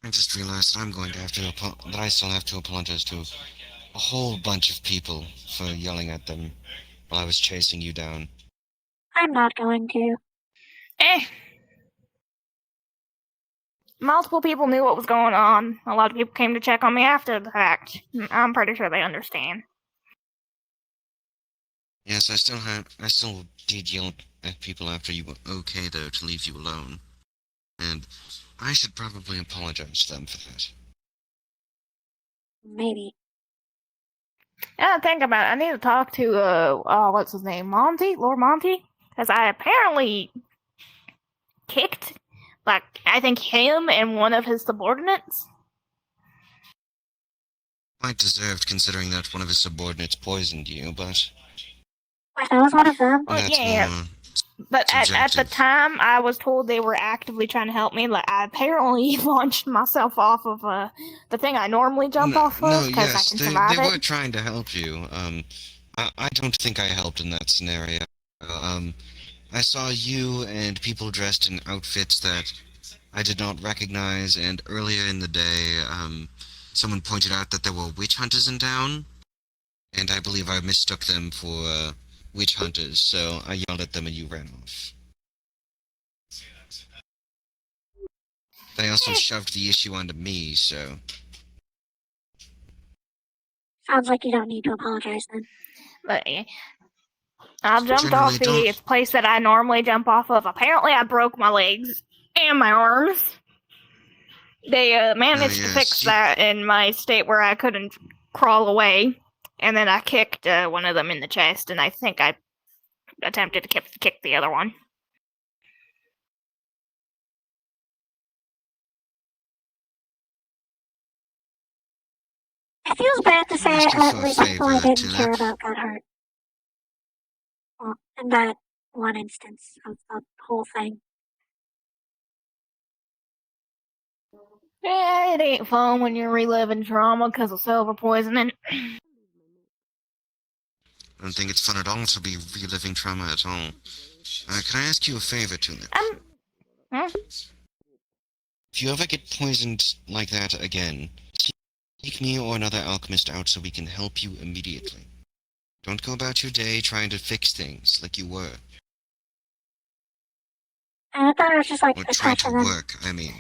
just realized that I'm going to have to that I still have to apologize to a whole bunch of people for yelling at them while I was chasing you down. I'm not going to. Multiple people knew what was going on. A lot of people came to check on me after the fact. I'm pretty sure they understand. Yes, I still did yell at people after you were okay, though, to leave you alone. And I should probably apologize to them for that. Maybe. Yeah, think about it. I need to talk to, what's his name? Lord Monty? Because I apparently kicked, I think him and one of his subordinates. Quite deserved, considering that one of his subordinates poisoned you, but... Wait, that was one of them? Well, yeah. But at the time, I was told they were actively trying to help me. I apparently launched myself off of the thing I normally jump off of because I can survive they were trying to help you. I don't think I helped in that scenario. I saw you and people dressed in outfits that I did not recognize, and earlier in the day, someone pointed out that there were witch hunters in town, and I believe I mistook them for witch hunters, so I yelled at them and you ran off. They also shoved the issue onto me, so... Sounds like you don't need to apologize then. But I jumped off the place that I normally jump off of. Apparently, I broke my legs and my arms. They managed to fix that in my state where I couldn't crawl away. And then I kicked one of them in the chest, and I think I attempted to kick the other one. It feels bad to say at least people I didn't care about got hurt. Well, in that one instance of the whole thing. Yeah, it ain't fun when you're reliving trauma because of silver poisoning. I don't think it's fun at all to be reliving trauma at all. Can I ask you a favor, Tulip? Huh? If you ever get poisoned like that again, take me or another alchemist out so we can help you immediately. Don't go about your day trying to fix things like you were. And I thought it was just like Or a try cut to and then work, I mean.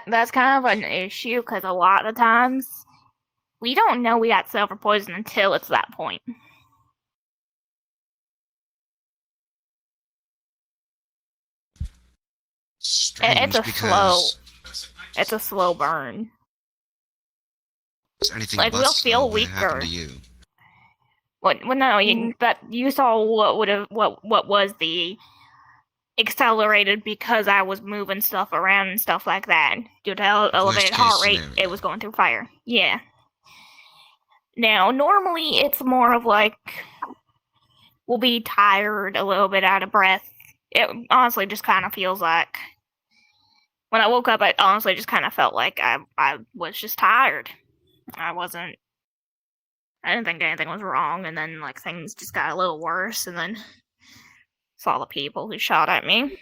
That's kind of an issue because a lot of times we don't know we got silver poison until it's that point. Strange, It's a slow burn. Anything Like, but we'll slow feel would happen weaker. to you. Well, no, you saw what was the accelerated because I was moving stuff around and stuff like that. Due to elevated heart rate, it was going through fire. Yeah. Now, normally it's more of like we'll be tired, a little bit out of breath. It honestly just kind of feels like when I woke up, I honestly just kind of felt like I was just tired. I didn't think anything was wrong, and then like things just got a little worse, and then saw the people who shot at me.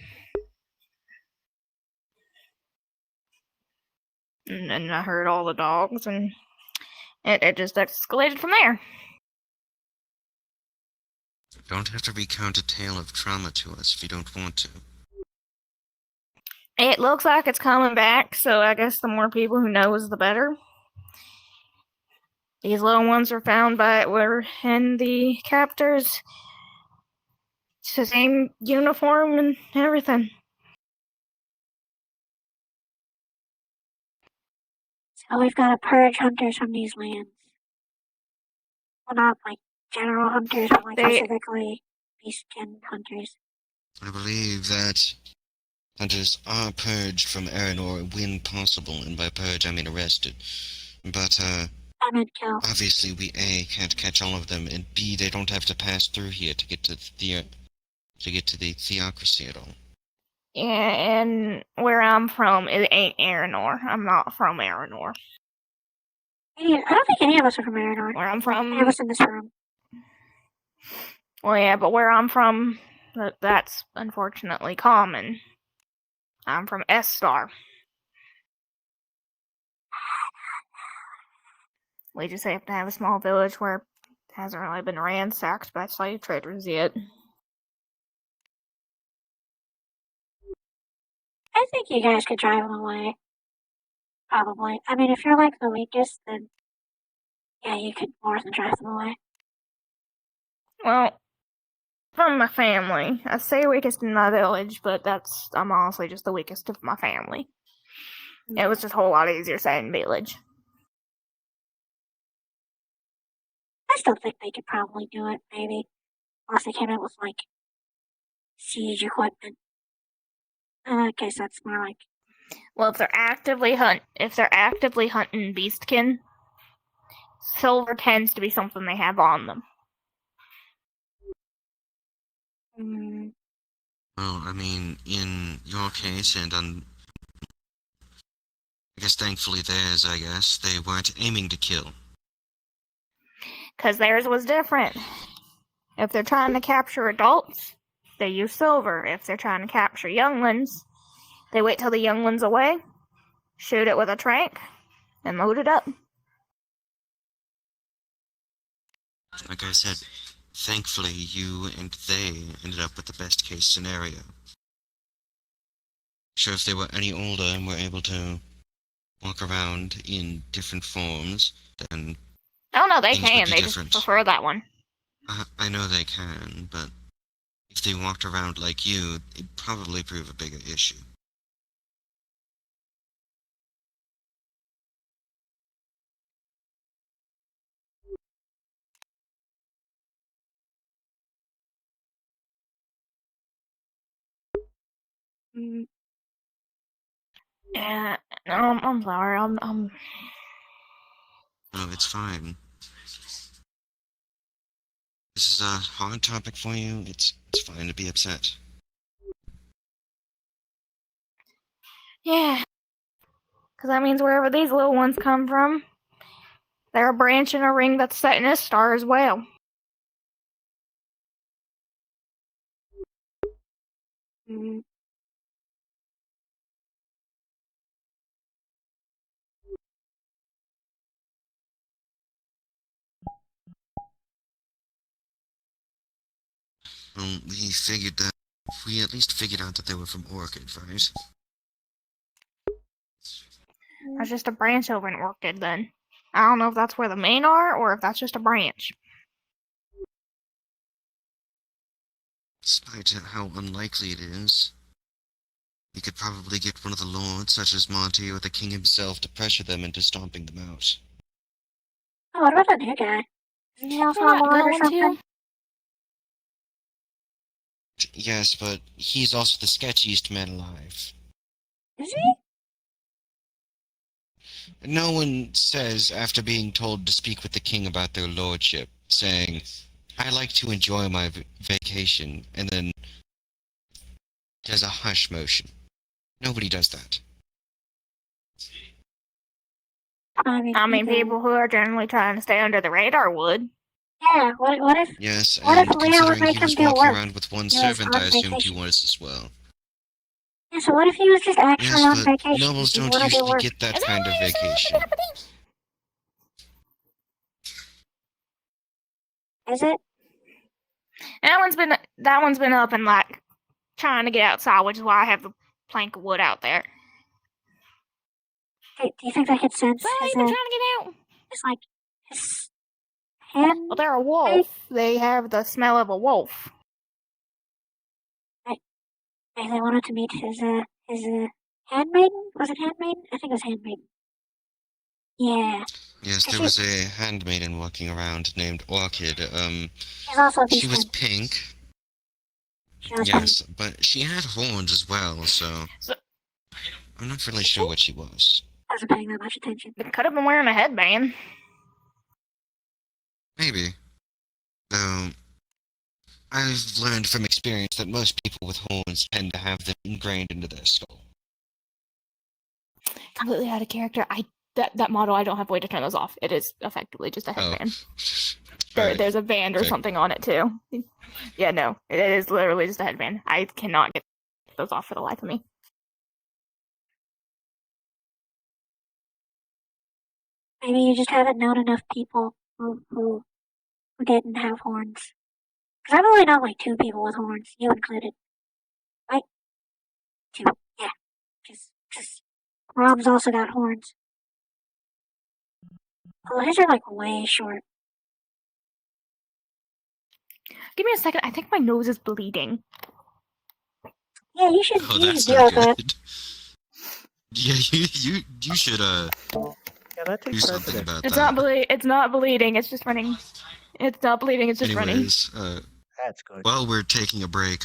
And I heard all the dogs, and it just escalated from there. Don't have to recount a tale of trauma to us if you don't want to. It looks like it's coming back, so I guess the more people who knows, the better. These little ones were in the captors. It's the same uniform and everything. so we've got to purge hunters from these lands. Well, not like general hunters, but like specifically beastkin hunters. I believe that hunters are purged from Eronor when possible, and by purge I mean arrested. But, I meant kill. obviously we A, can't catch all of them, and B, they don't have to pass through here to get to the theocracy at all. Yeah, and where I'm from, it ain't Eronor. I'm not from Eronor. Yeah, I don't think any of us are from Eronor. Where I'm from, any of us in this room. Well, yeah, but where I'm from, that's unfortunately common. I'm from S-Star. We just have to have a small village where it hasn't really been ransacked by slave traders yet. I think you guys could drive them away. Probably. I mean, if you're like the weakest, then yeah, you could more than drive them away. Well, from my family. I say weakest in my village, but I'm honestly just the weakest of my family. It was just a whole lot easier saying village. I still think they could probably do it, maybe. Unless they came out with like siege equipment. I guess that's more like. Well, if they're actively hunting beastkin, silver tends to be something they have on them. Well, I mean, in your case, and I guess thankfully theirs, they weren't aiming to kill. Because theirs was different. If they're trying to capture adults, they use silver. If they're trying to capture younglings, they wait till the youngling's away, shoot it with a trank, and load it up. Like I said, thankfully you and they ended up with the best case scenario. Sure, if they were any older and were able to walk around in different forms, then Oh no, they things would can. be They different. just prefer that one. I know they can, but if they walked around like you, it'd probably prove a bigger issue. Yeah, no, I'm sorry. No, it's fine. This is a hard topic for you. It's fine to be upset. Yeah. Because that means wherever these little ones come from, they're a branch in a ring that's set in a star as well. Mm. We at least figured out that they were from Orchid, right? That's just a branch over an orchid then. I don't know if that's where the main are or if that's just a branch. Despite how unlikely it is, we could probably get one of the lords, such as Monty or the king himself, to pressure them into stomping them out. Oh, what about that new guy? Isn't he also a Not lord or going something? Yes, but he's also the sketchiest man alive. Is he? No one says, after being told to speak with the king about their lordship, saying, I like to enjoy my vacation, and then does a hush motion. Nobody does that. I mean, people who are generally trying to stay under the radar would. Yeah, what if... Yes, what and if Leo would considering make he him was do walking work? around with one He was servant, on I assumed he vacation. was as well. Yeah, so what if he was just actually Yes, on but vacation? nobles He don't wanna do usually work. get that kind of vacation. Is it? That one's been up and like trying to get outside, which is why I have the plank of wood out there. Do you think I could sense Well, his, he's been trying to get out. his, like, his hand? Well, they're a wolf. They have the smell of a wolf. Maybe they wanted to meet his handmaiden? Was it handmaiden? I think it was handmaiden. Yeah. Yes, there was a handmaiden walking around named Orchid. She's also a She beast was man. pink. She was Yes, but she had horns as well, so I'm not really sure what she was. I wasn't paying that much attention. They could have been wearing a headband. Maybe. Though, I've learned from experience that most people with horns tend to have them ingrained into their skull. Completely out of character. That model, I don't have a way to turn those off. It is effectively just a headband. There's a band or Fair. something on it too. Yeah, no, it is literally just a headband. I cannot get those off for the life of me. Maybe you just haven't known enough people who didn't have horns. Because I've only known like 2 people with horns, you included. Right? 2, yeah. Because Rob's also got horns. Although his are like way short. Give me a second. I think my nose is bleeding. Yeah, you should, Oh, you that's should deal not with that. good. Yeah, you should Yeah, that do takes something precedence. about It's that. It's not bleeding. It's just running. It's not bleeding. It's just running. Anyways, That's good. while we're taking a break,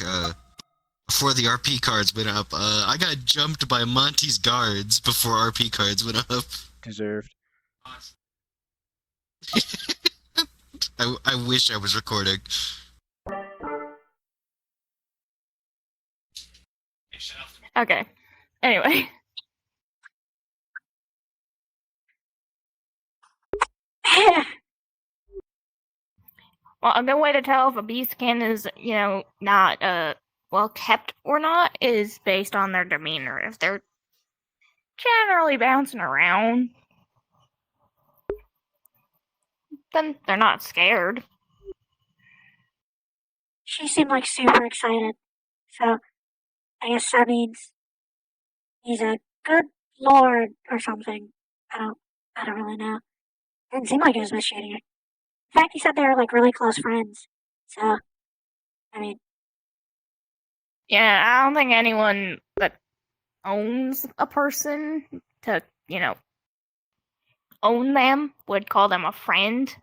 before the RP cards went up, I got jumped by Monty's guards before RP cards went up. Deserved. I wish I was recording. Okay. Anyway. Well, a good way to tell if a beastkin is, not well kept or not is based on their demeanor. If they're generally bouncing around, then they're not scared. She seemed like super excited. So, I guess that means he's a good lord or something. I don't really know. Didn't seem like he was mistreating her. In fact, he said they were like really close friends. So, I mean, Yeah, I don't think anyone that owns a person to, own them would call them a friend.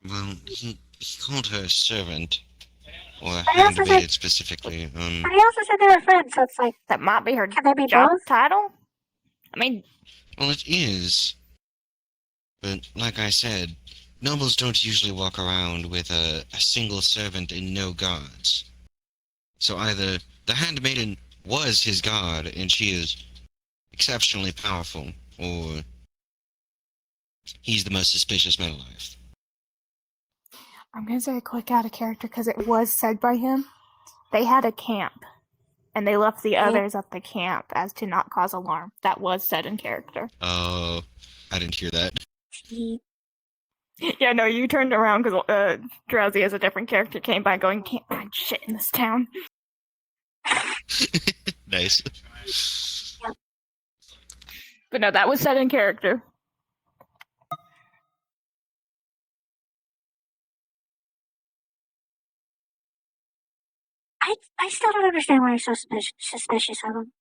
Well, he called her a servant. Or a But he also handmaid said- specifically. but he also said they were friends, so it's like, That might be her can they be job both? title. I mean, Well, it is. But, like I said, nobles don't usually walk around with a single servant and no guards. So either the handmaiden was his guard, and she is exceptionally powerful, or he's the most suspicious man alive. I'm gonna say a quick out of character because it was said by him. They had a camp, and they left the others at the camp as to not cause alarm. That was said in character. Oh, I didn't hear that. Yeah, no, you turned around because Drowsy as a different character came by going, can't find shit in this town. Nice. But no, that was said in character. I still don't understand why you're so suspicious of him.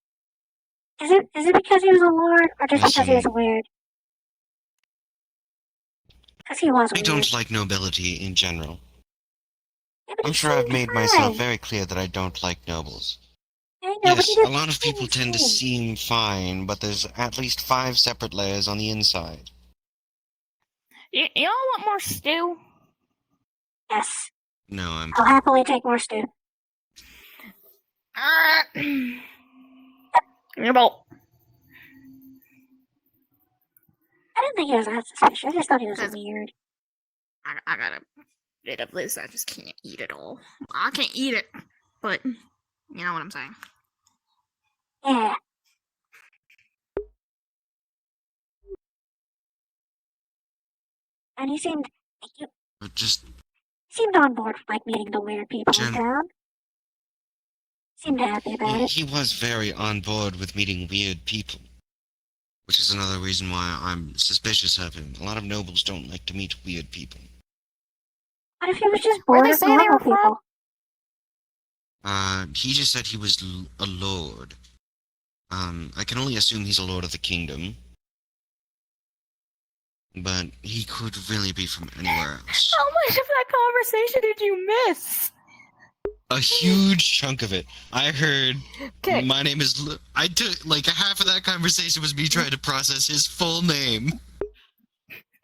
Is it because he was a lord, or just because he was weird? Because he was I weird. don't like nobility in general. Yeah, but I'm he sure I've seemed made fine. myself very clear that I don't like nobles. I know, but Yes, he a didn't lot of people tend to seem fine, but there's at least 5 separate layers on the inside. Y'all want more stew? Yes. No, I'm... I'll happily take more stew. Give me a bowl. I didn't think he was that suspicious. I just thought he was weird. I got a bit of this. I just can't eat it all. I can't eat it, but you know what I'm saying. Yeah. And he seemed seemed on board with like meeting the weird people in town. Seemed happy about it. He was very on board with meeting weird people. Which is another reason why I'm suspicious of him. A lot of nobles don't like to meet weird people. What if he was just bored of normal people? He just said he was a lord. I can only assume he's a lord of the kingdom. But he could really be from anywhere else. How much of that conversation did you miss? A huge chunk of it. I heard, Okay. My name is... I took, like, half of that conversation was me trying to process his full name.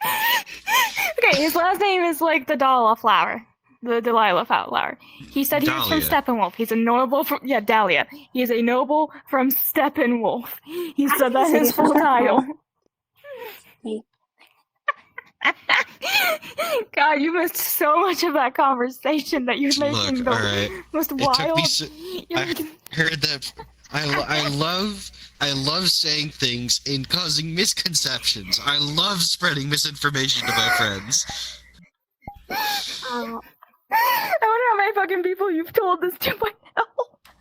Okay, his last name is like the Dahlia flower. The Delilah flower. He said he was from Dahlia. Steppenwolf. He's a noble from... Yeah, Dahlia. He is a noble from Steppenwolf. He said that his full title. God, you missed so much of that conversation that you're making Look, the alright. most It took wild... me I heard that... I love saying things and causing misconceptions. I love spreading misinformation to my friends. I wonder how many fucking people you've told this to by now.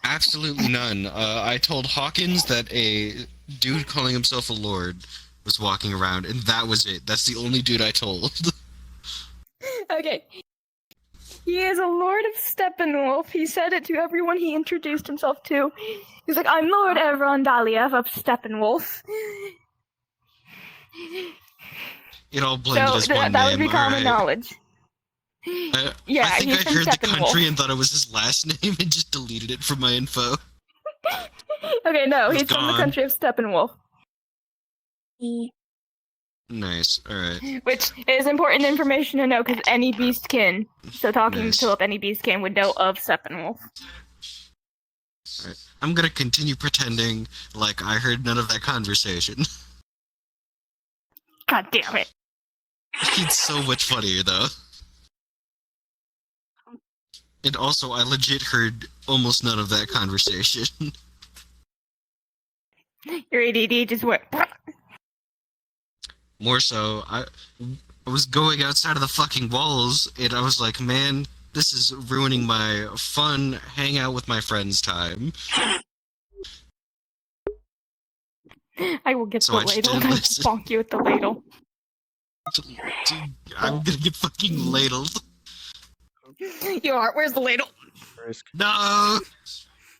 Absolutely none. I told Hawkins that a dude calling himself a lord was walking around, and that was it. That's the only dude I told. Okay. He is a Lord of Steppenwolf. He said it to everyone he introduced himself to. He's like, I'm Lord Evron Daliev of Steppenwolf. It all blended as one that name. would be common knowledge. Yeah, I think he's I from heard the Steppenwolf. country and thought it was his last name and just deleted it from my info. Okay, no, It's he's from the gone. country of Steppenwolf. Nice, alright. Which is important information to know because any beastkin, so talking Nice. to Philip, any beastkin would know of Steppenwolf. Alright. I'm gonna continue pretending like I heard none of that conversation. God damn it. It's so much funnier, though. And also, I legit heard almost none of that conversation. Your ADD just went... More so, I was going outside of the fucking walls, and I was like, man, this is ruining my fun, hang out with my friends time. I will get So the I just ladle didn't and listen. bonk you with the ladle. I'm gonna get fucking ladled. You are. Where's the ladle? Risk. No!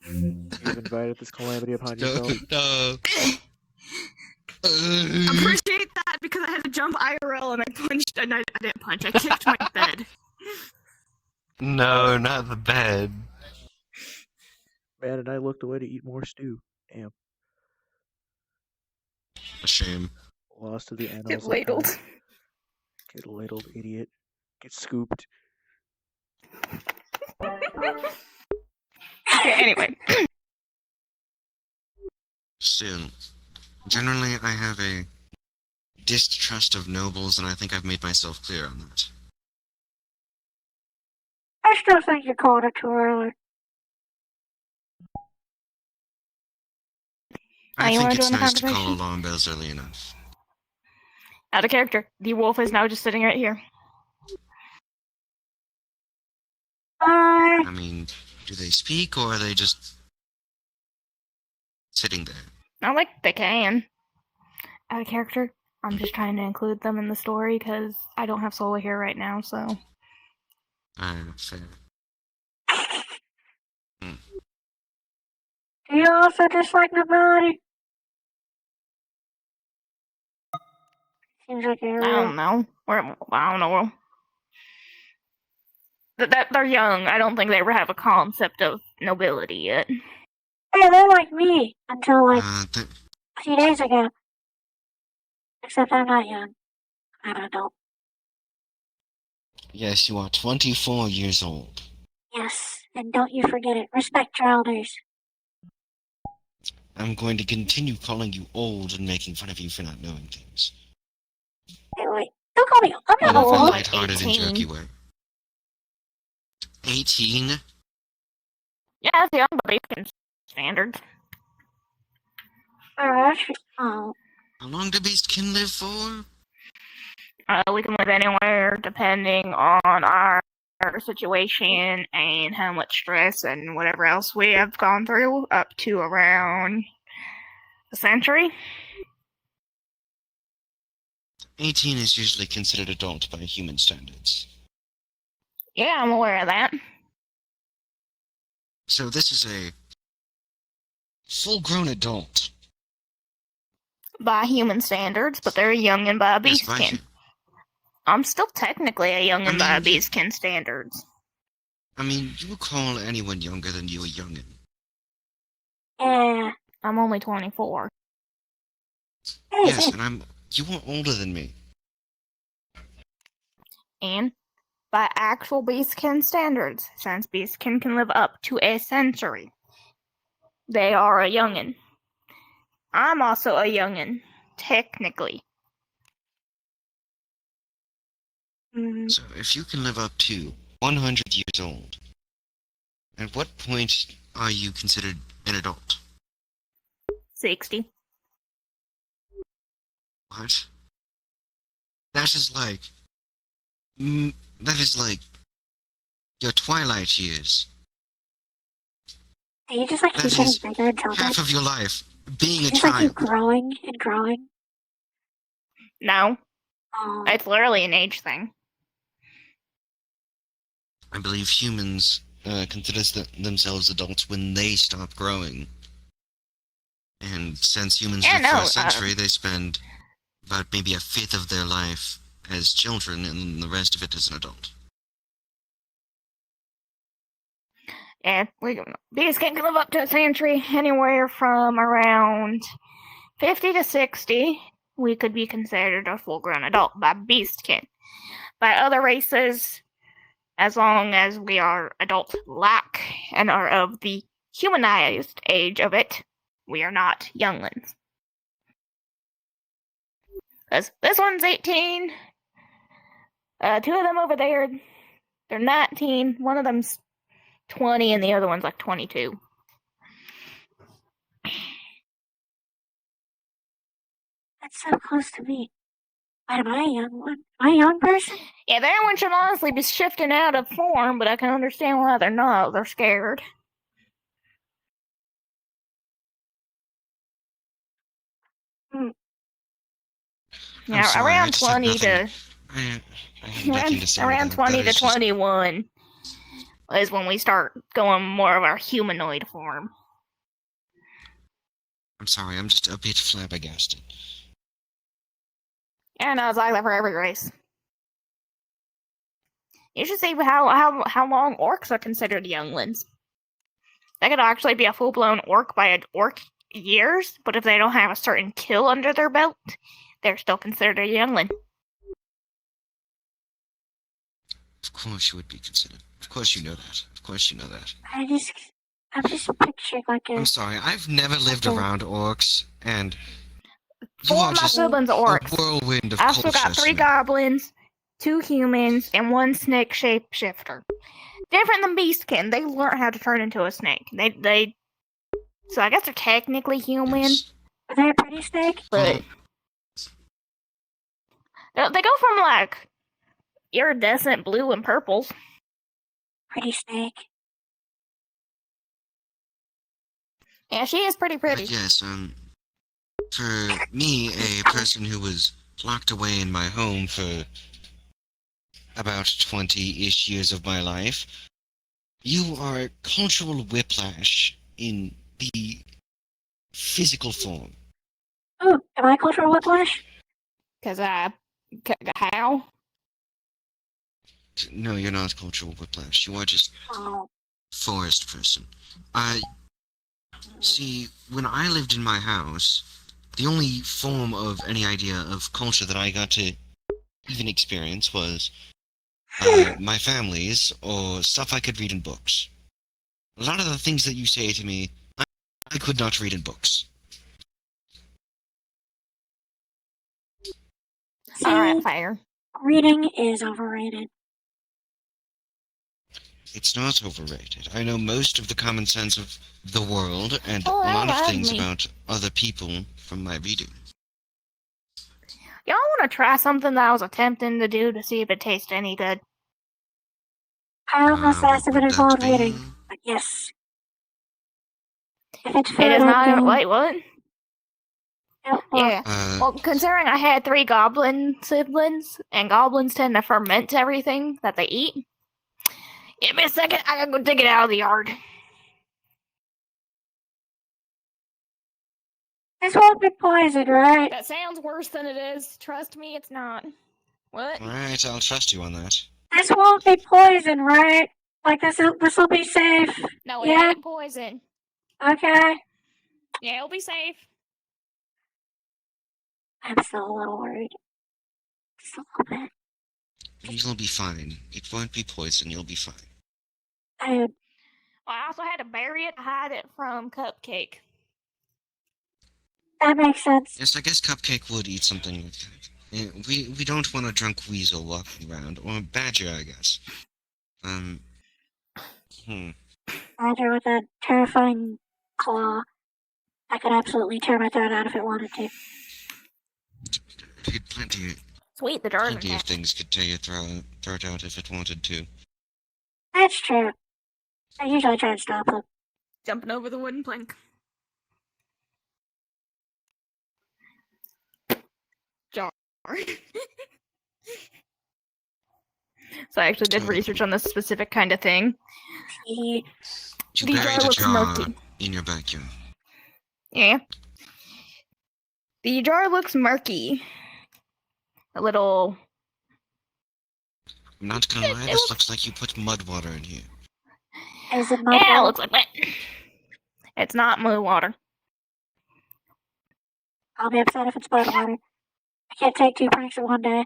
You've invited this calamity upon No, yourself. no. Appreciate that because I had to jump IRL and I punched, and I didn't punch, I kicked my bed. No, not the bed. Man, and I looked away to eat more stew. Damn. A shame. Lost to the annals Get of ladled. time. Get ladled, idiot. Get scooped. Okay, anyway. Still, generally I have a distrust of nobles, and I think I've made myself clear on that. I still think you called it too early. I you think wanna it's join the nice to call conversation? alarm bells early enough. Out of character. The wolf is now just sitting right here. I mean, do they speak, or are they just sitting there? Not like they can. Out of character. I'm just trying to include them in the story because I don't have Sola here right now, so. Fair. Do you also dislike nobility? Seems like you're I don't know. I don't know. They're young. I don't think they ever have a concept of nobility yet. Hey, they're like me until like a few days ago. Except I'm not young. I'm an adult. Yes, you are 24 years old. Yes, and don't you forget it. Respect your elders. I'm going to continue calling you old and making fun of you for not knowing things. Hey, wait. Don't call me. I'm In not a old. lighthearted and jerky way. 18? Yeah, that's young, but they can standards. Oh. How long do Beastkin live for? We can live anywhere depending on our situation and how much stress and whatever else we have gone through, up to around a century. 18 is usually considered adult by human standards. Yeah, I'm aware of that. So this is a full-grown adult. By human standards, but they're young and by Yes, by beastkin. I'm still technically a young and by beastkin standards. I mean, you would call anyone younger than you a youngin'. Yeah. I'm only 24. Yes, and you are older than me. And by actual beastkin standards, since beastkin can live up to a century, they are a youngin'. I'm also a youngin', technically. So if you can live up to 100 years old, at what point are you considered an adult? 60. What? That is like your twilight years. Do you just like That keep getting is bigger until half then? of your life being a Just like keep child. growing and growing? No. Oh. It's literally an age thing. I believe humans consider themselves adults when they stop growing. And since humans live for a century, they spend about maybe a fifth of their life as children, and the rest of it as an adult. Yeah, beastkin can live up to a century, anywhere from around 50 to 60. We could be considered a full-grown adult by beastkin. By other races, as long as we are adult-like and are of the humanized age of it, we are not younglings. This one's 18. Two of them over there, they're 19. One of them's 20, and the other one's like 22. That's so close to me. But am I a young one? Am I a young person? Yeah, their one should honestly be shifting out of form, but I can understand why they're not. They're scared. I'm sorry, around I just have 20 nothing. to I have nothing to say. around to that. 20 That to is just- 21 is when we start going more of our humanoid form. I'm sorry, I'm just a bit flabbergasted. Yeah, no, it's like that for every race. You should see how long orcs are considered younglings. They could actually be a full-blown orc by an orc years, but if they don't have a certain kill under their belt, they're still considered a youngling. Of course you would be considered. Of course you know that. Of course you know that. I'm just picturing like a... I'm sorry, I've never lived around orcs, and You 4 are of my just siblings are a orcs. whirlwind of I've still got culture 3 tonight. goblins, 2 humans, and 1 snake shapeshifter. Different than Beastkin. They learn how to turn into a snake. They. So I guess they're technically human. Are they a pretty snake? But they go from like iridescent blue and purples. Pretty snake. Yeah, she is pretty pretty. But yes, for me, a person who was locked away in my home for about 20-ish years of my life, you are cultural whiplash in the physical form. Oh, am I cultural whiplash? Cause how? No, you're not cultural whiplash. You are just forest person. See, when I lived in my house, the only form of any idea of culture that I got to even experience was my family's or stuff I could read in books. A lot of the things that you say to me, I could not read in books. Alright, fire. Reading is overrated. It's not overrated. I know most of the common sense of the world and Oh, a lot of love things me. about other people from my reading. Y'all want to try something that I was attempting to do to see if it tastes any good? I almost asked if it involved reading, but yes. If it's food, It is I'm not. game. Wait, what? Yeah. Uh, Well, considering I had 3 goblin siblings, and goblins tend to ferment everything that they eat. Give me a second. I gotta go dig it out of the yard. This won't be poison, right? That sounds worse than it is. Trust me, it's not. What? Alright, I'll trust you on that. This won't be poison, right? Like this'll be safe. No, it Yeah? ain't poison. Okay. Yeah, it'll be safe. I'm still a little worried. Just a little bit. You'll be fine. It won't be poison, you'll be fine. Dude. Well, I also had to bury it to hide it from Cupcake. That makes sense. Yes, I guess Cupcake would eat something like that. We don't want a drunk weasel walking around, or a badger, I guess. Badger with a terrifying claw. I could absolutely tear my throat out if it wanted to. Sweet, the jar Plenty of things could tear your throat out if it wanted to. That's true. I usually try and stop them. Jumping over the wooden plank. Jar. So I actually did research on this specific kind of thing. You The buried jar a looks jar murky. in your backyard. Yeah. The jar looks murky. A little. I'm not gonna lie, this looks like you put mud water in here. Is it mud Yeah, it water? looks like that. It's not mud water. I'll be upset if it's mud water. I can't take 2 pranks in one day.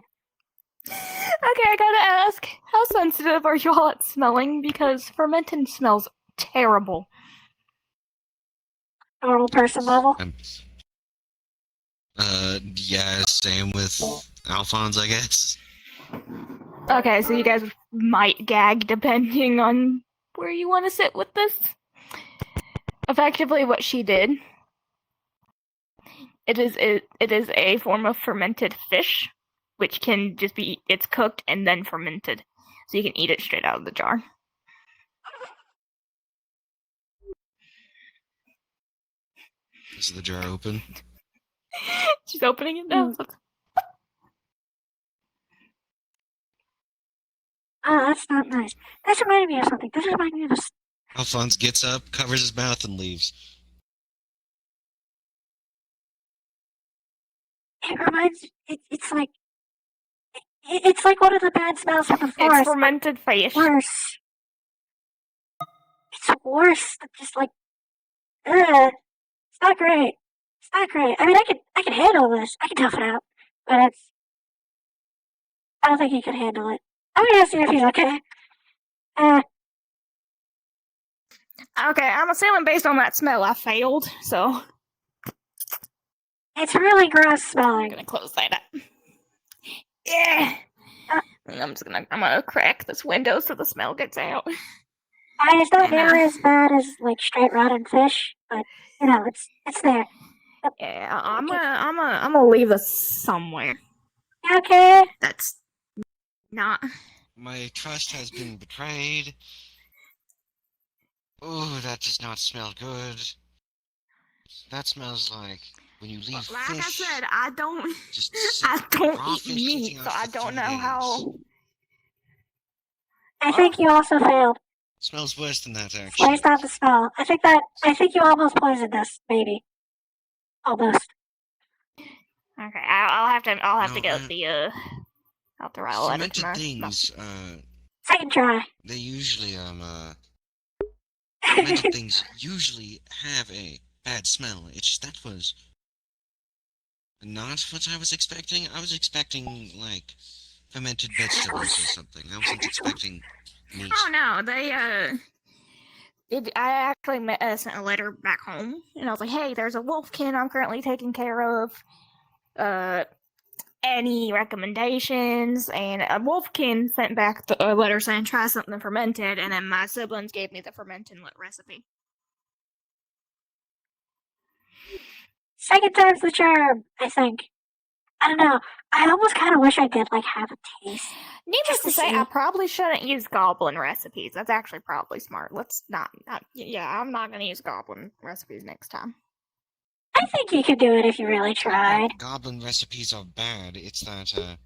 Okay, I gotta ask, how sensitive are y'all at smelling? Because fermenting smells terrible. Normal person level? Yeah, same with Alphonse, I guess. Okay, so you guys might gag depending on where you want to sit with this. Effectively, what she did. It is a form of fermented fish, which can just be it's cooked and then fermented, so you can eat it straight out of the jar. Is the jar open? She's opening it now. Oh, that's not nice. This reminded me of something. This reminded me of a... Alphonse gets up, covers his mouth, and leaves. It reminds... It's like... It's like one of the bad smells from the forest. It's fermented fish. Worse. It's worse than just like... Ugh. It's not great. It's not great. I mean, I can handle this. I can tough it out. But it's... I don't think he can handle it. I'm gonna see if he's okay. Okay, I'm assuming based on that smell I failed, so... It's really gross I'm smelling. gonna close that up. Yeah. And I'm gonna crack this window so the smell gets out. I mean, it's not nearly as bad as like straight rotten fish, but you know, it's there. Yeah, I'm gonna leave this somewhere. Okay. That's not. My trust has been betrayed. Oh, that does not smell good. That smells like when you leave Like fish. I said, I don't raw eat fish meat, sitting so out I for don't 3 know days. how. I think you also failed. Smells worse than that, actually. Based on the smell. I think you almost poisoned us, maybe. Almost. Okay, I'll have to No, get the I'll have to write a letter to fermented my things, Second try. they usually, fermented things usually have a bad smell. It's just that was not what I was expecting. I was expecting, like, fermented vegetables or something. I wasn't expecting meat. Oh no, I actually sent a letter back home, and I was like, "Hey, there's a wolfkin I'm currently taking care of. Any recommendations?" And a wolfkin sent back a letter saying try something fermented, and then my siblings gave me the fermented recipe. Second time's the charm, I think. I don't know. I almost kind of wish I did like have a taste. Needless to say, I probably shouldn't use goblin recipes. That's actually probably smart. Let's not. Yeah, I'm not gonna use goblin recipes next time. I think you could do it if you really tried. Goblin recipes are bad. It's that,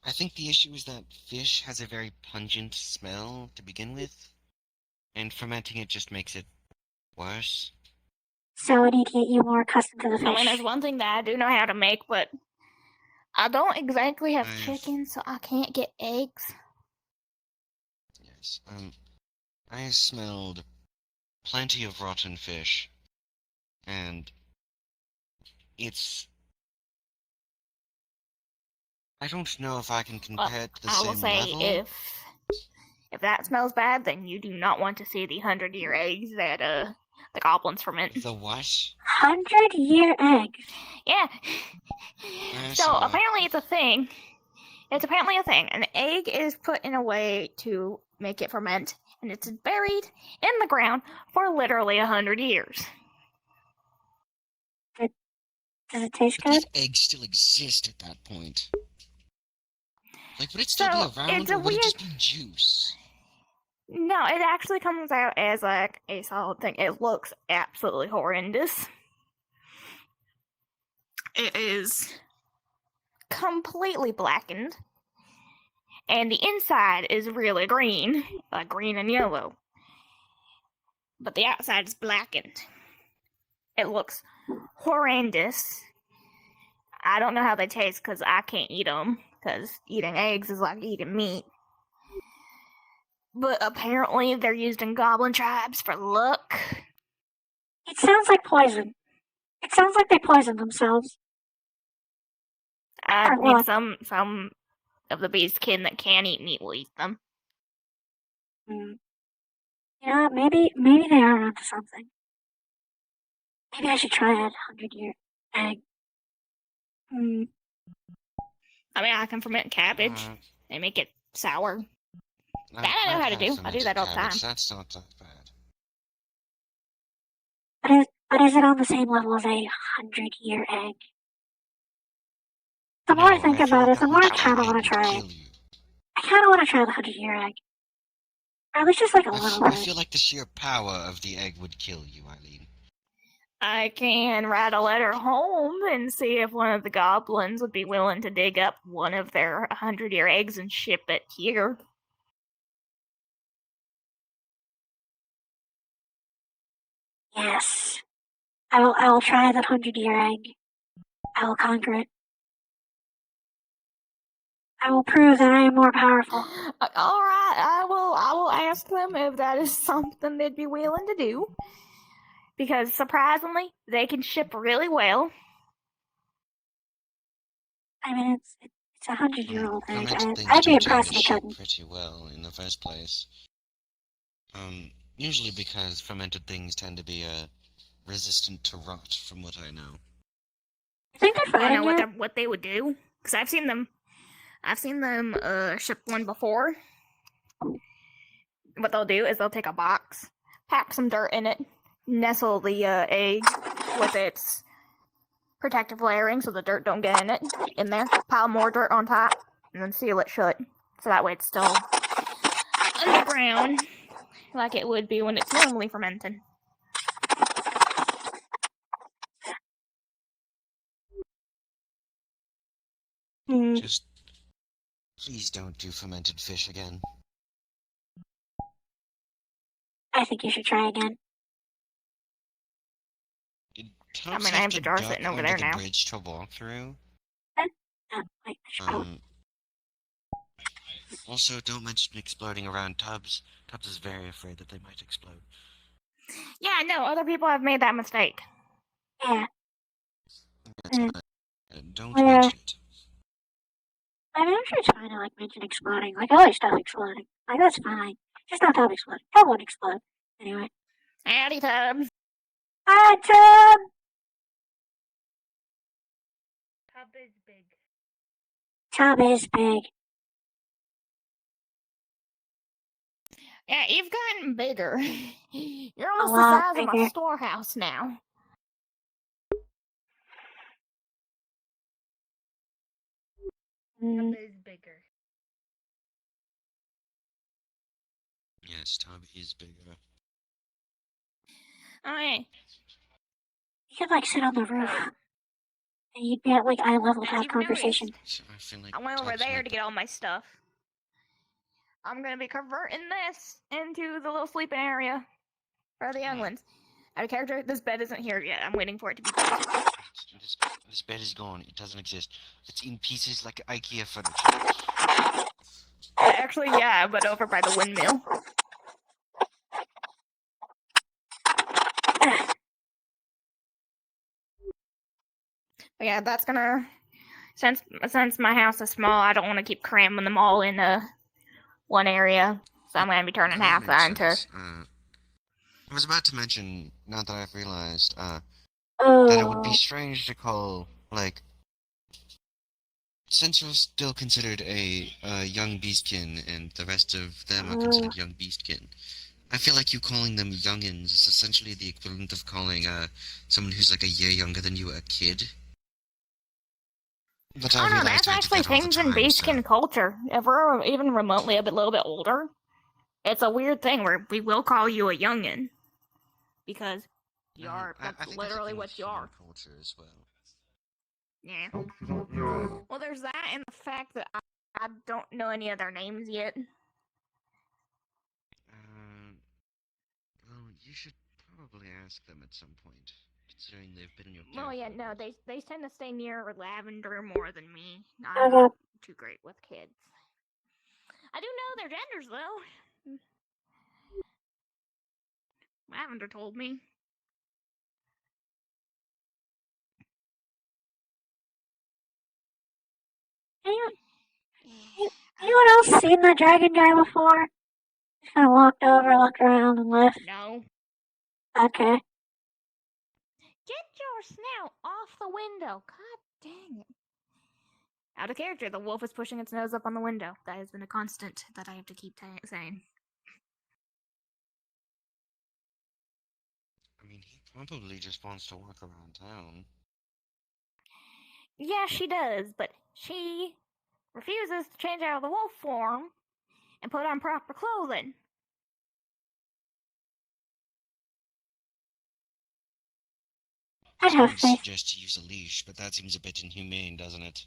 I think the issue is that fish has a very pungent smell to begin with, and fermenting it just makes it worse. So I need to get you more accustomed to the fish. I mean, there's one thing that I do know how to make, but I don't exactly have chicken, so I can't get eggs. Yes, I smelled plenty of rotten fish, and it's... I don't know if I can compare it to the I will same say, level. if that smells bad, then you do not want to see the 100-year eggs that the goblins ferment. The what? 100-year eggs. Yeah. So So, apparently it's a thing. It's apparently a thing. An egg is put in a way to make it ferment, and it's buried in the ground for literally 100 years. Does it taste good? These eggs still exist at that point. Like, would it still be around, or would it just be juice? No, it actually comes out as like a solid thing. It looks absolutely horrendous. It is completely blackened, and the inside is really green, like green and yellow. But the outside is blackened. It looks horrendous. I don't know how they taste because I can't eat them, because eating eggs is like eating meat. But apparently they're used in goblin tribes for luck. It sounds like poison. It sounds like they poisoned themselves. I mean, some of the beast kin that can eat meat will eat them. Yeah, maybe they are onto something. Maybe I should try a 100-year egg. I mean, I can ferment cabbage and make it sour. That I know how to do. I do that all the time. That's not that bad. But is it on the same level as a 100-year egg? The more I think about it, the more I kind of want to try it. I kind of want to try the 100-year egg. Or at least just like a little I bit. feel like the sheer power of the egg would kill you, Eileen. I can write a letter home and see if one of the goblins would be willing to dig up one of their 100-year eggs and ship it here. Yes. I will try that 100-year egg. I will conquer it. I will prove that I am more powerful. All right, I will ask them if that is something they'd be willing to do. Because surprisingly, they can ship really well. I mean, it's a 100-year-old egg. Fermented things I'd be do tend impressed to if it ship couldn't. pretty well in the first place. Usually because fermented things tend to be resistant to rot, from what I know. think they're I fighting know yet? what they would do because I've seen them ship one before. What they'll do is they'll take a box, pack some dirt in it, nestle the egg with its protective layering so the dirt don't get in there, pile more dirt on top, and then seal it shut. So that way it's still underground like it would be when it's normally fermenting. Just please don't do fermented fish again. I think you should try again. Tubbs I have the jar duck sitting over under there the now. bridge to walk through. Also, don't mention exploding around Tubbs. Tubbs is very afraid that they might explode. Yeah, no, other people have made that mistake. Yeah. Don't Yeah. mention it. I'm actually trying to mention exploding. I like stuff exploding. That's fine. Just not Tub explode. Tub won't explode. Anyway. Howdy, Tubbs. Hi, Tub! Tub is big. Tub is big. Yeah, you've gotten bigger. You're almost lot the size of bigger. my storehouse now. Tub is bigger. Yes, Tub is bigger. Alright. You could sit on the roof. And you'd be at eye level to As have you've conversation. noticed, I feel like I went over Tubbs there might to get all my stuff. I'm gonna be converting this into the little sleeping area for the younglings. Out of character, this bed isn't here yet. I'm waiting for it to be built. This bed is gone. It doesn't exist. It's in pieces like IKEA furniture. Actually, yeah, but over by the windmill. But yeah, that's gonna... Since my house is small, I don't want to keep cramming them all in one area. So I'm gonna be turning half that into... I was about to mention, now that I've realized, that it would be Oh. strange to call, since you're still considered a young beastkin, and the rest of them are considered young beastkin, I feel like you calling them youngins is essentially the equivalent of calling someone who's a year younger than you a kid. But I Oh no, realized that's I do actually that all the things in time, beastkin culture. If we're even remotely a little bit older, it's a weird thing where we will call you a youngin. Because you are. That's literally what you are. Culture as well. Yeah. Well, there's that and the fact that I don't know any of their names yet. Well, you should probably ask them at some point, considering they've been in your Well, care. yeah, no, they tend to stay near Lavender more than me. I'm Okay. not too great with kids. I do know their genders, though. Lavender told me. Anyone else seen the dragon guy before? Just kind of walked over, looked around, and left. No. Okay. Get your snout off the window. God dang it. Out of character, the wolf is pushing its nose up on the window. That has been a constant that I have to keep saying. I mean, he probably just wants to walk around town. Yeah, she does, but she refuses to change out of the wolf form and put on proper clothing. I'd have would faith. suggest to use a leash, but that seems a bit inhumane, doesn't it?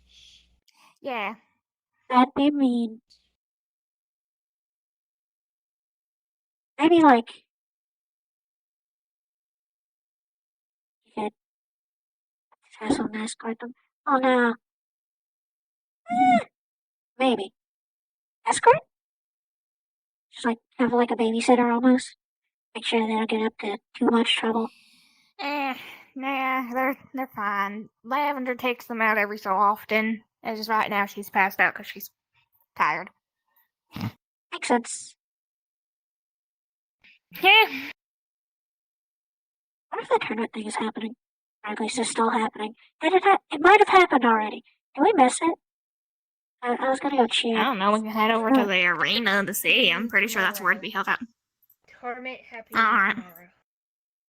Yeah. That'd be mean. Maybe you could have someone escort them. Oh no. Maybe. Escort? Just have a babysitter almost. Make sure they don't get up to too much trouble. Nah, they're fine. Lavender takes them out every so often. As just right now, she's passed out because she's tired. Makes sense. Yeah. What if that tournament thing is happening? Or at least it's still happening. And it might have happened already. Did we miss it? I was gonna go check. I don't know. We can head over to the arena to see. I'm pretty sure that's where it'd be held out. Tournament happening All right. tomorrow.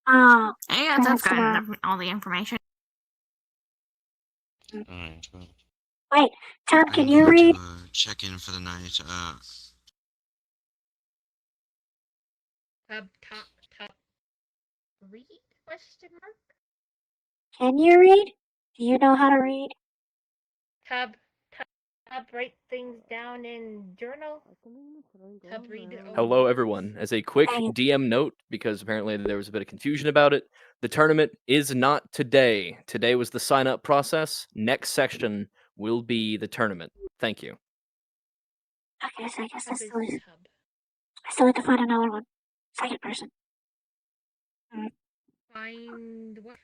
Oh. Yeah, that's got all the information. Alright, well. Wait, Tom, I'm can you going read? to check in for the night. Top. Read? Question mark? Can you read? Do you know how to read? Tub, write things down in journal. Tub, read. Hello, everyone. As a quick DM note, because apparently there was a bit of confusion about it, the tournament is not today. Today was the sign-up process. Next section will be the tournament. Thank you. Okay, so I guess I still have to find another one. Second person. Find what?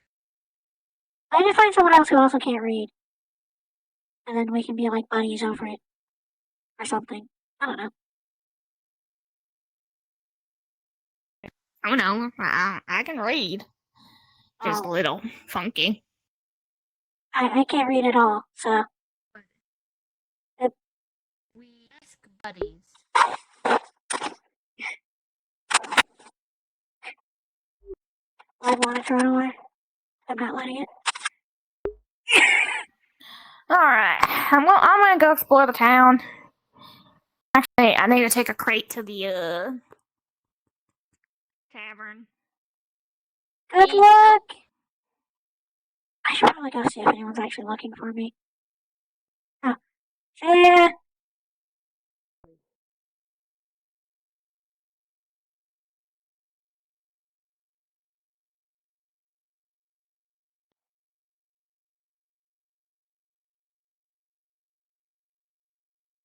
I need to find someone else who also can't read. And then we can be like buddies over it. Or something. I don't know. Oh no, I can read. Just a little funky. I can't read at all, so. We ask buddies. I want to throw it away. I'm not letting it. Alright, I'm gonna go explore the town. Actually, I need to take a crate to the tavern. Good luck! I should probably go see if anyone's actually looking for me. Oh. See ya!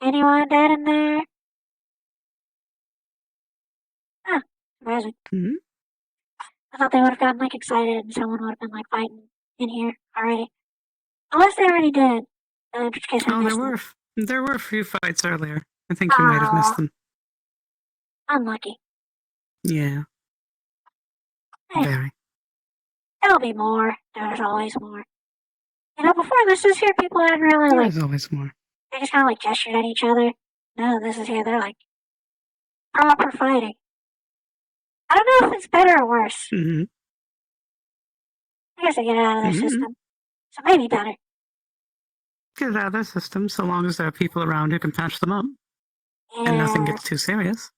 Anyone dead in there? Huh. Surprising. I thought they would have gotten like excited and someone would have been like fighting in here already. Unless they already did. In which case I missed them. There were a few fights earlier. I think you might have missed them. Unlucky. Yeah. Very. There'll be more. There's always more. You know, before this was here, people didn't really like. There's always more. They just kind of like gestured at each other. No, this is here. They're like proper fighting. I don't know if it's better or worse. Mm-hmm. I guess I get it out of their system. So maybe better. Get it out of their system so long as there are people around who can patch them up. Yeah. And nothing gets too serious.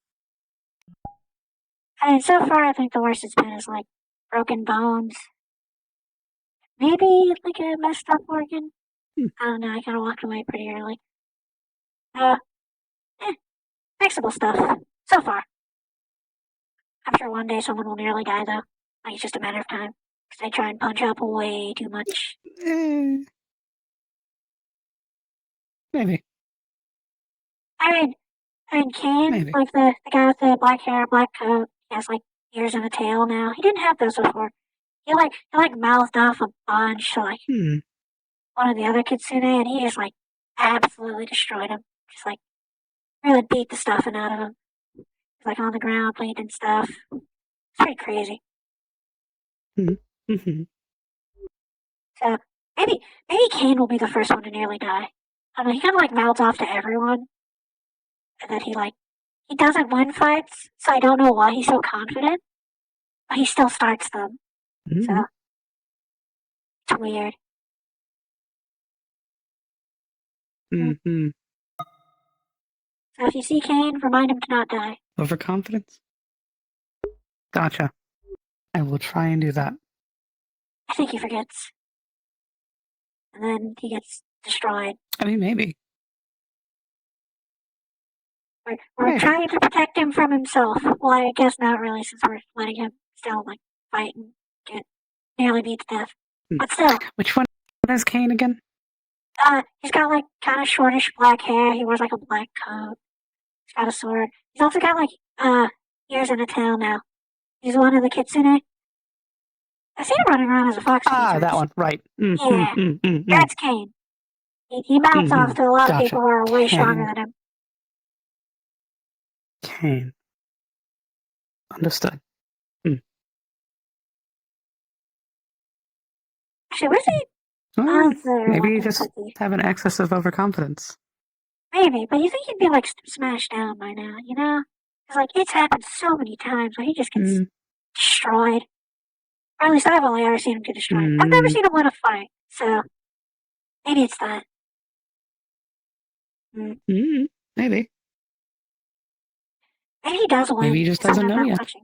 I mean, so far I think the worst it's been is like broken bones. Maybe like a messed up organ. I don't know. I kind of walked away pretty early. Fixable stuff. So far. I'm sure one day someone will nearly die though. Like it's just a matter of time. Because they try and punch up way too much. Maybe. I mean, Kane, like the guy with the black hair, black coat, he has like ears and a tail now. He didn't have those before. He mouthed off a bunch to like one of the other Kitsune, and he just like absolutely destroyed him. Just like really beat the stuffing out of him. He's like on the ground bleeding and stuff. It's pretty crazy. So maybe Kane will be the first one to nearly die. I mean, he kind of like mouths off to everyone, and then he doesn't win fights, so I don't know why he's so confident, but he still starts them. So it's weird. So if you see Kane, remind him to not die. Overconfidence? Gotcha. I will try and do that. I think he forgets. And then he gets destroyed. I mean, maybe. We're trying to protect him from himself. Well, I guess not really, since we're letting him still like fight and get nearly beat to death. But still. Which one is Kane again? He's got like kind of shortish black hair. He wears like a black coat. He's got a sword. He's also got like ears and a tail now. He's one of the Kitsune. I see him running around as a fox. That one, right. That's Kane. He mounts off to a lot of people who are way stronger than him. Kane. Understood. Actually, where's the Well, other maybe you weapon just cookie? have an excess of overconfidence. Maybe, but you think he'd be like smashed down by now, you know? Because like it's happened so many times where he just gets destroyed. Or at least I've only ever seen him get destroyed. I've never seen him win a fight, so maybe it's that. Maybe. Maybe he does win. Maybe he just doesn't know yet. Touching.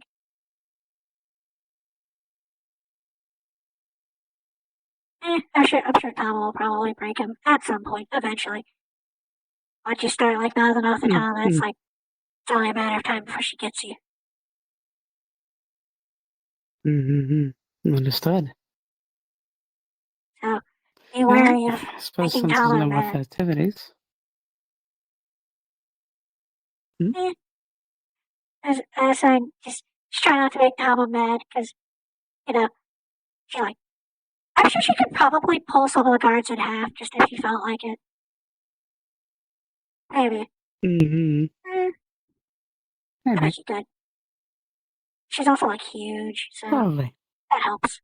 I'm sure Tom will probably break him at some point, eventually. Once you start like mouthing off the Tom, it's like it's only a matter of time before she gets you. Understood. So be wary of I suppose making since there's Tom no more mad. festivities. As I was saying, just try not to make Tama mad, because, you know, I'm sure she could probably pull some of the guards in half, just if she felt like it. Maybe. I bet she could. She's also, like, huge, so Probably. that helps.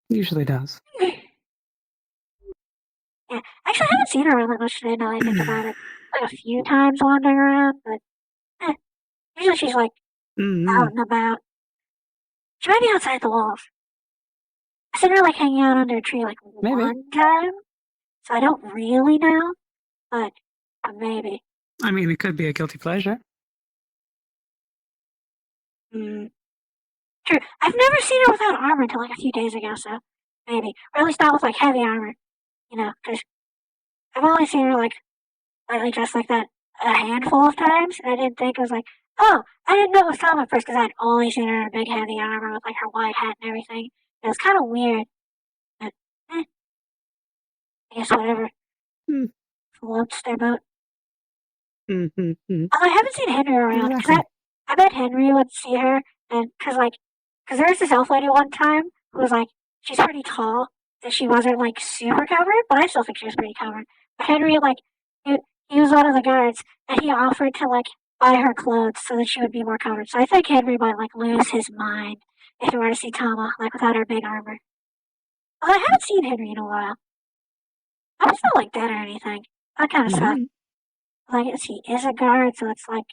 Usually does. Yeah, actually, I haven't seen her around that much today, now that I think about it. Like, a few times wandering around, but, usually she's, like, out and about. She might be outside the walls. I seen her, like, hanging out under a tree, like, one time, so I don't really know, but maybe. I mean, it could be a guilty pleasure. True. I've never seen her without armor until, like, a few days ago, so maybe. Or at least not with, like, heavy armor, you know, because I've only seen her, like, lightly dressed like that a handful of times, and I didn't think it was like, oh, I didn't know it was Tom at first, because I'd only seen her in a big heavy armor with, like, her white hat and everything. It was kind of weird, but, I guess whatever. Floats their boat. Although I haven't seen Henry around, because I bet Henry would see her, and because there was this elf lady one time who was like, she's pretty tall, and she wasn't like super covered, but I still think she was pretty covered. But Henry, like, he was one of the guards, and he offered to like buy her clothes so that she would be more covered. So I think Henry might like lose his mind if he were to see Tama like without her big armor. Although I haven't seen Henry in a while. I was not like dead or anything. That kind of sucks. Like, he is a guard, so it's like,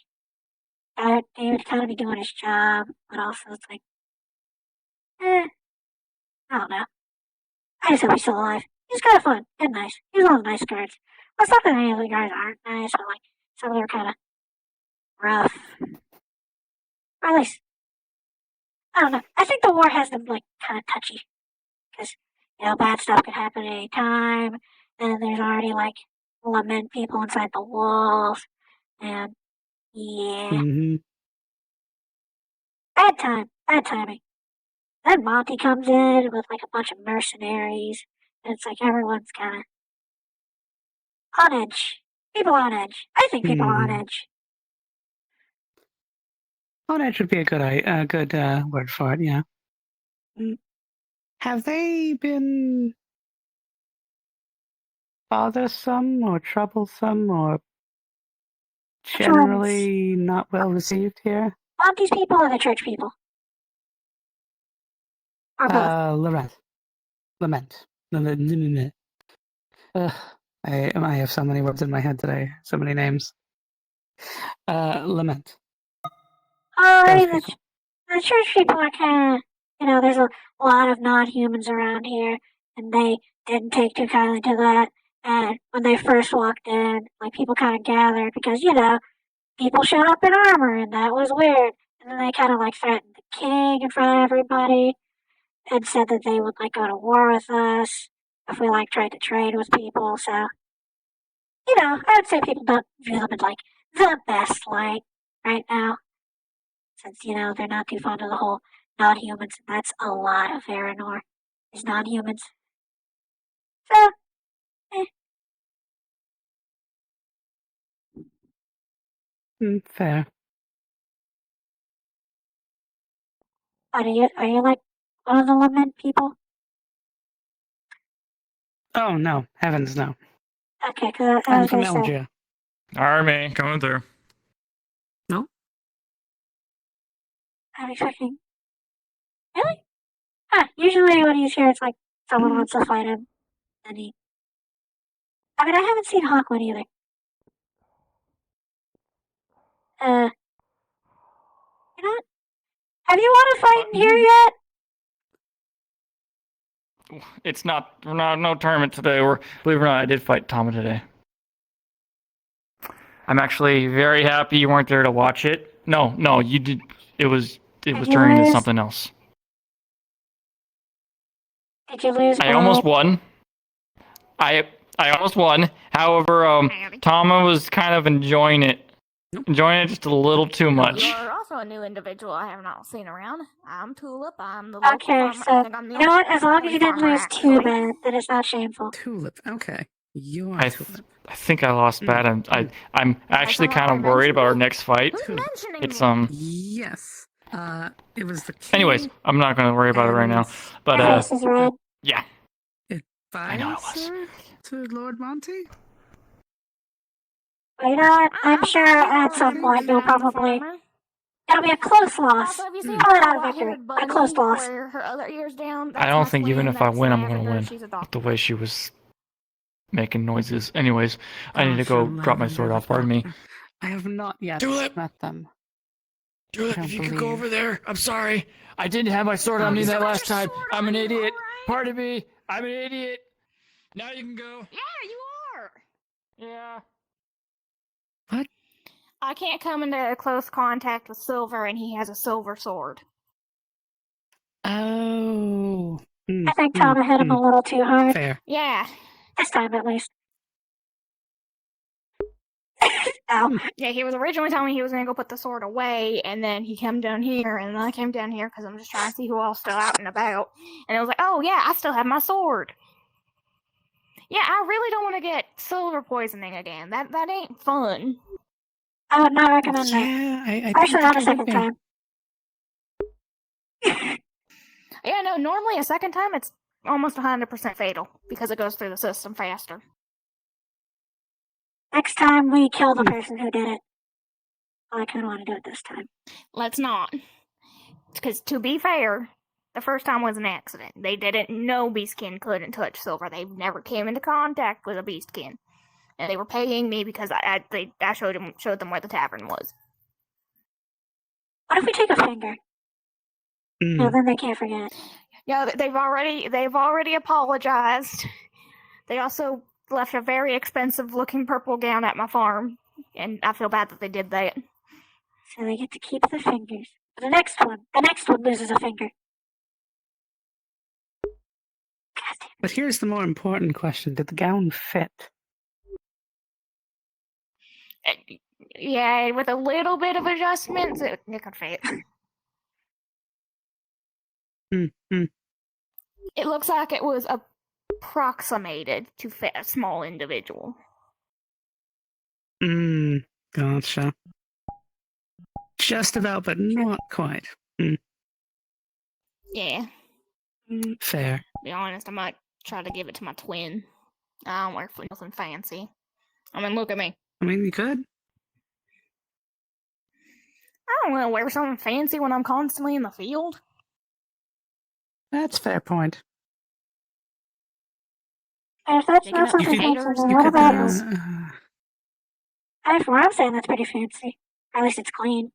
he would kind of be doing his job, but also it's like, I don't know. I just hope he's still alive. He's kind of fun and nice. He's one of the nice guards. Well, it's not that any of the guards aren't nice, but like, some of them are kind of rough. Or at least, I don't know. I think the war has them, like, kind of touchy. Because, you know, bad stuff could happen at any time, and there's already, like, lament people inside the walls, and, yeah. Bad timing. Then Monty comes in with like a bunch of mercenaries, and it's like everyone's kind of on edge. People on edge. I think people are on edge. On edge would be a good word for it. Yeah. Have they been bothersome or troublesome or generally not well received here? Monty's people or the church people? Or both? Lament. I have so many words in my head today. So many names. Lament. Oh, I mean, the church people are kind of, you know, there's a lot of non-humans around here, and they didn't take too kindly to that. And when they first walked in, like, people kind of gathered because, you know, people showed up in armor, and that was weird. And then they kind of, like, threatened the king in front of everybody and said that they would, like, go to war with us if we, like, tried to trade with people. So, you know, I would say people don't view them in, like, the best light right now. Since, you know, they're not too fond of the whole non-humans. That's a lot of Eronor, is non-humans. So, Fair. Are you like one of the lament people? Oh no, heavens no. Okay, because I I'm was from going to say. Elgia. Army coming through. No. I'm expecting Really? Usually when he's here, it's like someone wants to fight him, and he. I mean, I haven't seen Hawkwood either. You know what? Have you won a fight in here yet? We're not no tournament today. Believe it or not, I did fight Tama today. I'm actually very happy you weren't there to watch it. No, you did. It was turning into something else. Did you lose? I almost won. I almost won. However, Tama was kind of enjoying it just a little too much. You're also a new individual I have not seen around. I'm Tulip. I'm the Okay, local farmer. so I think I'm the you know what? only As long as you didn't farmer, lose too actually. bad, then it's not shameful. Tulip. Okay, you are Tulip. I think I lost bad. I'm actually kind of worried about our next fight. It's Yes. It was the king. Anyways, I'm not going to worry about it right now. But yeah. I know it was. To Lord Monty? You know what? I'm sure at some point you'll probably. It'll be a close loss. Probably not a victory, but a close loss. Her other ears down. I don't think even if I win, I'm going to win. With the way she was making noises. Anyways, I need to go drop my sword off. Pardon me. I have not yet met them. Tulip, if you could go over there. I'm sorry. I didn't have my sword on me that last time. I'm an idiot. Pardon me. I'm an idiot. Now you can go. Yeah, you are. Yeah. What? I can't come into close contact with Silver, and he has a silver sword. Oh. I think Tama hit him a little too hard. Fair. Yeah. This time at least. Ow. Yeah, he was originally telling me he was going to go put the sword away, and then he came down here, and then I came down here because I'm just trying to see who all's still out and about. And I was like, oh yeah, I still have my sword. Yeah, I really don't want to get silver poisoning again. That ain't fun. I would not recommend that. Yeah, Especially not a second time. Yeah, no, normally a second time it's almost 100% fatal because it goes through the system faster. Next time we kill the person who did it. I kind of want to do it this time. Let's not. Because to be fair, the first time was an accident. They didn't know Beastkin couldn't touch Silver. They never came into contact with a Beastkin. And they were paying me because I showed them where the tavern was. What if we take a finger? No, then they can't forget. Yeah, they've already apologized. They also left a very expensive looking purple gown at my farm, and I feel bad that they did that. So they get to keep the fingers. The next one loses a finger. But here's the more important question. Did the gown fit? Yeah, with a little bit of adjustments, it could fit. It looks like it was approximated to fit a small individual. Gotcha. Just about, but not quite. Yeah. Fair. To be honest, I might try to give it to my twin. I don't wear nothing fancy. I mean, look at me. I mean, you could. I don't want to wear something fancy when I'm constantly in the field. That's a fair point. And if that's not something fancy, then what about us? I'm saying that's pretty fancy. Or at least it's clean.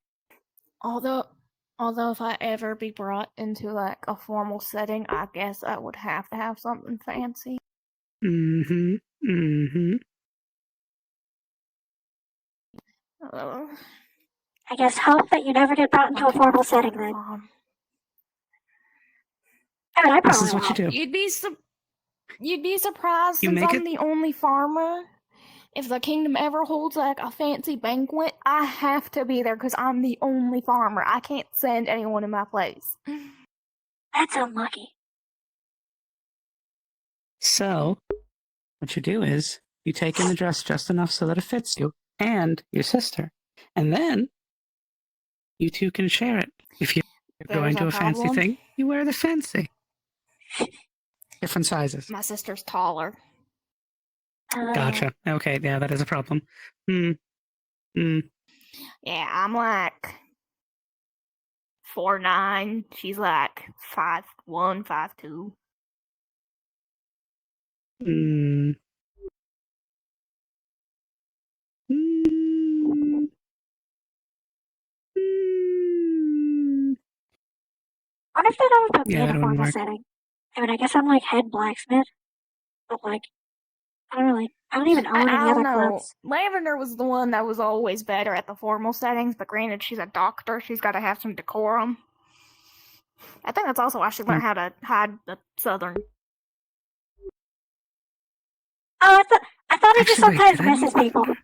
Although if I ever be brought into like a formal setting, I guess I would have to have something fancy. I guess hope that you never get brought into a formal setting then. I mean, I probably This is what you do. You'd be surprised since I'm the only farmer. If the kingdom ever holds like a fancy banquet, I have to be there because I'm the only farmer. I can't send anyone in my place. That's unlucky. So, what you do is, you take in the dress just enough so that it fits you and your sister. And then, you two can share it. If you're going to a fancy thing, you wear the fancy. Different sizes. My sister's taller. Gotcha. Okay, yeah, that is a problem. Yeah, I'm like 4'9". She's like 5'1", 5'2". Hmm. What if they don't put me Yeah, in that a wouldn't formal work. setting? I mean, I guess I'm like head blacksmith, but like, I don't even own I any don't other know. clothes. Lavender was the one that was always better at the formal settings, but granted, she's a doctor. She's got to have some decorum. I think that's also why she learned how to hide the southern. Oh, I thought he just Actually, wait, sometimes did I meet misses people. Lavender?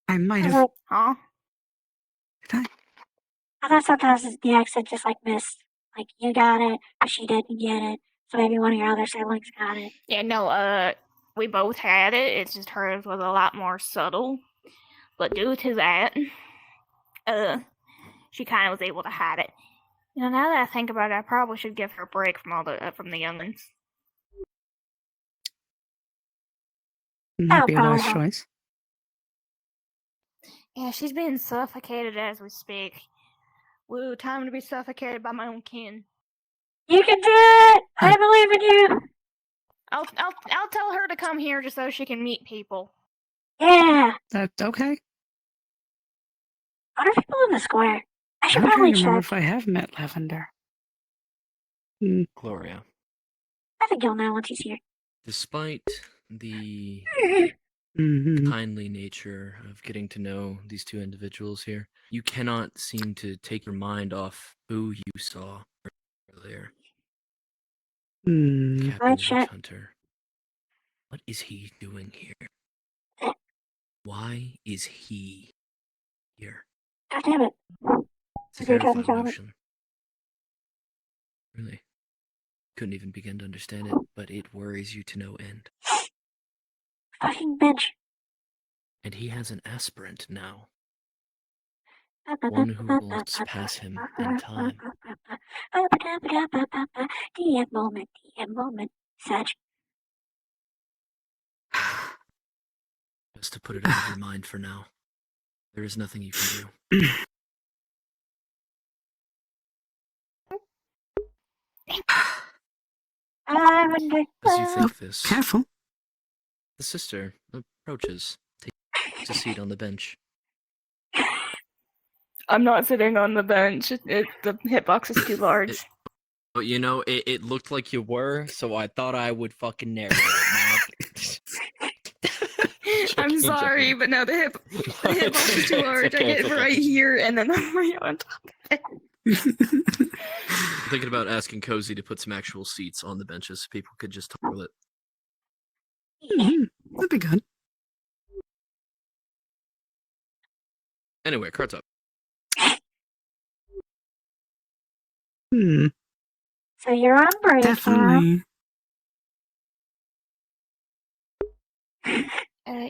I might I was have. like, Huh? I thought sometimes the accent just like missed. Like, you got it, but she didn't get it. So maybe one of your other siblings got it. Yeah, no, we both had it. It's just hers was a lot more subtle. But due to that, she kind of was able to hide it. You know, now that I think about it, I probably should give her a break from all the from the youngins. Might be a wise probably. choice. Yeah, she's being suffocated as we speak. Woo, time to be suffocated by my own kin. You can do it! I believe in you! I'll tell her to come here just so she can meet people. Yeah! That's okay. What are people in the square? I should I'm probably trying to remember check. if I have met Lavender. Gloria, I think you'll know once he's here. despite the Mm-hmm. kindly nature of getting to know these two individuals here, you cannot seem to take your mind off who you saw earlier. Hmm. Captain Witch Witch Hunter. What is he doing here? Why is he here? God damn it. It's a You're trying to terrifying tell me. notion. Really. Couldn't even begin to understand it, but it worries you to no end. Fucking bench. And he has an aspirant now. One who will surpass him in time. DM moment, DM moment. Sag. Just to put it out of your mind for now. There is nothing you can do. As you think this, careful. the sister approaches, takes a seat on the bench. I'm not sitting on the bench. The hitbox is too large. But you know, it looked like you were, so I thought I would fucking narrate it. I'm sorry, but no, the hitbox is too large. I get right here, and then I'm right on top of it. I'm thinking about asking Cozy to put some actual seats on the benches so people could just toilet. That'd be good. Anyway, cards up. So you're on break Definitely.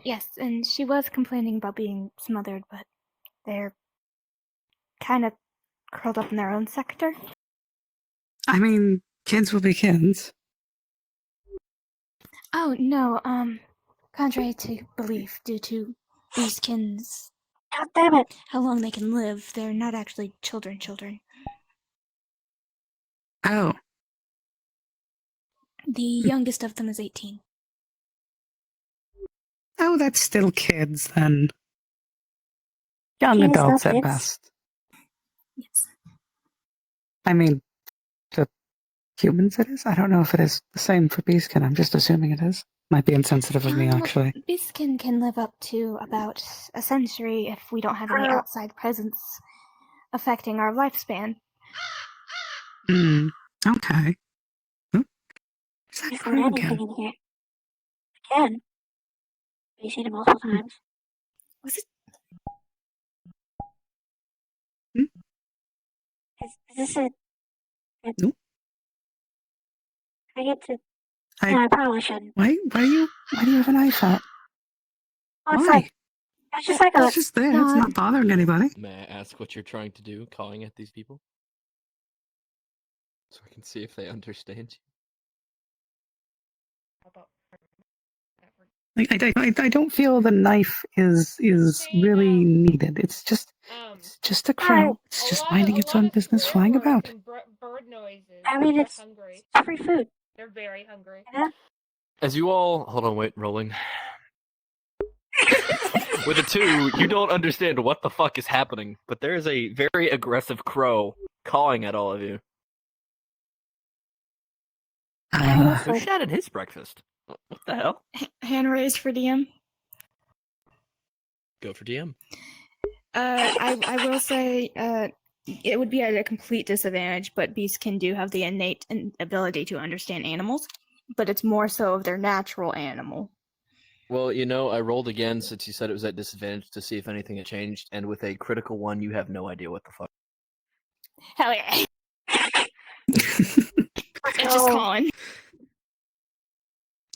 Yes, and she was complaining about being smothered, but they're kind of curled up in their own sector. I mean, kids will be kids. Oh, no, contrary to belief, due to beastkins, God damn it, how long they can live, they're not actually children. Oh. The youngest of them is 18. Oh, that's still kids then. Young Kids, adults those at kids. best. Yes. I mean, the humans it is? I don't know if it is the same for Beastkin. I'm just assuming it is. Might be insensitive of me, actually. Beastkin can live up to about a century if we don't have any outside presence affecting our lifespan. Okay. Is there anything in here? Again. You've seen it multiple times. Was it? Is this a... Nope. I get to... No, I probably shouldn't. Why do you have a knife out? Well, it's Why? like... It's just like a... It's just there. It's not bothering anybody. May I ask what you're trying to do, calling at these people? So I can see if they understand Like I don't feel the knife is really needed. It's just a crow. It's just minding its own business, flying about. Bird noises. I mean, They're it's hungry. free food. They're very hungry. Yeah. As you all hold on, wait, rolling. With a 2, you don't understand what the fuck is happening, but there is a very aggressive crow cawing at all of you. Who shattered his breakfast? What the hell? Hand raised for DM. Go for DM. I will say, it would be at a complete disadvantage, but beasts can have the innate ability to understand animals, but it's more so of their natural animal. Well, you know, I rolled again since you said it was at disadvantage to see if anything had changed, and with a critical 1, you have no idea what the fuck. Hell yeah. It's just calling.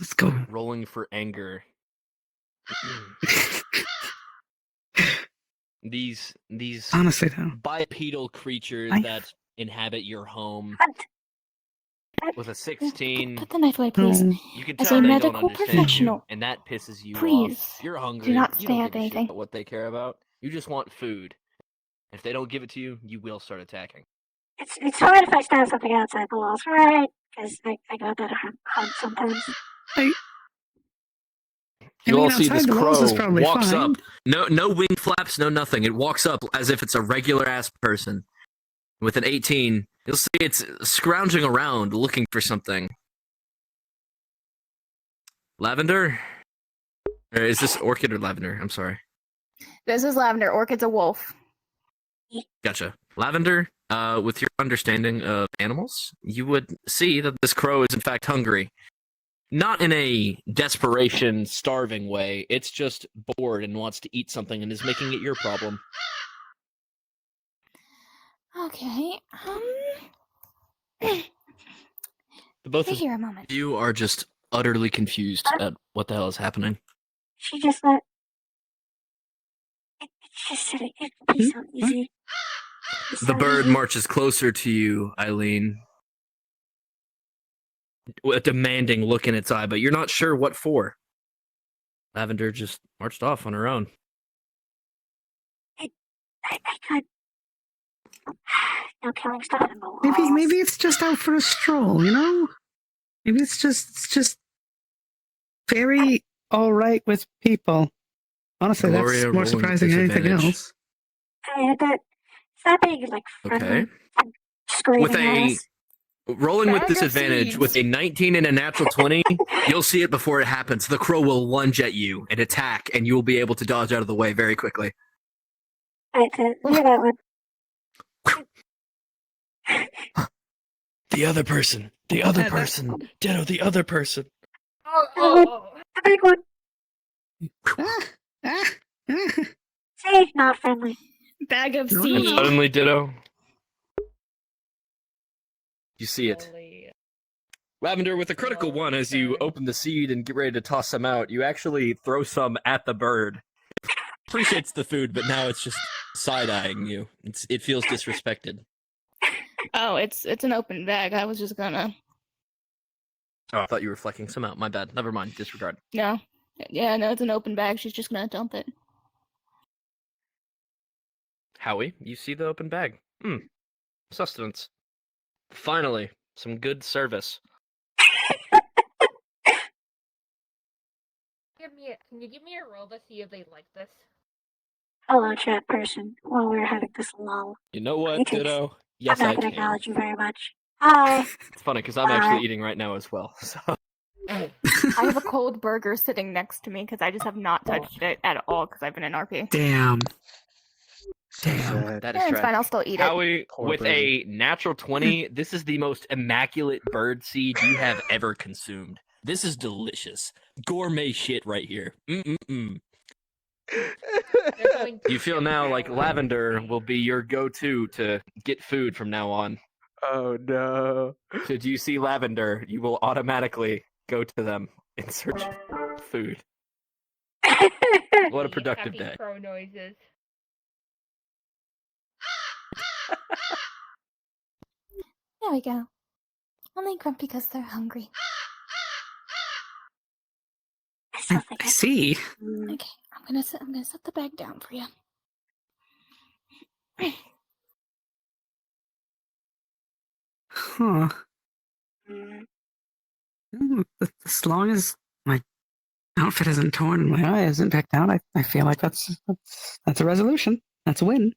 Let's go. Rolling for anger. These Honestly, though, bipedal creatures that inhabit your home with a 16. Put the knife away, please. You can As tell a they medical don't understand professional, you, and that pisses you please off. You're do hungry. not You don't stab give a shit anything. about what they care about. You just want food. If they don't give it to you, you will start attacking. It's fine if I stab something outside the walls, right? Because I got that hunt sometimes. You all see outside this the walls is crow probably walks fine. up. No wing flaps, no nothing. It walks up as if it's a regular ass person. With an 18, you'll see it's scrounging around looking for something. Lavender? Or is this Orchid or Lavender? I'm sorry. This is Lavender. Orchid's a wolf. Gotcha. Lavender, with your understanding of animals, you would see that this crow is in fact hungry. Not in a desperation, starving way. It's just bored and wants to eat something and is making it your problem. Okay. The both Stay of here a moment. you are just utterly confused at what the hell is happening. She just let. She said it could be so easy. The bird marches closer to you, Eileen. A demanding look in its eye, but you're not sure what for. Lavender just marched off on her own. I could. No killing stuff in the walls. Maybe it's just out for a stroll, you know? Maybe it's just very all right with people. Honestly, Gloria that's more rolling with surprising than anything disadvantage. else. It's not being like friendly. Okay. Screaming With at a us. rolling with Bag of disadvantage seeds. with a 19 and a natural 20, you'll see it before it happens. The crow will lunge at you and attack, and you will be able to dodge out of the way very quickly. Alright, so hear that one. The other person. The other person. Ditto, the other person. The big one. See, not friendly. Bag of And seeds. suddenly, Ditto. You see it. Lavender, with a critical 1, as you open the seed and get ready to toss some out, you actually throw some at the bird. Appreciates the food, but now it's just side-eyeing you. It feels disrespected. Oh, it's an open bag. I was just gonna. Oh, I thought you were flecking some out. My bad. Never mind. Disregard. No. Yeah, no, it's an open bag. She's just gonna dump it. Howie, you see the open bag. Sustenance. Finally, some good service. Can you give me a roll to see if they like this? Hello, chat person. While we're having this lull. You know what, Greetings. Ditto? Yes, I'm I not gonna can. acknowledge you very much. Hi. It's funny, because I'm actually eating right now as well, so... I have a cold burger sitting next to me because I just have not touched it at all because I've been in RP. Damn. That is Yeah, it's trash. fine. I'll still eat it. Howie, Poor with bird. a natural 20, this is the most immaculate bird seed you have ever consumed. This is delicious. Gourmet shit right here. You feel now like Lavender will be your go-to to get food from now on. Oh no. Should you see Lavender, you will automatically go to them in search of food. What a productive Happy day. crow noises. There we go. Only grumpy because they're hungry. I see. Okay, I'm gonna set the bag down for you. Huh. As long as my outfit isn't torn and my eye isn't picked out, I feel like that's a resolution. That's a win.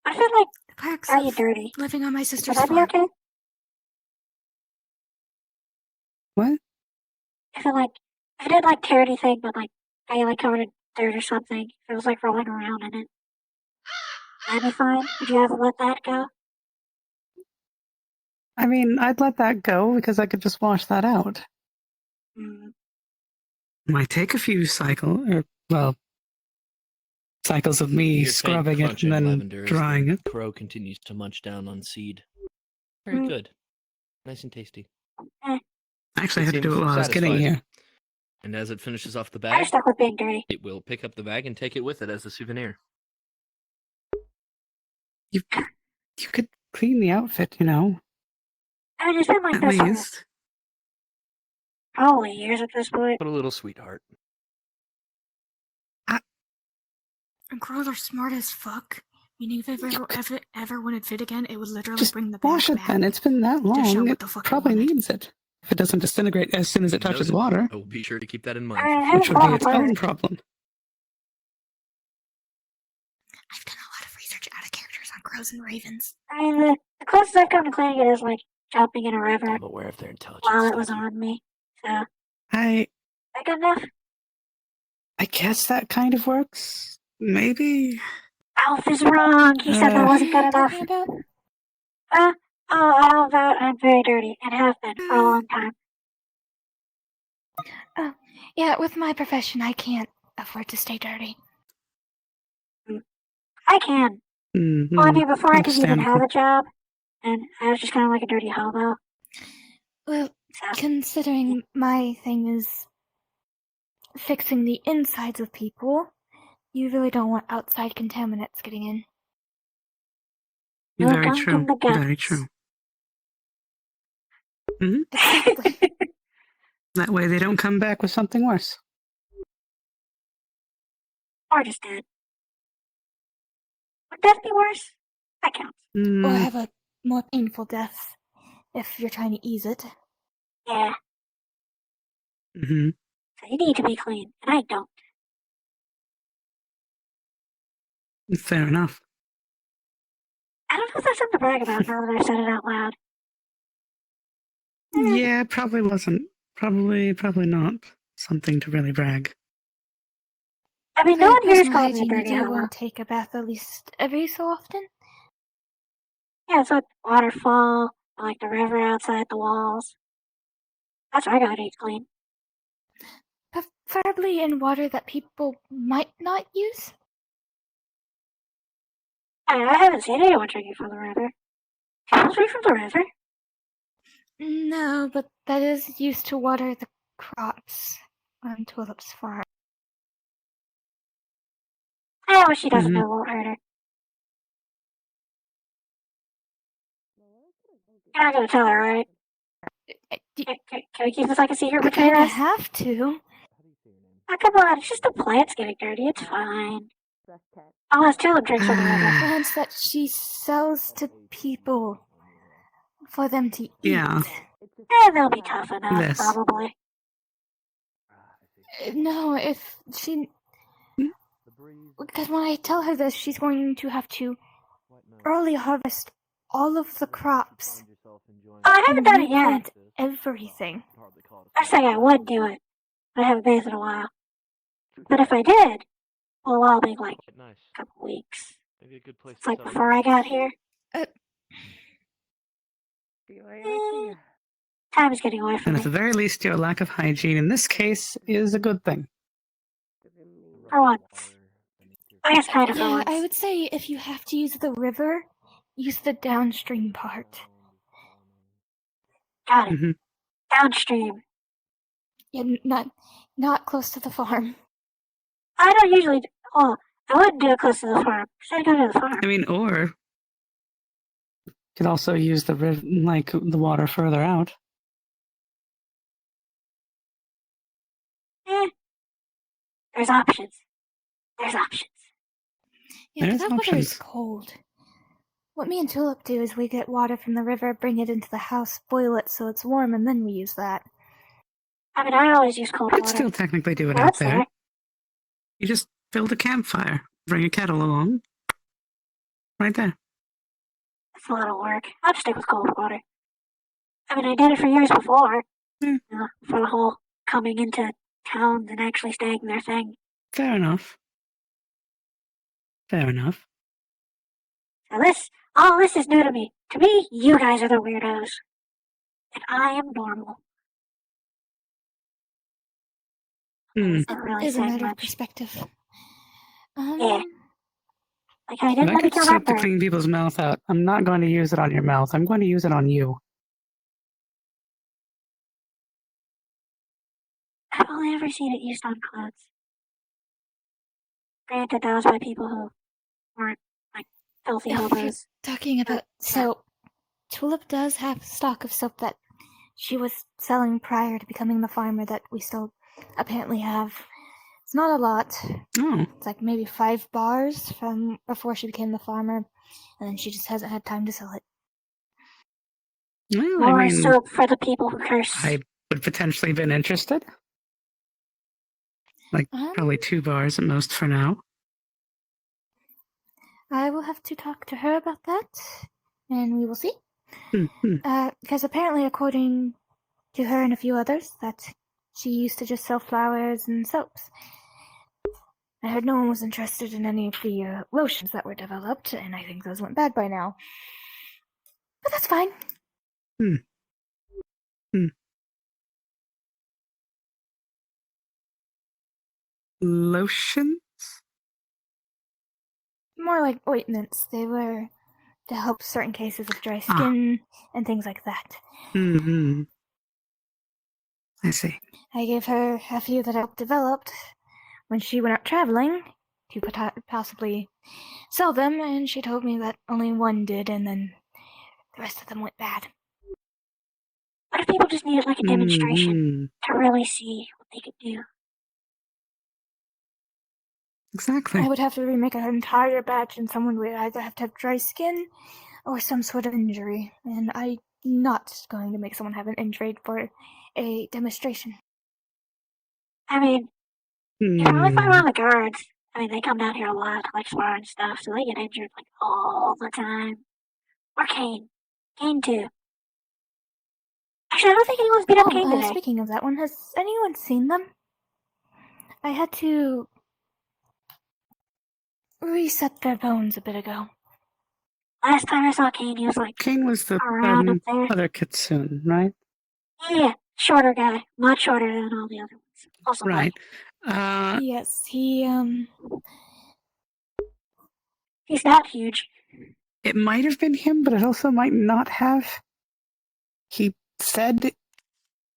I feel like the perks got you of dirty. living on my sister's Would that be farm. okay? What? I feel like if I did like tear anything, but like got you like covered in dirt or something, if it was like rolling around in it, that'd be fine. Would you ever let that go? I mean, I'd let that go because I could just wash that out. Might take a few cycles of me Your faint scrubbing it crunching and then lavender as drying the it. crow continues to munch down on seed. Very good. Nice and tasty. Actually, I had to do it while I was getting here. And as it finishes off the I'm bag, stuck with being dirty. it will pick up the bag and take it with it as a souvenir. You could clean the outfit, you know. I mean, it's been like At this for least. probably years at this point. What a little sweetheart. And crows are smart as fuck. Meaning if it ever wanted fit again, it would literally Just bring the bag wash it back. then. It's been that show long. what It the fuck it probably wanted. needs it. If it doesn't disintegrate as soon as it touches Noted. water, I will be sure to keep that in mind. which would be its own problem. I've done a lot of research out of characters on crows and ravens. I mean, the closest I've come to cleaning it is like jumping in a river I'm aware of their intelligence. while it was on me. So, I that good enough? I guess that kind of works. Maybe. Alf is wrong. He said that wasn't good enough. I'll vote I'm very dirty and have been for a long time. Yeah, with my profession, I can't afford to stay dirty. I can. Mm-hmm. Well, I mean, before I could even have Understandable. a job, and I was just kind of like a dirty hobo. Well, considering my thing is fixing the insides of people, you really don't want outside contaminants getting in. Very true. Very true. Mm-hmm. That way they don't come back with something worse. Or just dead. Would death be worse? That counts. Or have a more painful death if you're trying to ease it. Yeah. Mm-hmm. So you need to be clean, and I don't. Fair enough. I don't know if that's something to brag about now that I said it out loud. Yeah, it probably wasn't. Probably not something to really brag. I mean, For no one here has personal called me a hygiene, you dirty do hobo. want to take a bath at least every so often. Yeah, it's like waterfall, or like the river outside the walls. That's what I gotta eat clean. Preferably in water that people might not use. I haven't seen anyone drinking from the river. People drink from the river? No, but that is used to water the crops on Tulip's farm. I wish she doesn't know, won't hurt her. You're not gonna tell her, right? Can we keep this like a secret I between kinda us? have to. Oh, come on, it's just the plants getting dirty, it's fine. I'll ask Tulip drinks from the river. Plants that she sells to people for them to eat. Yeah. They'll be tough enough, Yes. probably. No, if she... Because when I tell her this, she's going to have to early harvest all of the crops. Oh, I haven't done it yet. Replant everything. I say I would do it, but I haven't bathed in a while. But if I did, well, I'll be like a couple weeks. Maybe a good place It's like before I got here. Time is getting away from And me. at the very least, your lack of hygiene in this case is a good thing. For once. I guess kind of for Yeah, once. I would say if you have to use the river, use the downstream part. Got it. Downstream. Yeah, not close to the farm. I don't usually. Oh, I wouldn't do it close to the farm. Because I'd go to the farm. I mean, or you could also use the the water further out. There's options. There's options. Yeah, but There's that water is options. cold. What me and Tulip do is we get water from the river, bring it into the house, boil it so it's warm, and then we use that. I mean, I always use cold You could water. still technically do it Well, out that's there. there. You just build a campfire, bring a kettle along. Right there. That's a lot of work. I'll just stick with cold water. I mean, I did it for years before. For the whole coming into towns and actually staying their thing. Fair enough. Fair enough. So all this is new to me. To me, you guys are the weirdos. And I am normal. Hmm. Not really Is a saying matter of much. perspective. Yeah. Like, I If didn't I let me could kill soap that to bird. clean people's mouth out, I'm not going to use it on your mouth. I'm going to use it on you. I've only ever seen it used on clothes. Granted, that was by people who weren't, like, filthy If you're hobos. talking about soap, Tulip does have stock of soap that she was selling prior to becoming the farmer that we still apparently have. It's not a lot. Oh. It's like maybe 5 bars from before she became the farmer, and then she just hasn't had time to sell it. Well, More I mean, soap for the people who curse. I would potentially been interested. Like, probably 2 bars at most for now. I will have to talk to her about that, and we will see. Because apparently, according to her and a few others, that she used to just sell flowers and soaps. I heard no one was interested in any of the lotions that were developed, and I think those went bad by now. But that's fine. Lotion? More like ointments. They were to help certain cases of dry skin and things like that. Mm-hmm. I see. I gave her a few that I developed when she went out traveling to possibly sell them, and she told me that only one did, and then the rest of them went bad. What if people just needed, like, a demonstration to really see what they could do? Exactly. I would have to remake an entire batch, and someone would either have to have dry skin or some sort of injury, and I'm not going to make someone have an injury for a demonstration. I mean, you probably find one of the guards. I mean, they come down here a lot to, like, spar and stuff, so they get injured, like, all the time. Or Kane. Kane, too. Actually, I don't think anyone's beat up Kane today. Speaking of that one, has anyone seen them? I had to reset their bones a bit ago. Last time I saw Kane, he was, like, Kane was the around up there. other kitsune, right? Yeah, shorter guy. Much shorter than all the other ones. Also Right. Yes, he, He's not huge. It might have been him, but it also might not have. He said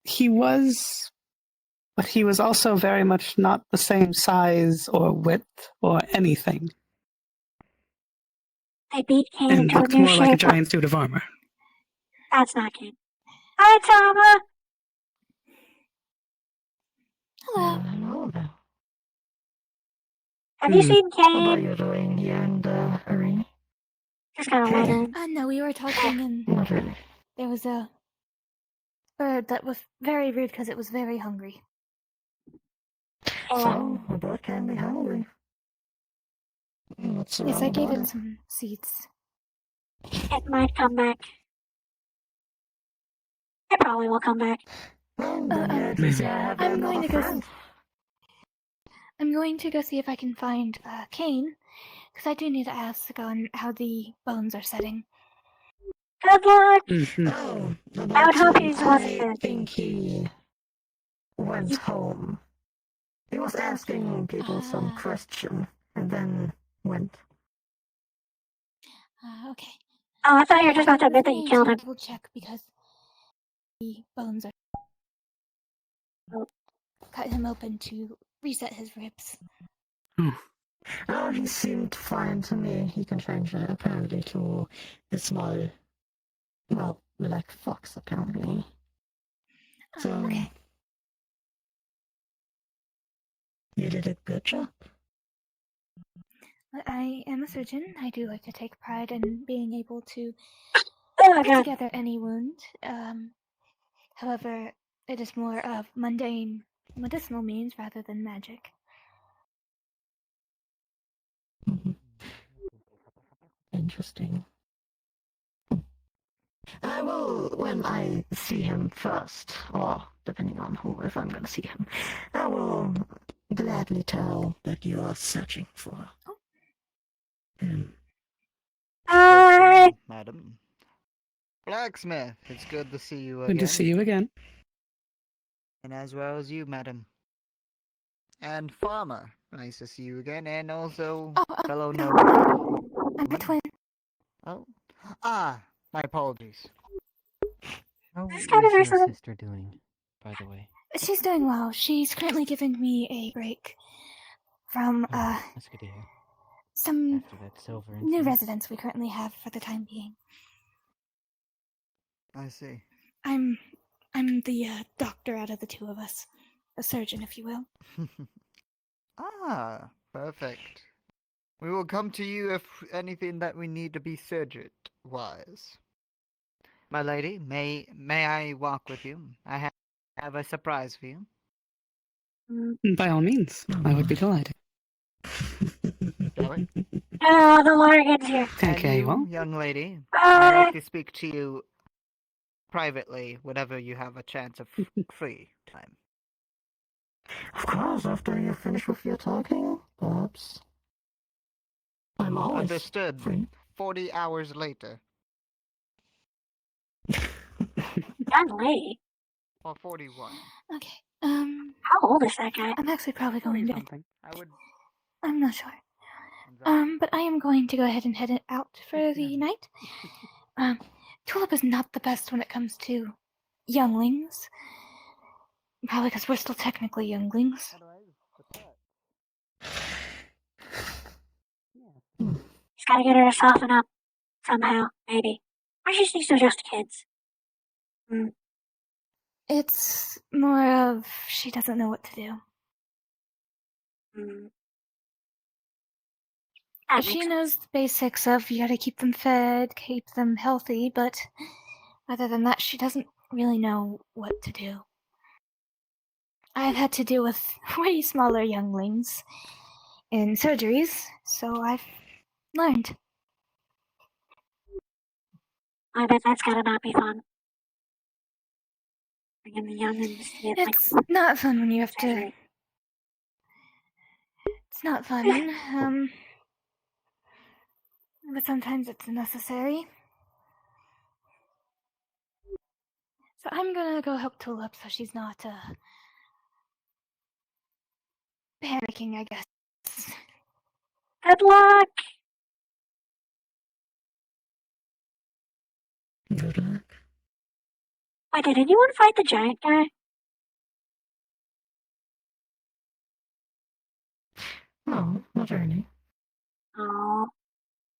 he was, but he was also very much not the same size or width or anything. They beat Kane And into a looked new more like a shape. giant suit of armor. That's not Kane. Hi, Tama! Hello. Have you seen What are Kane? you doing here in the arena? Just kind of wondering. No, we were talking, and there was a bird that was very rude because it was very hungry. So, a bird can be hungry. What's Yes, wrong I gave about it some seeds. It might come back. It probably will come back. I'm going to go. I'm going to go see if I can find Kane, because I do need to ask on how the bones are setting. Good luck! I would hope he's I wasn't. think he went home. He was asking people some question and then went. Okay. Oh, I thought you were just about to admit that you Need killed to him. double check because the bones are. Cut him open to reset his ribs. Oh, he seemed fine to me. He can change it apparently to a small, well, black fox apparently. So, Okay. You did a good job. I am a surgeon. I do like to take pride in being able to Oh, put God. together any wound. However, it is more of mundane medicinal means rather than magic. Interesting. I will, when I see him first, or depending on who, if I'm gonna see him, I will gladly tell that you are searching for him. Madam. Blacksmith, it's good to see you Good again. to see you again. And as well as you, madam. And farmer, nice to see you again, and also fellow noble. I'm a twin. Oh, my apologies. How This is kind of your reason. sister doing, by the way? She's doing well. She's currently giving me a break from That's good to hear. some After that silver new incident. residents we currently have for the time being. I see. I'm the doctor out of the two of us, a surgeon, if you will. Perfect. We will come to you if anything that we need to be surgeon-wise. My lady, may I walk with you? I have a surprise for you. By all means, I would be delighted. Shall we? Oh, the Largans here. Okay, you, well. young lady, Bye. I'd like to speak to you privately whenever you have a chance of free time. Of course, after you finish with your talking, perhaps. I'm always Understood. free. 40 hours later. Young lady. Or 41. Okay. How old is that guy? I'm actually probably going to. I would. I'm not sure. But I am going to go ahead and head it out for the night. Tulip is not the best when it comes to younglings. Probably because we're still technically younglings. He's gotta get her to soften up. Somehow, maybe. Or she just needs to adjust to kids. It's more of she doesn't know what to do. She knows the basics of you gotta keep them fed, keep them healthy, but other than that, she doesn't really know what to do. I've had to deal with way smaller younglings in surgeries, so I've learned. I bet that's gotta not be fun. Bringing the youngins to get, It's not fun when you have to. It's not fun, but sometimes it's necessary. So I'm gonna go help Tulip so she's not, panicking, I guess. Good luck! Good luck. Wait, did anyone fight the giant guy? No, not really. Oh.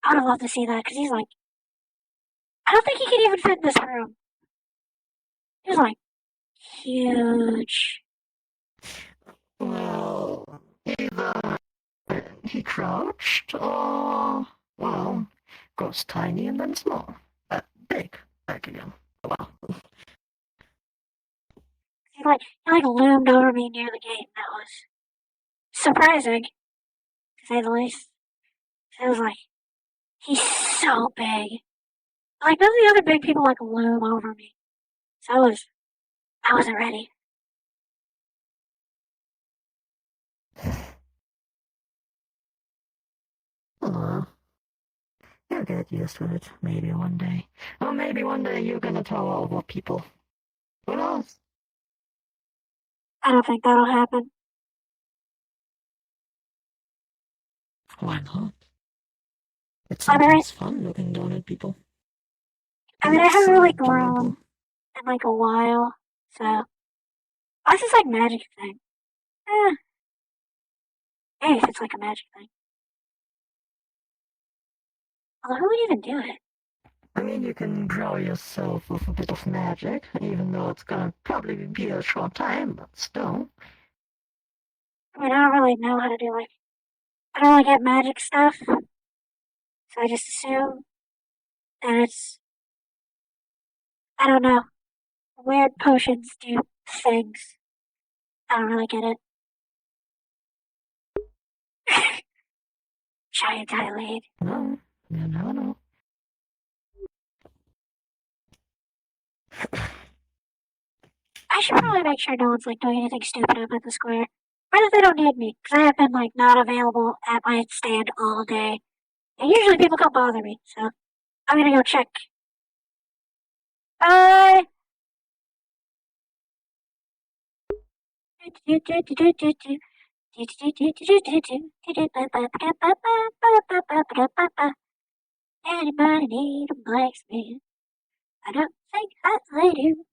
I would have loved to see that, because he's like... I don't think he could even fit in this room. He's like... huge. Well, either he crouched, or, well, goes tiny and then small. Big, back again. Wow. He like loomed over me near the gate, and that was surprising, to say the least. It was like, he's so big. Like, none of the other big people like loom over me. So I wasn't ready. You'll get used to it, maybe one day. Or maybe one day you're gonna tell all the people. Who knows? I don't think that'll happen. Why not? It's sometimes fun looking down at people. I mean, I haven't really grown in like a while, so that's just like magic thing. Maybe if it's like a magic thing. Although who would even do it? I mean, you can grow yourself with a bit of magic, even though it's gonna probably be a short time, but still. I mean, I don't really know how to do, like, I don't really get magic stuff. So I just assume that it's, I don't know, weird potions do things. I don't really get it. Giant dilate. No, you never know. I should probably make sure no one's like doing anything stupid up at the square. Or that they don't need me, because I have been like not available at my stand all day. And usually people come bother me, so I'm gonna go check. Bye! Anybody need a blacksmith? I don't think that they do.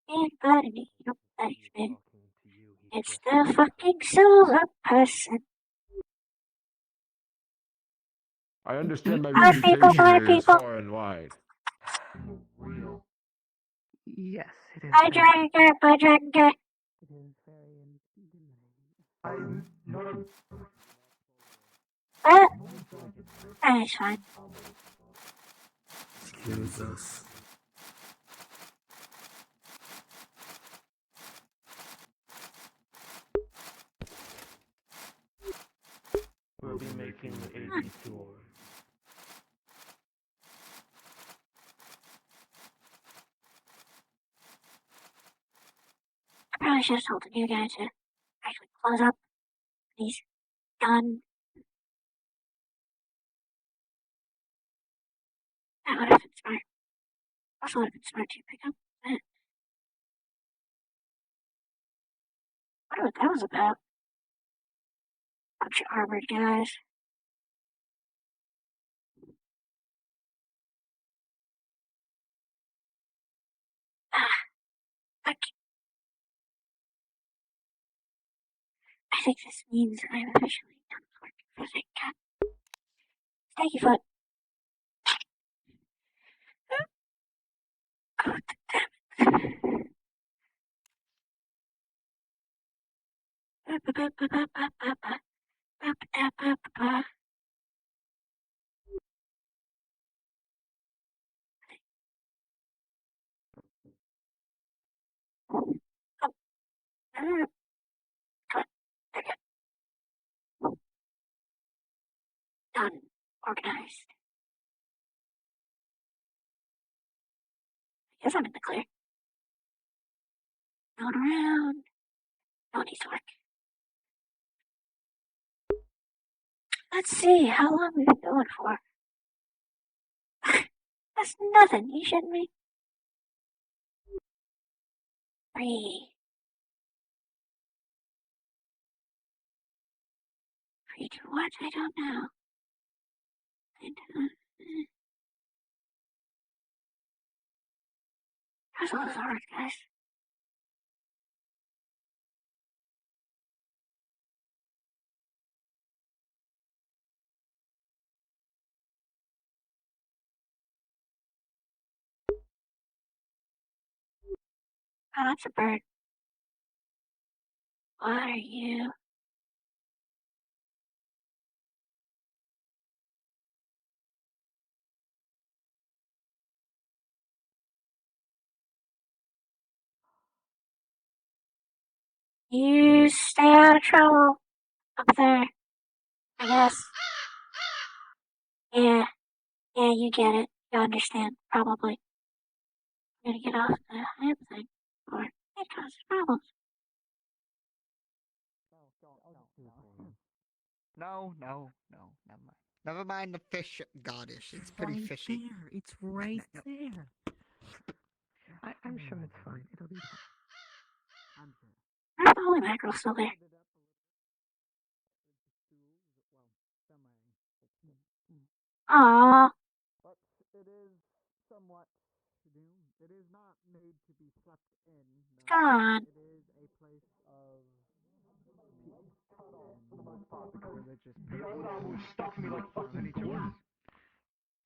Anybody need a blacksmith? It's the fucking silver person. I understand my Bye people, bye reputation is people. far and wide. Yes, it is. Bye Dragon Guy, bye Dragon Guy. It is very That's fine. Excuse us. We'll be making a detour. I probably should have told the new guy to actually close up. He's done. That would have been smart. Also would have been smart to pick up that. I wonder what that was about. Bunch of armored guys. I think this means I'm officially done working for the cat. Snaky foot. God damn it. Done. Organized. I guess I'm in the clear. Going around. No one needs to work. Let's see, how long we've been going for. That's nothing, you shouldn't be. 3. 3 to what? I don't know. How's all this hard, guys? Oh, that's a bird. What are you? You stay out of trouble up there, I guess. Yeah, you get it. You understand, probably. I'm gonna get off the hemp thing, or it causes problems. No, never mind. Never mind the fish goddess. It's pretty right fishy. there. It's right No. there. I'm sure it's fine. It'll be fine. Where's the holy mackerel still there? Aww. But it is somewhat new. It is not made to be slept in. No. Gone. It is a place of for the most part because religious people Stuck me like fucking need to rest.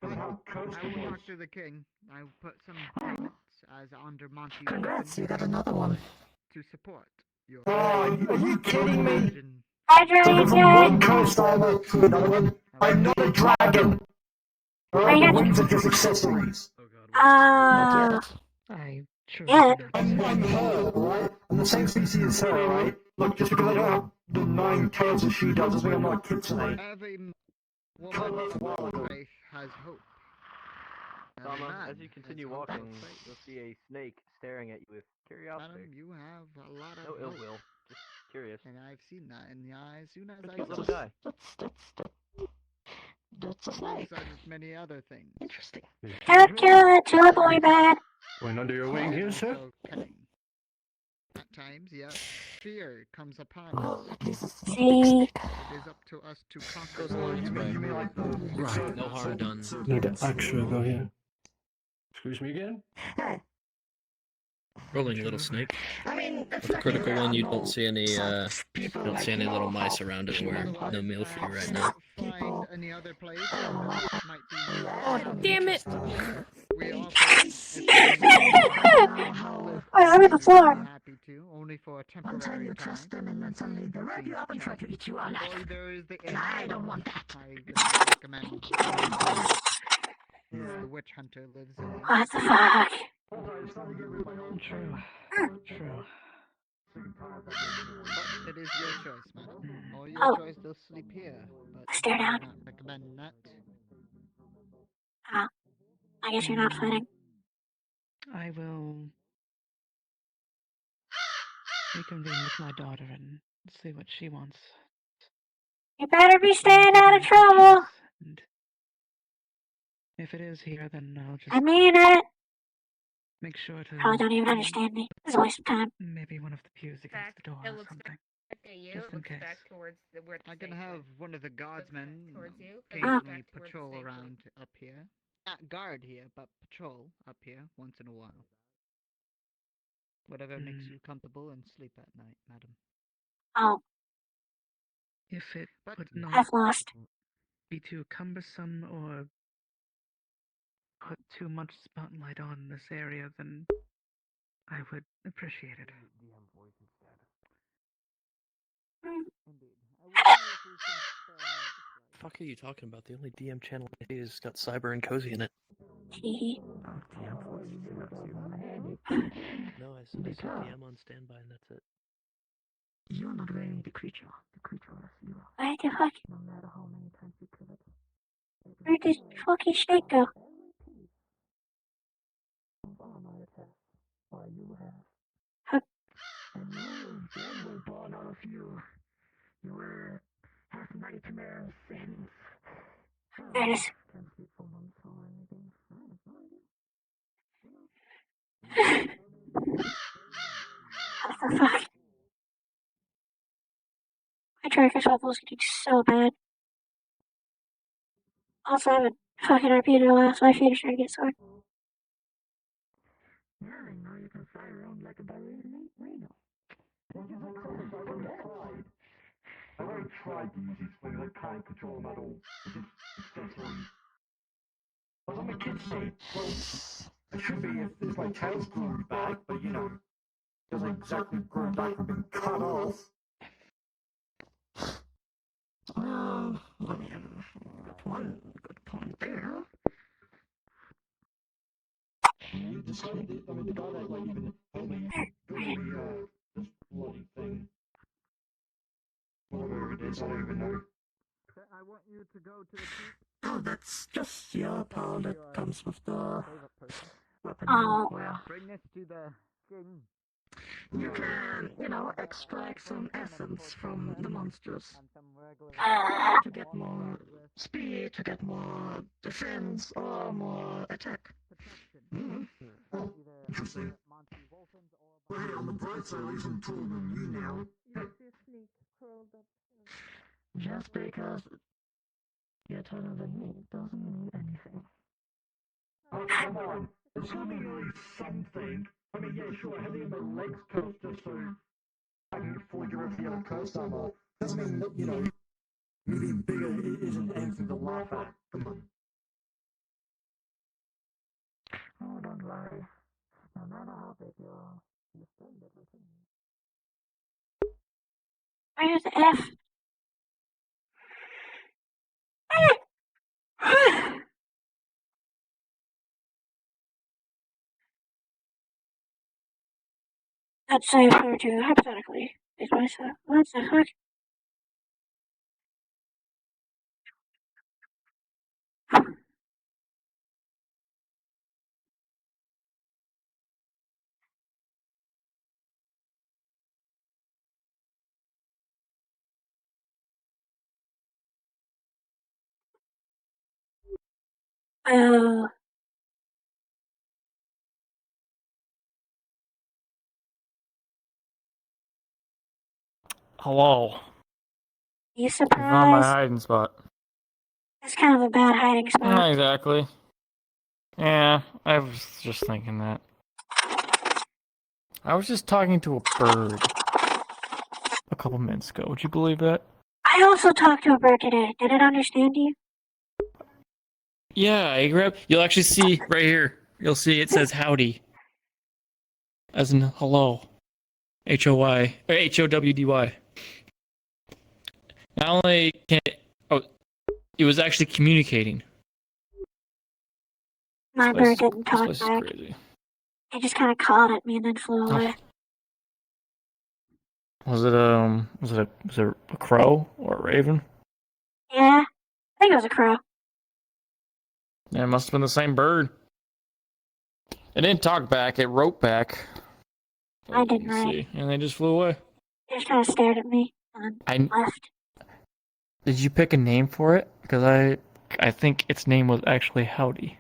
I will was. talk to the king. I will put some payments as under Monty's Congrats, you got another one. to support Are you kidding me? Hydrate, From one curse armor to another one, I'm not a dragon! Alright, the wings are just accessories. Uh, I truly yeah. I'm her, alright? I'm the same species as her, alright? Look, just because I don't have the 9 tails that she does doesn't mean I'm not a kitsune. Every woman faith has hope. Every Sama, man as you continue has hope of walking, faith. you'll see a snake staring at you with curiosity. Madam, you have a lot of No ill hope. will, just curious. And I've seen that in the eyes soon as I Cute little saw it. guy. That's a snake. Alongside with many other things. Interesting. Cut, chill out, boy, bad. Going under your wing here, sir? Also cunning. At times, yes, fear comes upon us. See? It is up to us to conquer Goes along its way. Right. No harm done. No, the actual go here. Excuse me again? Rolling little snake. I mean, With the critical one, you don't see any little mice around anywhere. No meal for you right now. Find any other place that might be more Oh, damn it! we offer Wait, I'm in the floor. happy to, only for a temporary time. Trust them and then suddenly they rip you up and try to eat you alive. Or there is the And I don't want that. I would recommend. The witch hunter lives in there. What the fuck? True. True. But it is your choice, madam. Or your Oh. choice to sleep here. But Stare I down. would not recommend that. Oh. I guess you're not fighting. I will reconvene with my daughter and see what she wants. You better be staying out of trouble. And if it is here, then I'll just I mean it. make sure to Probably don't even understand me. It's a waste of time. maybe one of the pews against the door It or looks something. back at you. Just It in looks case. back towards where the I can snake have is. one of the guardsmen towards you. occasionally Back towards patrol the snake. around up here. Not guard here, but patrol up here once in a while. Whatever makes you comfortable and sleep at night, madam. Oh, If it would I've not lost. be too cumbersome or put too much spotlight on this area, then I would appreciate it. Fuck are you talking about? The only DM channel I see has got Cyber and Cozy in it. No, I said DM on standby and that's it. You're not really the creature. The creature is you. What the fuck? No matter how many times you kill it. Where'd this fucking snake go? Or you have. Huh. And you were born out of you. You were half nightmares and. There it is. Can't sleep for months or anything. What the fuck? My tracker shuffle's getting so bad. Also, I haven't fucking repeated a lot, so my feet are starting to get sore. Yeah, I know you can fly around like a ballerina. What is it from that side? I already tried to use these things, I can't control them at all. It's just accessories. But I'm a kitsune. Well, it should be if my tail's grown back, but you know, doesn't exactly grow back from being cut off. Good point there. The guy that like even helped me do this bloody thing. Whatever it is, I don't even know. I want you to go to the Oh, that's just your power that comes with the weapon. Oh. Where Bring this to the king. you can, extract some essence from the monsters to get more speed, to get more defense, or more attack. Oh, interesting. Well, hey, on the bright side, at least I'm taller than you now. Just because you're taller than me doesn't mean anything. Oh, come on. It's only like something. I mean, yeah, sure, I have to get my legs curved just so I can afford your FDL curse armor. Doesn't mean that, me being bigger isn't anything to laugh at. Come on. Oh, don't worry. No matter how big you are, you're still little to me. Where's the F? Let's say for two, hypothetically. Is myself. What the fuck? Oh. Hello. You I found my surprised? hiding spot. It's kind of a bad hiding spot. Not exactly. Yeah, I was just thinking that. I was just talking to a bird a couple minutes ago. Would you believe that? I also talked to a bird today. Did it understand you? Yeah, you'll actually see right here. You'll see it says howdy. As in hello. H-O-Y. Or H-O-W-D-Y. Not only can it was actually communicating. My bird didn't talk This place back. is crazy. It just kind of cawed at me and then flew away. Was it a crow or a raven? Yeah, I think it was a crow. Yeah, it must have been the same bird. It didn't talk back, it wrote back. I didn't write. And they just flew away. It just kind of stared at me and left. Did you pick a name for it? Because I think its name was actually Howdy.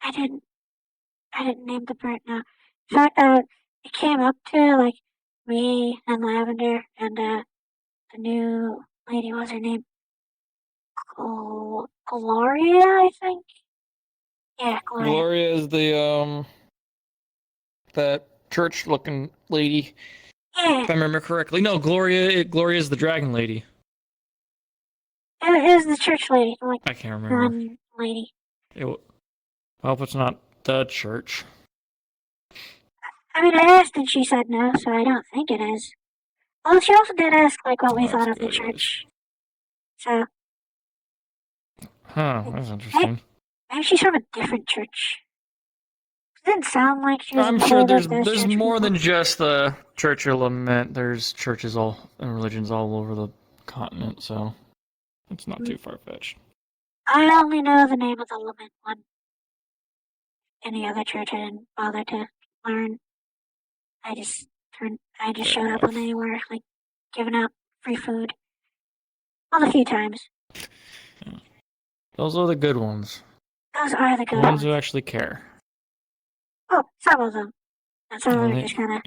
I didn't name the bird now. In fact, it came up to like me and Lavender and the new lady. What's her name? Gloria, I think. Yeah, Gloria. Gloria is the that church-looking lady. Yeah. If I remember correctly. No, Gloria is the dragon lady. It was the church lady, like I can't remember. lady. I hope it's not the church. I mean, I asked and she said no, so I don't think it is. Well, she also did ask like what we thought of the church. So. Huh, that's interesting. Maybe she's from a different church. It didn't sound like she was. I'm sure there's more than just the Church of Lament. There's churches and religions all over the continent, so it's not too far-fetched. I only know the name of the Lament one. Any other church I didn't bother to learn. I just showed up on anywhere, like giving out free food. Well, a few times. Those are the good ones. Those are the good ones ones. who actually care. Oh, some of them. And some of them are just kind of.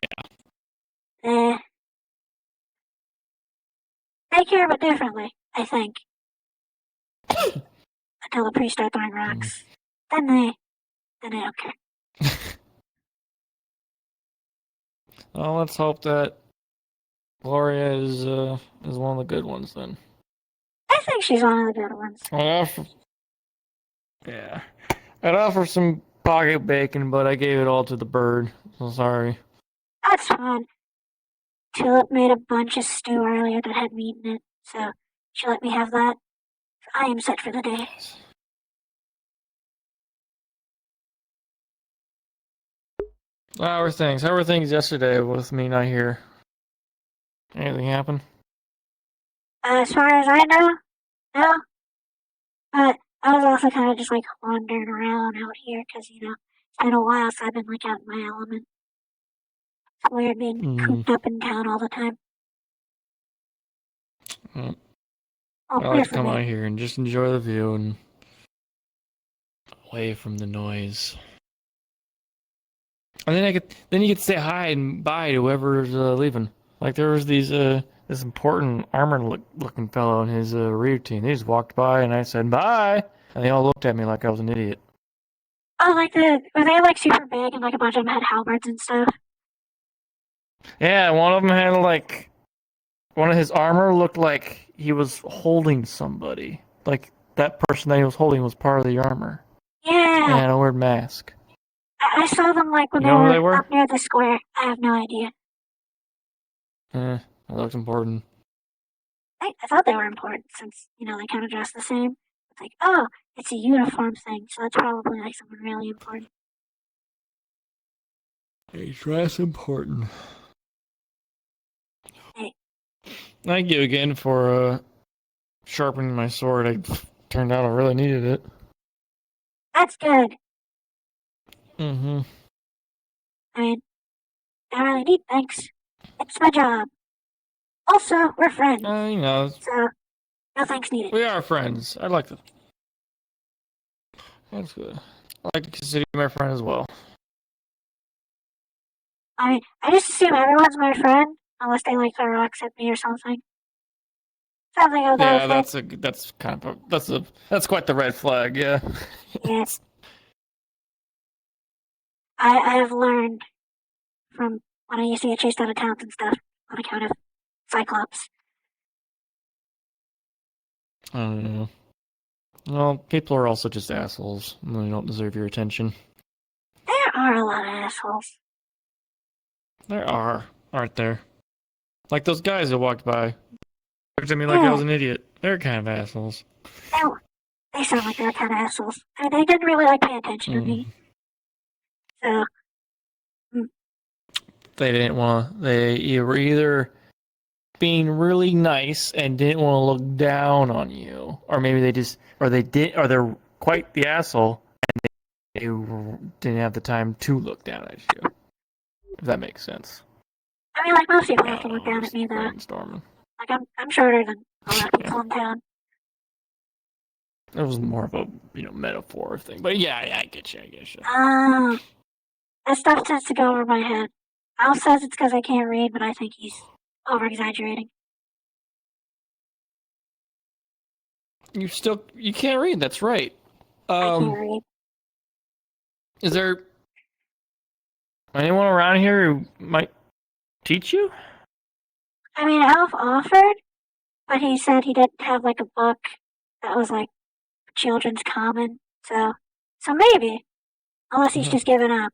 They care, but differently, I think. Until the priests start throwing rocks. Then they don't care. Well, let's hope that Gloria is one of the good ones then. I think she's one of the good ones. I'd offer some pocket bacon, but I gave it all to the bird. So sorry. That's fine. Tulip made a bunch of stew earlier that had meat in it, so she let me have that. I am set for the day. How were things? How were things yesterday with me not here? Anything happen? As far as I know, no. But I was also kind of just like wandering around out here because, it's been a while since I've been like out in my element. It's weird being cooped up in town all the time. I like to come out here and just enjoy the view and away from the noise. And then you could say hi and bye to whoever's leaving. Like there was this important armor-looking fellow in his rear team. They just walked by and I said bye, and they all looked at me like I was an idiot. Oh, were they like super big and like a bunch of them had halberds and stuff? Yeah, one of them had like one of his armor looked like he was holding somebody. Like that person that he was holding was part of the armor. Yeah. And a weird mask. I saw them like when You know who they were? up near the square. I have no idea. It looks important. I thought they were important since, they kind of dress the same. It's like, oh, it's a uniform thing, so that's probably like someone really important. They dress important. Hey. Thank you again for sharpening my sword. Turned out I really needed it. That's good. Mm-hmm. I mean, I really need thanks. It's my job. Also, we're friends. So, no thanks needed. We are friends. I like that. That's good. I like to consider you my friend as well. I mean, I just assume everyone's my friend, unless they like throw rocks at me or something. Something of Yeah, those that's quite the red flag. Yeah. Yes. I have learned from when I used to get chased out of towns and stuff on account of Cyclops. I don't know. Well, people are also just assholes. And they don't deserve your attention. There are a lot of assholes. There are, aren't there? Like those guys that walked by. Looked at me like I was an idiot. They're kind of assholes. They sound like they're kind of assholes. I mean, they didn't really like pay attention to me. So. They didn't want to. They were either being really nice and didn't want to look down on you, or maybe they just, or they're quite the asshole and they didn't have the time to look down at you. If that makes sense. I mean, like most people have to look down at me, though. Brainstorming. Like I'm shorter than a lot of people in town. It was more of a metaphor thing, but yeah, I get you. That stuff tends to go over my head. Al says it's because I can't read, but I think he's over-exaggerating. You can't read, that's right. I can't read. Is there anyone around here who might teach you? I mean, Alf offered, but he said he didn't have like a book that was like children's common. So maybe, unless he's just given up.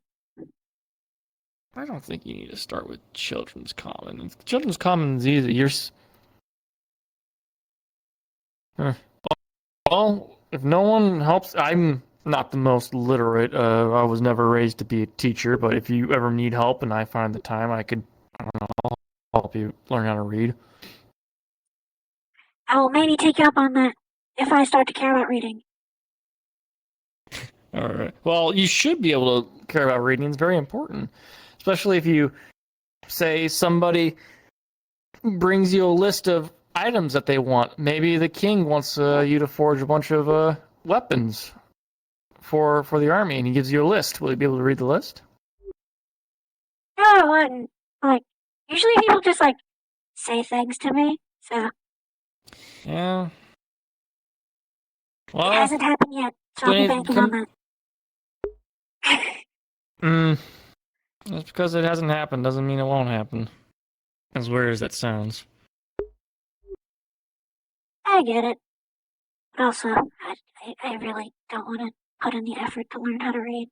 I don't think you need to start with children's common. Children's common is easy. Well, if no one helps, I'm not the most literate. I was never raised to be a teacher, but if you ever need help and I find the time, I don't know, help you learn how to read. I will maybe take you up on that if I start to care about reading. All right. Well, you should be able to care about reading. It's very important. Especially if you say somebody brings you a list of items that they want. Maybe the king wants you to forge a bunch of weapons for the army, and he gives you a list. Will you be able to read the list? No, I wouldn't. Like, usually people just like say things to me, so. Yeah. Well, it hasn't happened yet, so I'll be banking on that. Just because it hasn't happened doesn't mean it won't happen. As weird as that sounds. I get it. But also, I really don't want to put in the effort to learn how to read.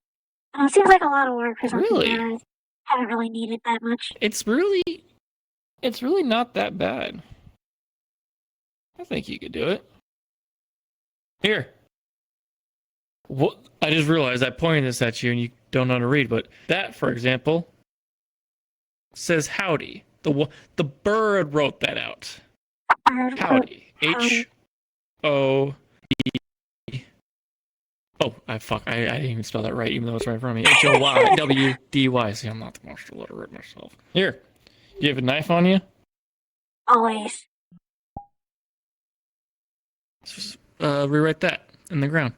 And it seems like a lot of work for something that I haven't really needed that much. It's really not that bad. I think you could do it. Here. What? I just realized I pointed this at you and you don't know how to read, but that, for example, says howdy. The bird wrote that out. Howdy. H-O-D. Oh, I didn't even spell that right, even though it's right in front of me. H-O-Y-W-D-Y. See, I'm not the most illiterate myself. Here. You have a knife on you? Always. Just rewrite that in the ground.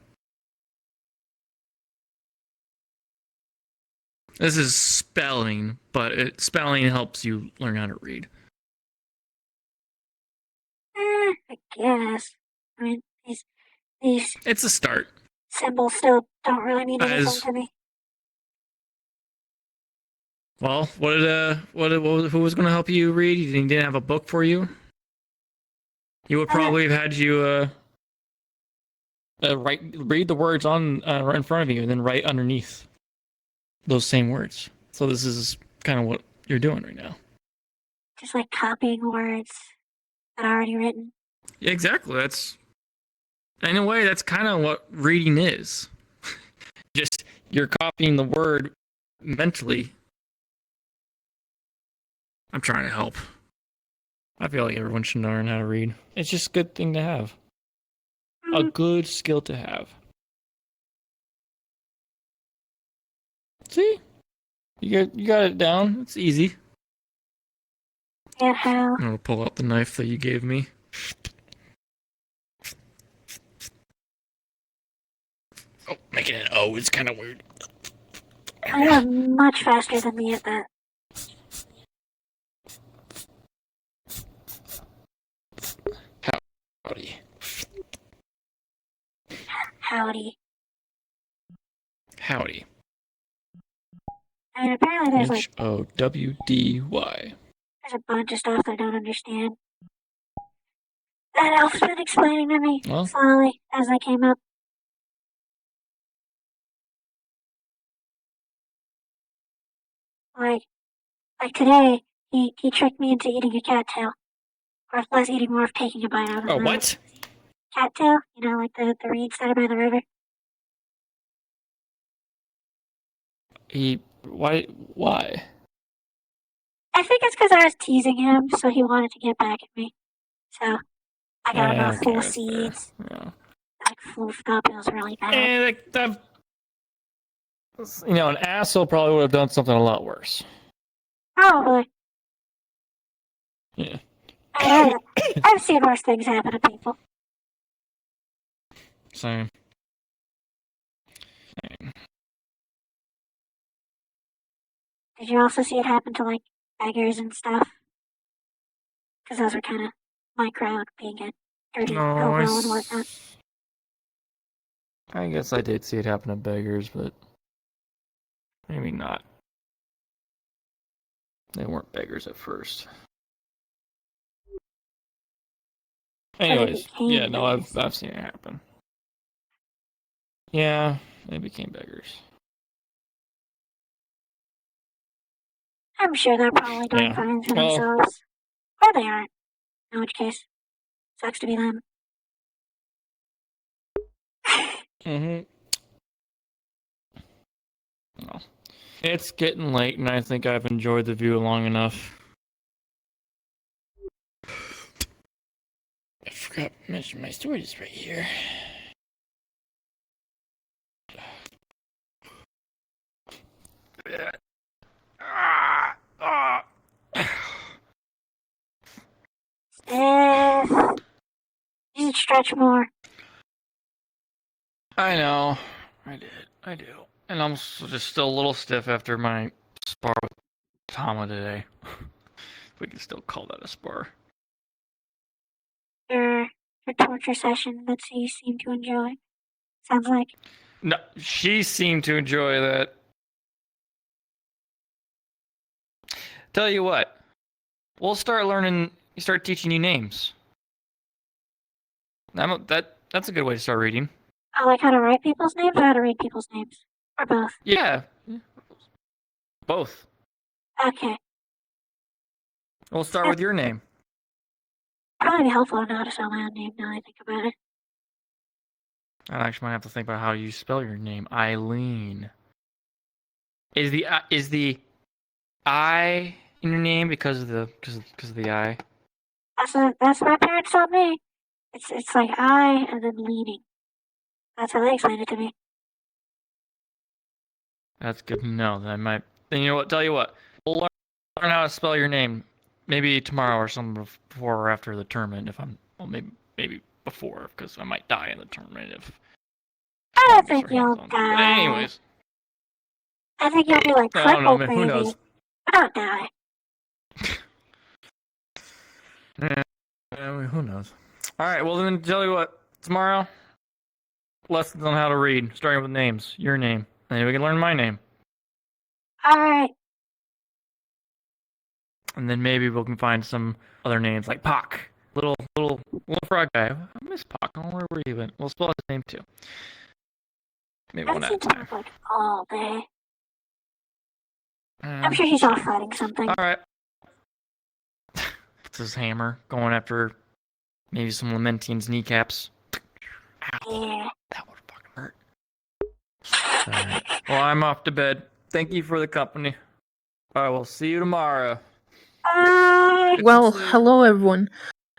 This is spelling, but spelling helps you learn how to read. I guess. I mean, these. It's a start. Symbols still don't really mean anything to me. Well, who was going to help you read? You didn't have a book for you? He would probably have had you read the words on right in front of you and then write underneath those same words. So this is kind of what you're doing right now. Just like copying words that are already written. Yeah, exactly. That's in a way that's kind of what reading is. Just you're copying the word mentally. I'm trying to help. I feel like everyone should learn how to read. It's just a good thing to have. A good skill to have. See? You got it down. It's easy. And how? I'm gonna pull out the knife that you gave me. Oh, making an O is kind of weird. You're much faster than me at that. Howdy. Howdy. Howdy. I mean, apparently there's like Howdy. there's a bunch of stuff I don't understand. That Elf's been explaining to me Well. slowly as I came up. Like today, he tricked me into eating a cattail. Or less eating, more of taking a bite out of the Oh, fruit. what? Cattail? You know, like the reeds that are by the river? Why? I think it's because I was teasing him, so he wanted to get back at me. So, I got a mouthful of seeds. Yeah. Like, floofed up, it was really bad. And an asshole probably would have done something a lot worse. Probably. Yeah. I've seen worse things happen to people. Same. Did you also see it happen to, like, beggars and stuff? Because those were kind of my crowd, being a dirty hobo and whatnot. I guess I did see it happen to beggars, but maybe not. They weren't beggars at first. Anyways, yeah, no, I've seen it happen. Yeah, they became beggars. I'm sure they're probably doing fine for themselves. Or they aren't. In which case, sucks to be them. Mm-hmm. Well, it's getting late, and I think I've enjoyed the view long enough. I forgot to mention my storage is right here. You should stretch more. I know. I do. And I'm just still a little stiff after my spar with Tama today. If we can still call that a spar. Your torture session that you seem to enjoy. Sounds like. No, she seemed to enjoy that. Tell you what, we'll start teaching you names. That's a good way to start reading. I like how to write people's names or how to read people's names? Or both? Yeah. Both. Okay. We'll start with your name. Probably be helpful to know how to spell my own name now that I think about it. I actually might have to think about how you spell your name. Eileen. Is the I in your name because of the I? That's what my parents told me. It's like I and then leaning. That's how they explained it to me. That's good to know. Then you know what? Tell you what. We'll learn how to spell your name. Maybe tomorrow or something before or after the tournament. Maybe before, because I might die in the tournament if. I don't think you'll die. But anyways. I think you'll be like I don't know. crippled, Who knows? But don't die. Yeah, who knows? All right. Well, then tell you what. Tomorrow, lessons on how to read, starting with names. Your name, and then we can learn my name. All right. And then maybe we can find some other names like Pock, little frog guy. I miss Pock. I don't know where he went. We'll spell his name too. Maybe one at a time. Like all day. I'm sure he's off fighting something. All right. with his hammer, going after maybe some Lamentian's kneecaps. Yeah. That would fucking hurt. Alright. Well, I'm off to bed. Thank you for the company. I will see you tomorrow. Well, hello everyone.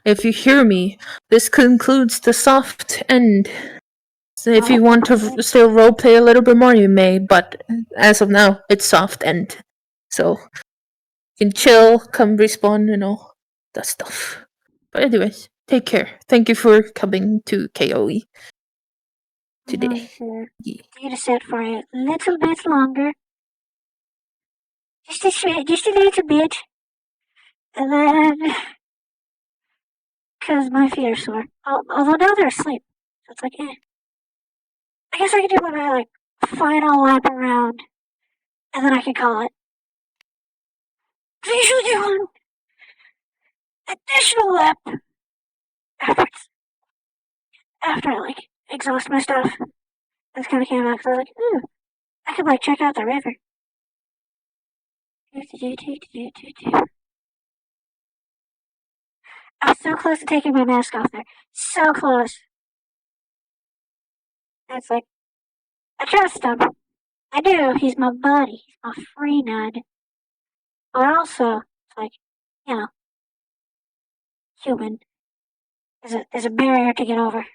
If you hear me, this concludes the soft end. So if you want to still roleplay a little bit more, you may, but as of now, it's soft end. So, you can chill, come respawn, and all that stuff. But anyways, take care. Thank you for coming to KOE today. Sure. You to sit for a little bit longer. Just a little bit. And then, because my feet are sore. Although now they're asleep. So it's like, eh. I guess I can do my, final lap around. And then I can call it. I usually do one additional lap after I, exhaust my stuff. That's kind of came out because I was like, ooh, I could, check out the river. I was so close to taking my mask off there. So close. It's like, I trust him. I do. He's my buddy. He's my free nut. But also, it's like, human. There's a barrier to get over.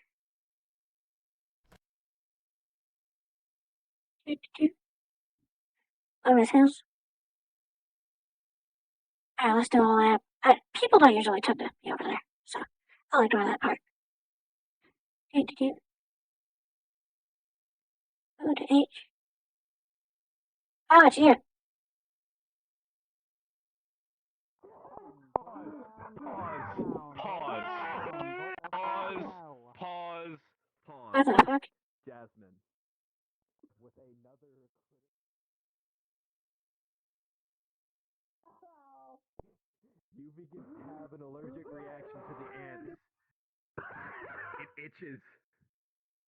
Over his house. Alright, let's do all that. People don't usually tend to be over there, so I'll ignore that part. Ooh, to H. Oh, it's you. Pause. What the fuck? Jasmine. With another. You begin to have an allergic reaction to the ants. It itches.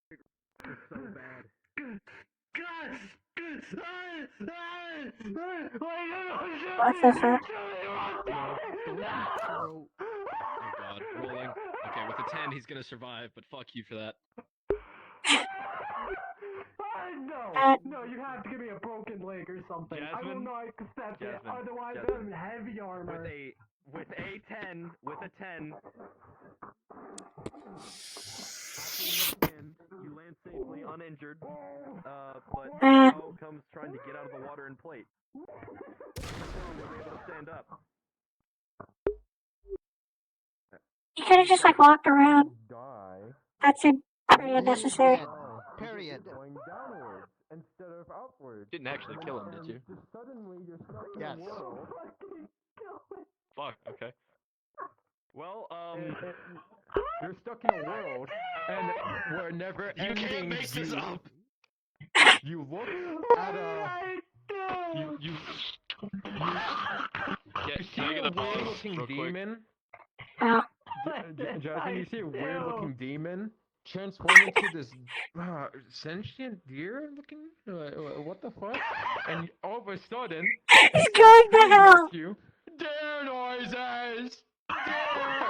It's so bad. What the fuck? Oh god, rolling. Okay, with a 10 he's gonna survive, but fuck you for that. No, you have to give me a broken leg or something. I will Jasmine? not accept it. Jasmine. Otherwise, Jasmine. I'm heavy armor. With a 10, you land safely, uninjured, but now comes trying to get out of the water and plate. Was able to stand up. You could have just walked around. Die. That seemed pretty unnecessary. Period. Going downwards instead of upwards. Didn't actually kill him, did you? Just suddenly you're stuck in Yes. a world. Fuck, okay. Well, you're stuck in a world, and we're never ending. You can't make this up! You look at a... You see a weird-looking demon? Jasmine, you see a weird-looking demon transform into this sentient deer-looking... what the fuck? And all of a sudden... He's going to hell! Deer noises! Deer!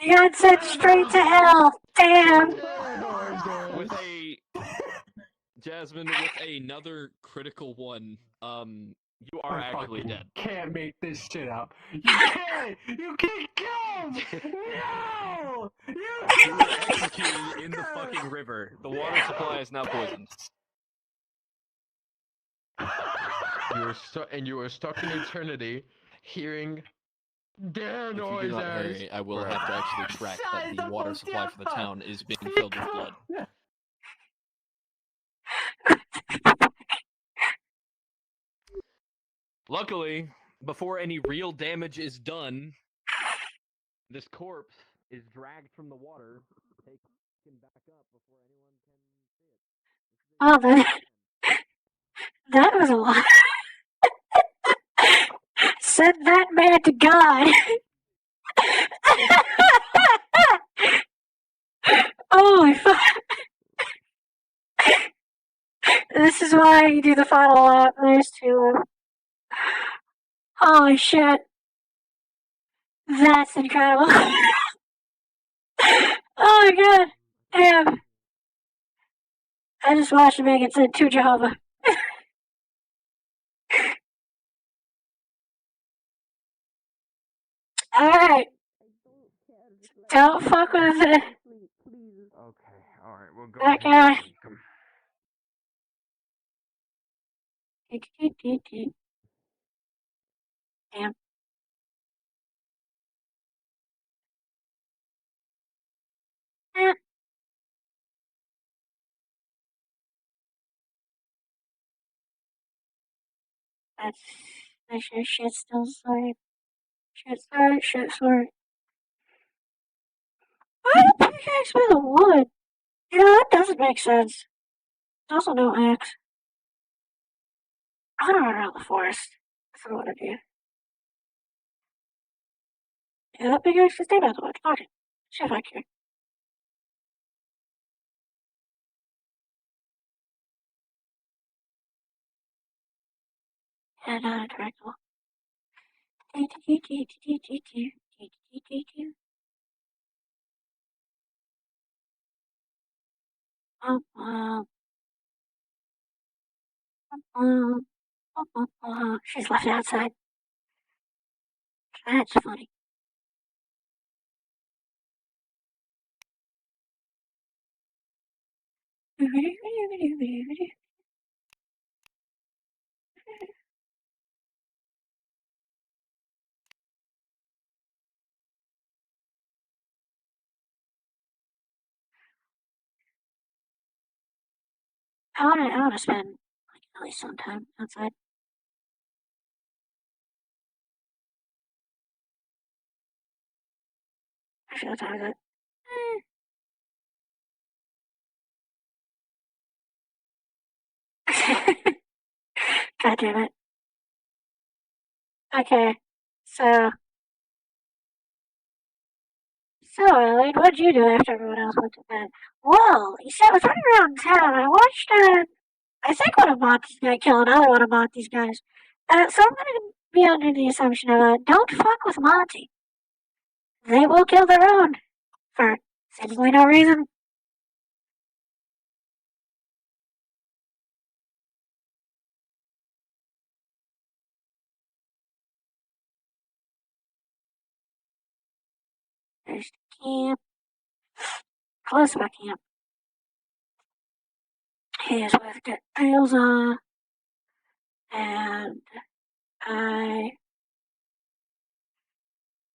You got sent straight to hell! Damn! With a... Jasmine, with another critical one, you are actually dead. Can't make this shit up. You can't! You can't kill him! No! You were executed in the fucking river. The water supply is now poisoned. You were stuck in eternity, hearing deer noises. If you do not hurry, I will have to actually track that the water supply for the town is being filled with blood. Luckily, before any real damage is done, this corpse is dragged from the water, taken back up before anyone can see it. Oh, that was a lot. Send that man to God. Holy fuck. This is why you do the final lap. There's two of them. Holy shit. That's incredible. Oh my god. Damn. I just watched him make it to Jehovah. Alright. Don't fuck with it. Okay, alright, we'll go That ahead and guy. come. Damn. Eh. That's make sure shit's still sorted. Shit's sorted. Why the pickaxe with a wood? You know, that doesn't make sense. There's also no axe. I want to run around the forest. That's what I want to do. Yeah, that pickaxe can stay by the wood. Fuck it. See if I care. Yeah, not interactable. She's left outside. That's funny. I wanna spend like at least some time outside. Actually, what time is it? God damn it. Okay, so Eileen, what'd you do after everyone else went to bed? Well, you see, I was running around town. I watched, I think one of Monty's gonna kill another one of Monty's guys. So I'm gonna be under the assumption of, don't fuck with Monty. They will kill their own for seemingly no reason. There's the camp. Close to my camp. He is with good tails on, and my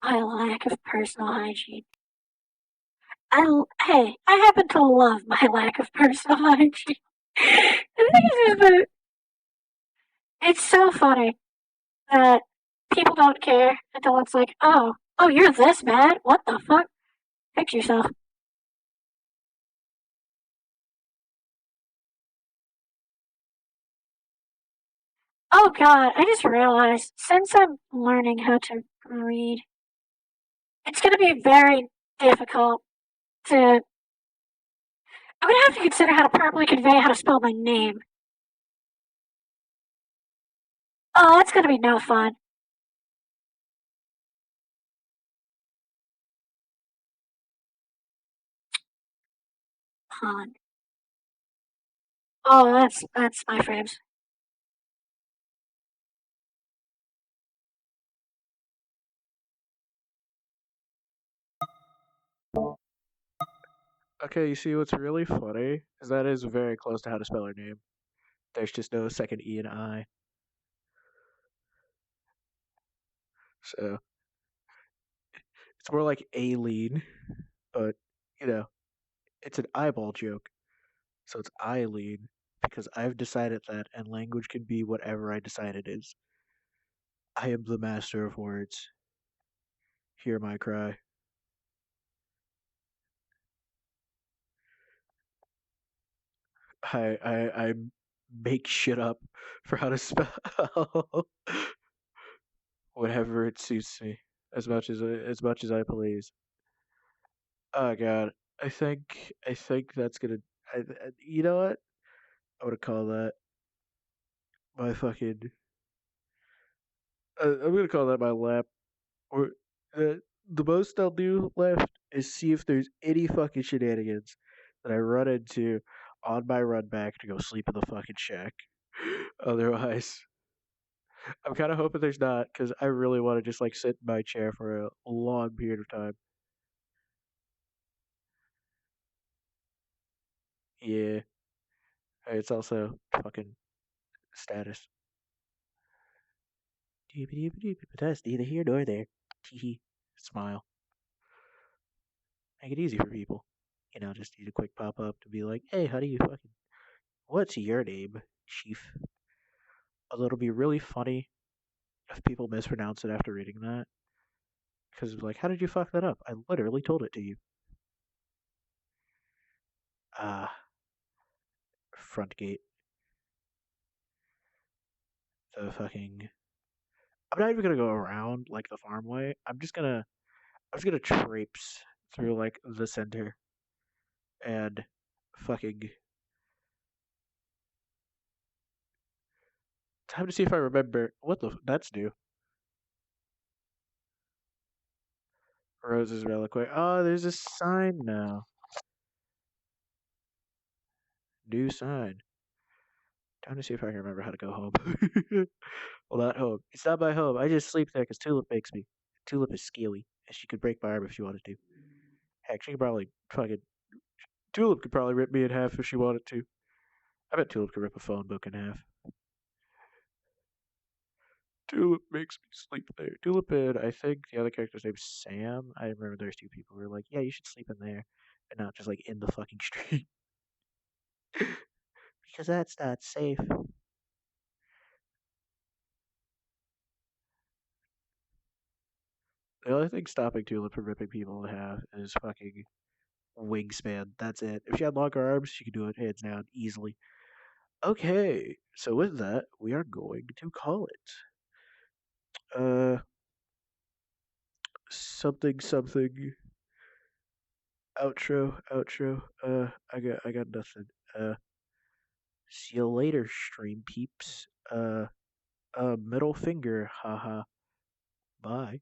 lack of personal hygiene. Hey, I happen to love my lack of personal hygiene. The thing is that it's so funny that people don't care until it's like, oh, you're this bad? What the fuck? Fix yourself. Oh god, I just realized since I'm learning how to read, it's gonna be very difficult to. I'm gonna have to consider how to properly convey how to spell my name. Oh, that's gonna be no fun. Han. Oh, that's my frames. Okay, you see what's really funny is that is very close to how to spell her name. There's just no second E and I. So it's more like Aileen, but you know, it's an eyeball joke. So it's Eileen because I've decided that, and language can be whatever I decide it is. I am the master of words. Hear my cry. I make shit up for how to spell whatever it suits me as much as I please. Oh god, I think that's gonna. You know what? I'm gonna call that my fucking. I'm gonna call that my lap. Or the most I'll do left is see if there's any fucking shenanigans that I run into on my run back to go sleep in the fucking shack. Otherwise, I'm kind of hoping there's not, because I really want to just like sit in my chair for a long period of time. Yeah, it's also fucking status. But that's neither here nor there. Teehee. Smile. Make it easy for people. You know, just need a quick pop up to be like, hey, how do you fucking. What's your name, Chief? Although it'll be really funny if people mispronounce it after reading that. Because it's like, how did you fuck that up? I literally told it to you. Front gate. The fucking. I'm not even gonna go around like the farm way. I'm just gonna traipse through like the center and fucking. Time to see if I remember what the that's new. Rose's reliquary. Oh, there's a sign now. New sign. Time to see if I can remember how to go home. Well, not home. It's not my home. I just sleep there because Tulip makes me. Tulip is scaly, and she could break my arm if she wanted to. Heck, she could probably fucking. Tulip could probably rip me in half if she wanted to. I bet Tulip could rip a phone book in half. Tulip makes me sleep there. Tulip and I think the other character's name's Sam. I remember there's two people who were like, yeah, you should sleep in there, and not just like in the fucking street. Because that's not safe. The only thing stopping Tulip from ripping people in half is fucking wingspan. That's it. If she had longer arms, she could do it hands down easily. Okay, so with that, we are going to call it. Something something. Outro. I got nothing. See you later, stream peeps. Middle finger, haha. Bye.